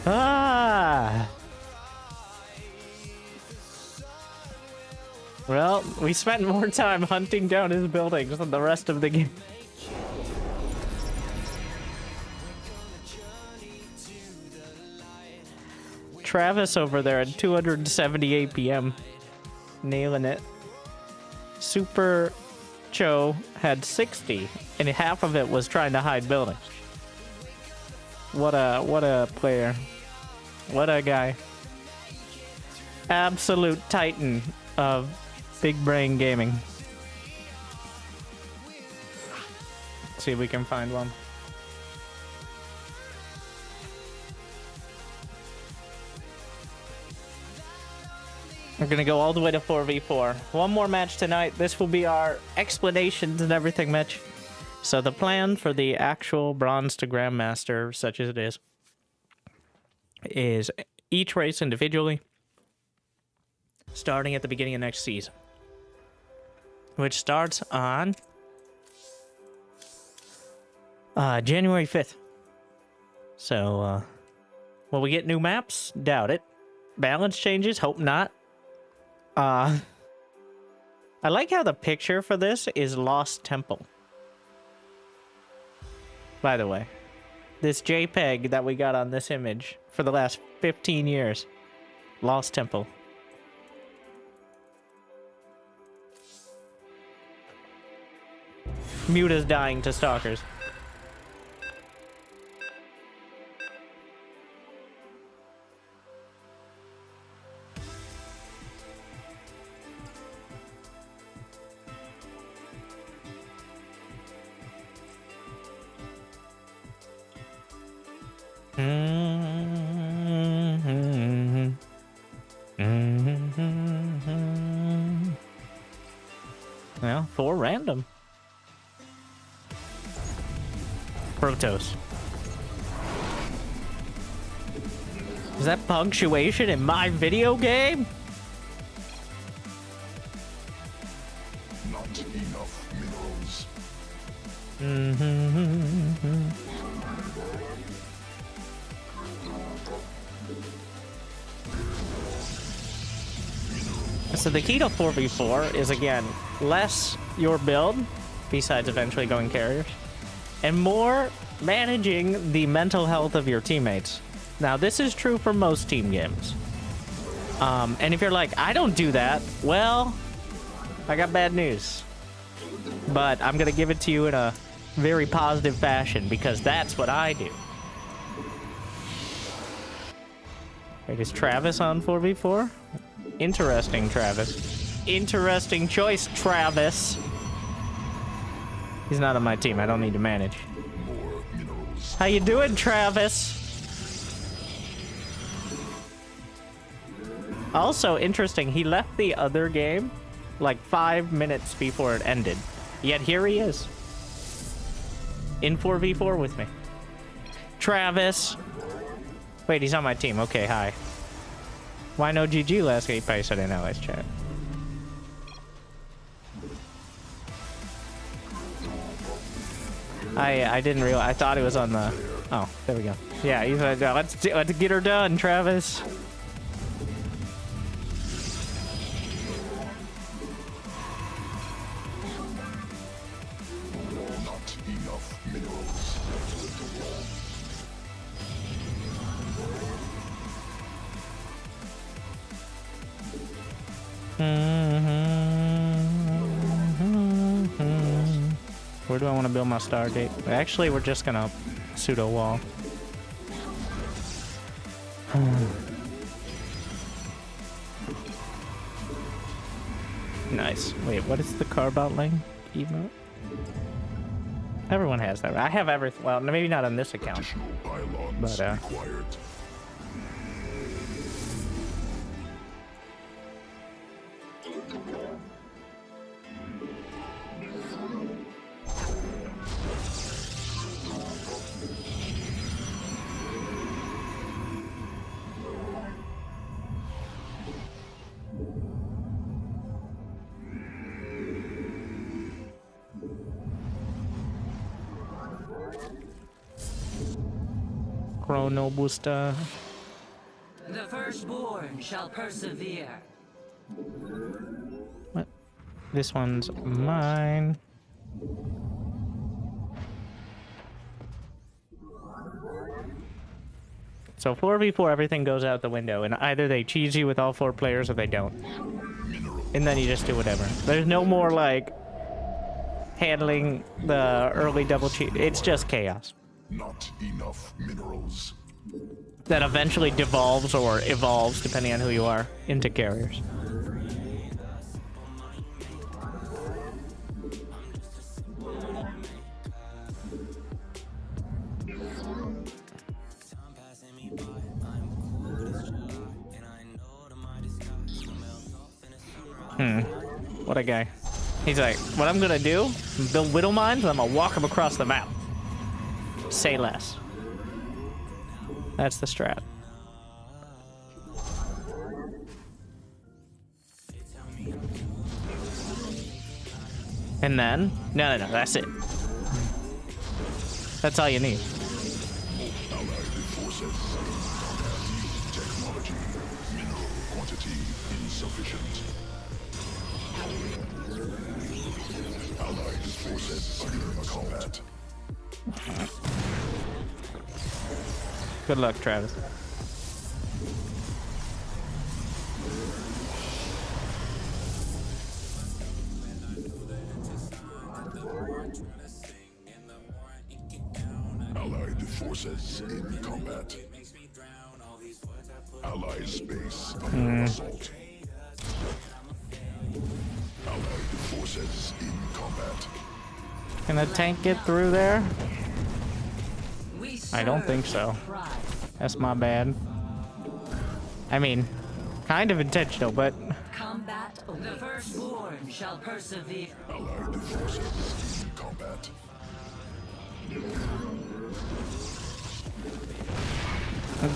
Ah! Well, we spent more time hunting down his buildings than the rest of the game. Travis over there at 278 PM. Nailing it. Super Cho had 60, and half of it was trying to hide buildings. What a player. What a guy. Absolute titan of big brain gaming. Let's see if we can find one. We're gonna go all the way to 4v4. One more match tonight. This will be our explanations and everything match. So the plan for the actual Bronze to Grandmaster, such as it is each race individually, starting at the beginning of next season, which starts on January 5th. So, will we get new maps? Doubt it. Balance changes? Hope not. I like how the picture for this is Lost Temple. By the way, this JPEG that we got on this image for the last 15 years. Lost Temple. Muta's dying to stalkers. Well, 4 random. Protoss. Is that punctuation in my video game? Not enough minerals. So the key to 4v4 is, again, less your build, besides eventually going carriers, and more managing the mental health of your teammates. Now, this is true for most team games. And if you're like, I don't do that, well, I got bad news. But I'm going to give it to you in a very positive fashion, because that's what I do. Wait, is Travis on 4v4? Interesting, Travis. Interesting choice, Travis. He's not on my team. I don't need to manage. More minerals. How you doing, Travis? Also, interesting, he left the other game like 5 minutes before it ended. Yet here he is. In 4v4 with me. Travis. Wait, he's on my team. Okay, hi. Why no GG last game? Probably said in Allies chat. I didn't realize. I thought it was on the. Oh, there we go. Yeah, he's like, let's get her done, Travis. Not enough minerals. Where do I want to build my Stargate? Actually, we're just gonna pseudo wall. Nice. Wait, what is the carb outline emote? Everyone has that. I have everything. Well, maybe not on this account. Additional pylons But, required. Chrono booster. The firstborn shall persevere. What? This one's mine. So 4v4, everything goes out the window, and either they cheese you with all 4 players or they don't. And then you just do whatever. There's no more, like, handling the early double cheat. It's just chaos. Not enough minerals. That eventually devolves or evolves, depending on who you are, into carriers. What a guy. He's like, what I'm gonna do, build Whittle Mines, and I'm gonna walk him across the map. Say less. That's the strat. And then, no, that's it. That's all you need. Allied forces. Technology. Mineral quantity insufficient. Allied forces under combat. Good luck, Travis. Allied forces in combat. Allied space under assault. Allied forces in combat. Can a tank get through there? We I don't serve think so. pride. That's my bad. I mean, kind of intentional, but Combat. The firstborn shall persevere. Allied forces in combat.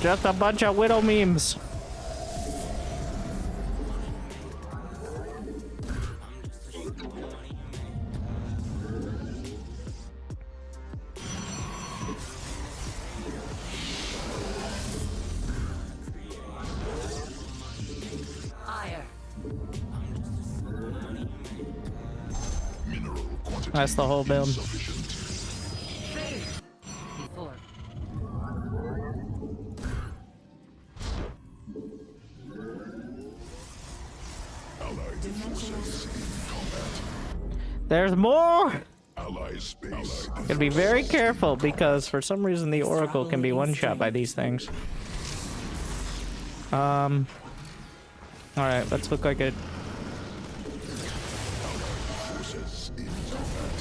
just a bunch of Widow memes. Ire. Mineral quantity That's the whole build. insufficient. Faith. Before. Allied forces in combat. There's more! Allied space. Gotta be very careful because for some reason the Oracle can be one-shot by these things. Alright, let's look like it. Forces in combat.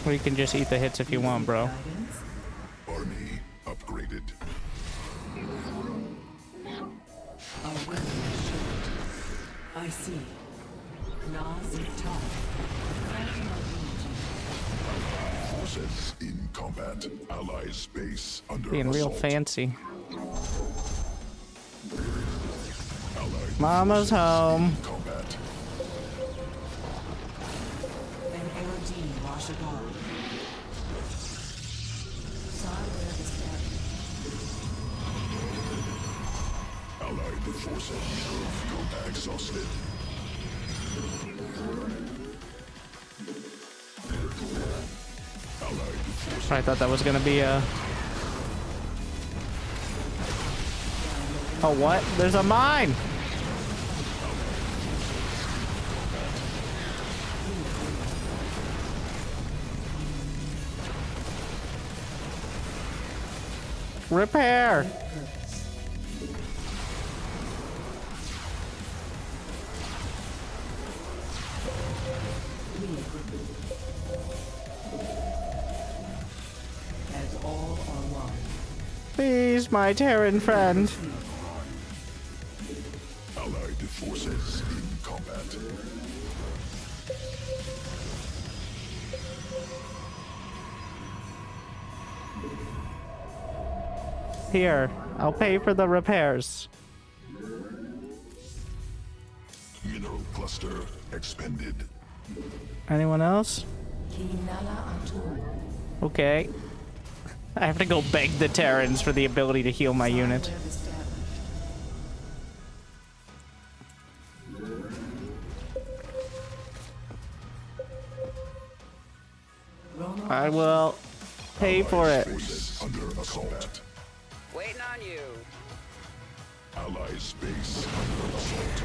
Or you can just eat the hits if you want, bro. Army upgraded. Our window is short. I see. Nas top. Granting our energy. Forces in combat. Allied space under Being real assault. fancy. Allied Mama's home. combat. An Erodine Washagar. Sire is dead. Allied forces mineral field exhausted. Allied forces I thought that was gonna be a... Oh, what? There's a mine! Repair! my Terran friend. Allied forces in combat. Here, I'll pay for the repairs. Mineral cluster expended. Anyone else? Okay. I have to go beg the Terrans for the ability to heal my unit. I will pay for it. Forces under assault. Waiting on you. Allies base under assault.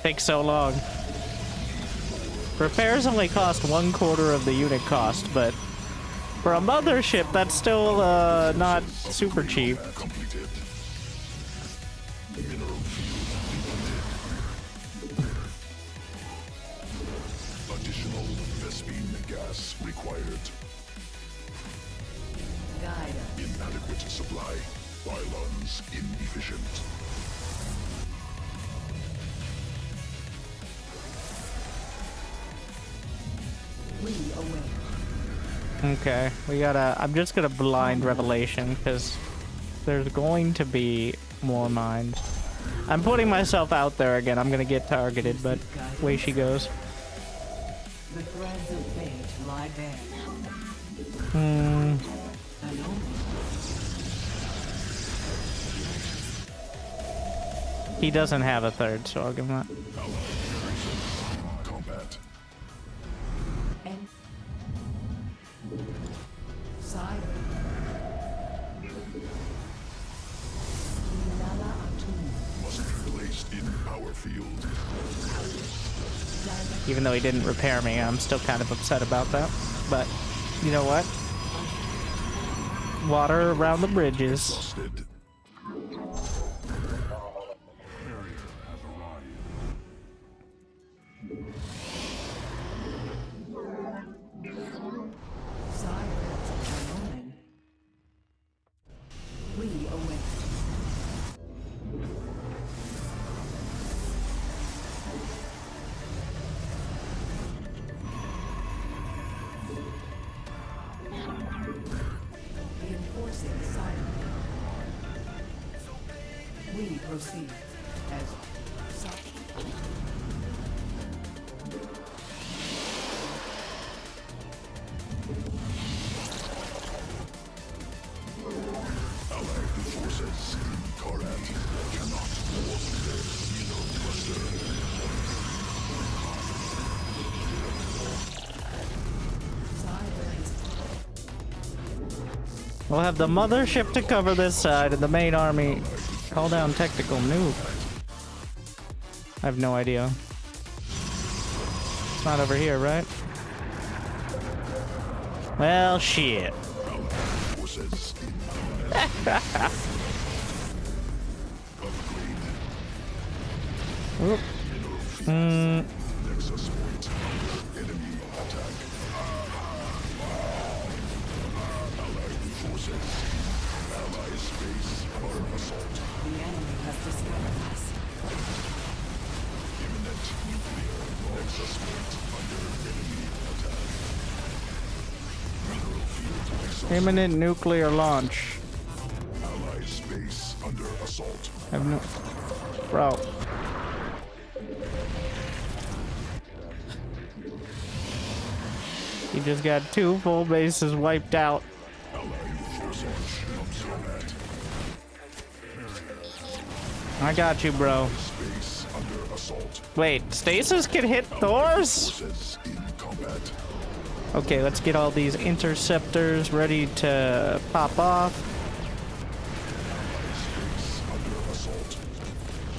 Takes so long. Repairs only cost 1/4 of the unit cost, but for a mothership, that's still not super cheap. Completed. Mineral field depleted. Additional Vespine gas required. Inadequate supply. Pylons inefficient. Okay, we gotta. I'm just gonna blind revelation because there's going to be more mines. I'm putting myself out there again. I'm gonna get targeted, but away she goes. The threads of fate lie bare. He doesn't have a third, so I'll give him that. Combat. Must be placed in power field. Even though he didn't repair me, I'm still kind of upset about that. But you know what? Water around the bridges. Busted. Proceed as such. Allied forces in Terran cannot warp their mineral cluster. We'll have the mothership to cover this side and the main army. Call down tactical nuke. I have no idea. It's not over here, right? Well, shit. Forces in Oop. Nexus point. Enemy attack. Allied forces. Allied space are assault. The enemy has discovered us. Imminent nuclear nexus point under enemy attack. Mineral field exhausted. Imminent nuclear launch. Allied space under assault. I have no. Bro. You just got 2 full bases wiped out. Allied forces combat. I got you, bro. Space under assault. Wait, stasis can hit Thors? Forces in combat. Okay, let's get all these interceptors ready to pop off. Space under assault.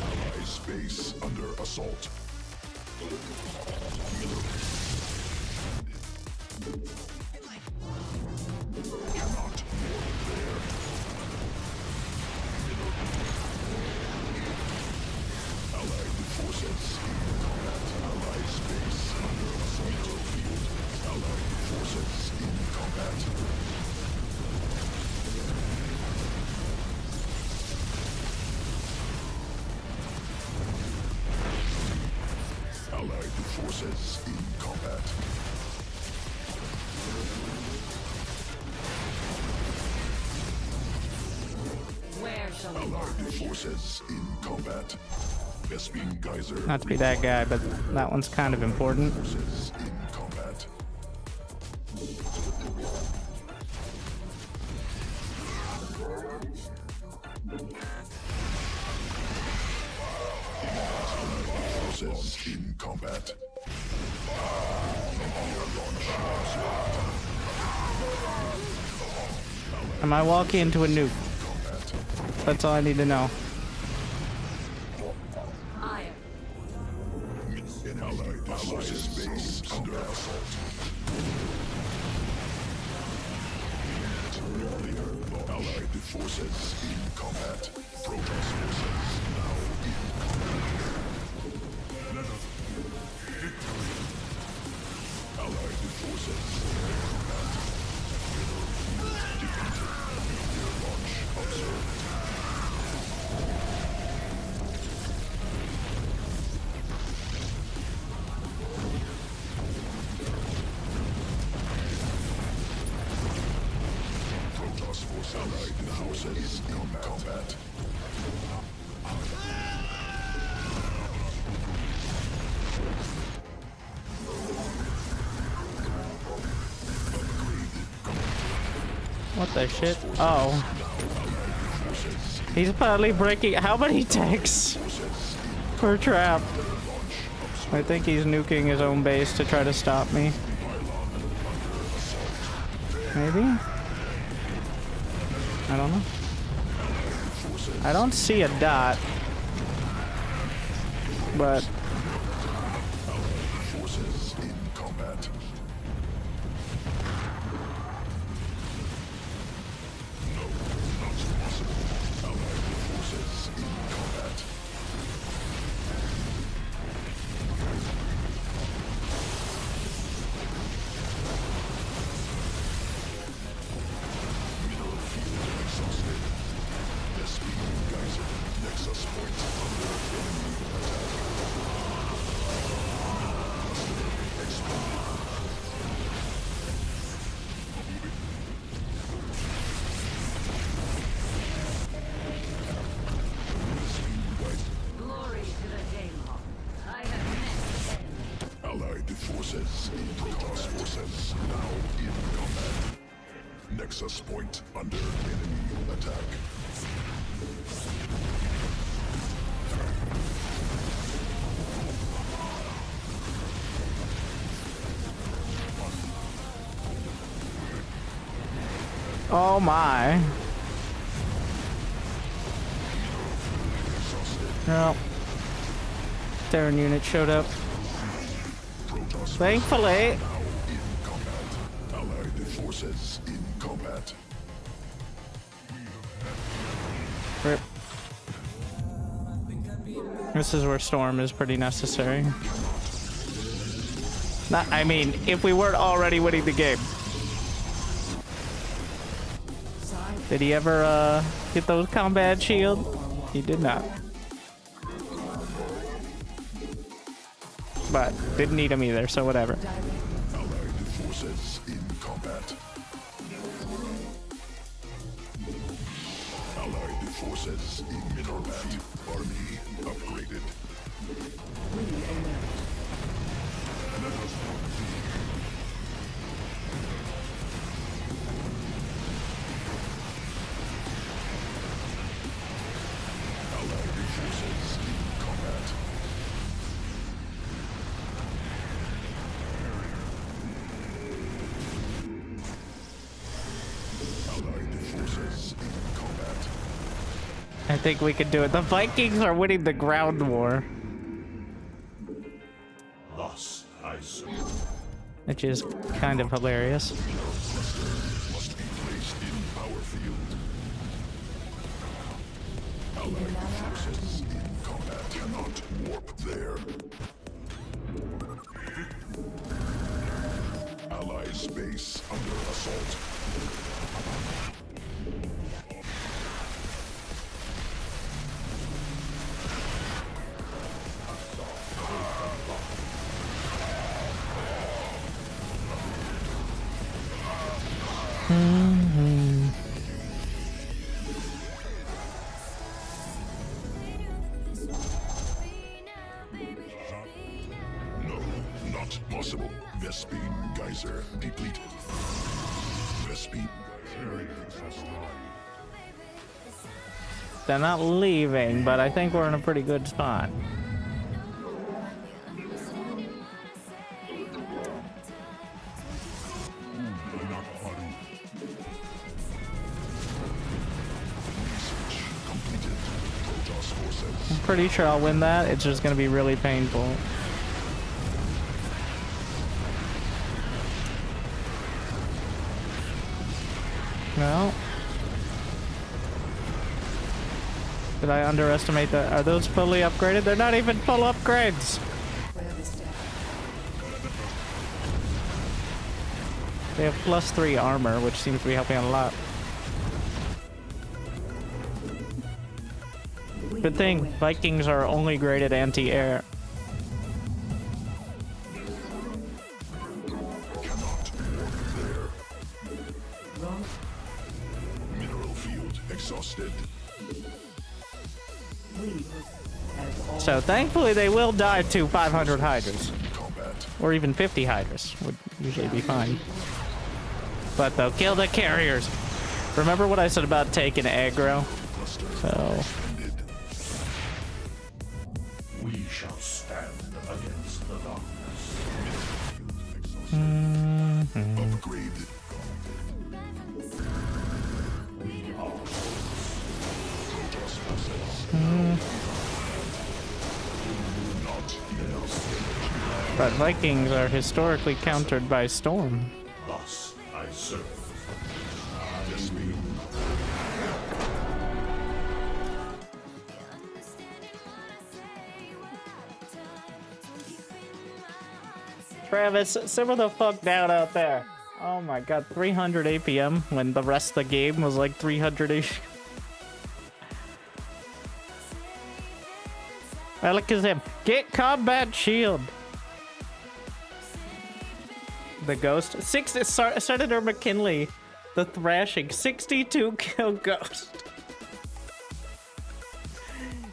Allied space under assault. Cannot warp there. Allied forces in combat. Where shall we Allied march? forces in combat. Bespin Geyser. Not to be that guy, but that one's kind of important. Forces in combat. Forces in combat. Am I walking into a nuke? That's all I need to know. I am An allied forces base under assault. Nuclear allied forces in combat. Protoss forces now in combat. Allied forces in combat. Defeated. Nuclear launch observed. Protoss force allied forces in combat. What the shit? Oh. He's probably breaking. How many tanks per trap? I think he's nuking his own base to try to stop me. Maybe? I don't know. I don't see a dot. But Forces in combat. No, not possible. Allied forces in combat. Mineral field exhausted. Bespin Geyser. Nexus point under enemy attack. glory to the Daemon. I have met the enemy. Allied forces in Protoss forces now in combat. Nexus point under enemy attack. oh my. No. Terran unit showed up. Protoss Thankfully. now in combat. Allied forces in combat. Rip. This is where Storm is pretty necessary. Not, I mean, if we weren't already winning the game. Did he ever get those combat shield? He did not. But didn't need them either, so whatever. Allied forces in combat. Allied forces in mineral field. Army upgraded. Allied forces in combat. Allied forces in combat. I think we can do it. The Vikings are winning the ground war. Thus, I submit. Which is kind of hilarious. Must be placed in power field. Allied forces in combat cannot warp there. Allies base under assault. Visor depleted. Vespi. They're not leaving, but I think we're in a pretty good spot. Completed. Protoss forces. I'm pretty sure I'll win that. It's just gonna be really painful. No. Did I underestimate that? Are those fully upgraded? They're not even full upgrades. They have +3 armor, which seems to be helping out a lot. Good thing, Vikings are only graded anti-air. Cannot work there. Mineral field exhausted. So thankfully they will die to 500 Hydras. Combat. Or even 50 Hydras would usually be fine. But they'll kill the carriers. Remember what I said about taking aggro? So... We shall stand against the darkness. Upgrade. We are Protoss forces. Not enough. But Vikings are historically countered by Storm. thus I serve. Vespi. Travis, simmer the fuck down out there. Oh my god, 300 APM when the rest of the game was like 300 APM. Alakazam, get combat shield. The ghost, Senator McKinley, the thrashing, 62 kill ghost.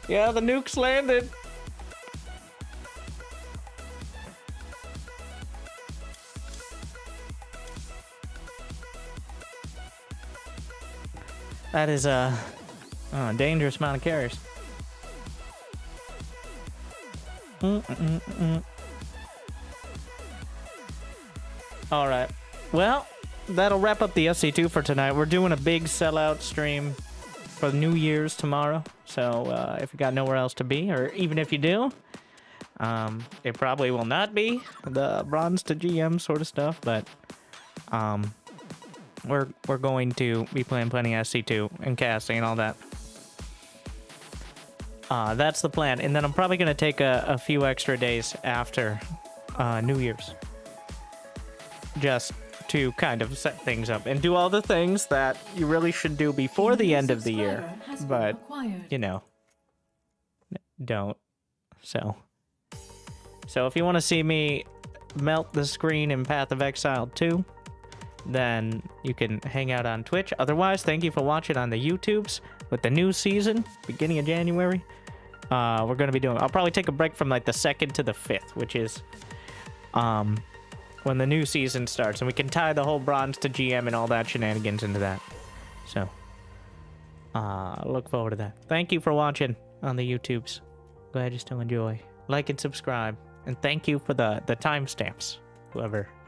Yeah, the nukes landed. That is a dangerous amount of carriers. All right. Well, that'll wrap up the SC2 for tonight. We're doing a big sellout stream for New Year's tomorrow. So if you got nowhere else to be, or even if you do, it probably will not be the bronze to GM sort of stuff, but we're going to be playing plenty of SC2 and casting and all that. That's the plan. And then I'm probably going to take a few extra days after New Year's. Just to kind of set things up and do all the things that you really should do before the end of the year. But, you know, don't. So if you want to see me melt the screen in Path of Exile 2, then you can hang out on Twitch. Otherwise, thank you for watching on the YouTubes with the new season, beginning of January. We're going to be doing... I'll probably take a break from like the 2nd to the 5th, which is when the new season starts. And we can tie the whole bronze to GM and all that shenanigans into that. So, look forward to that. Thank you for watching on the YouTubes. Glad you still enjoy. Like and subscribe. And thank you for the timestamps, whoever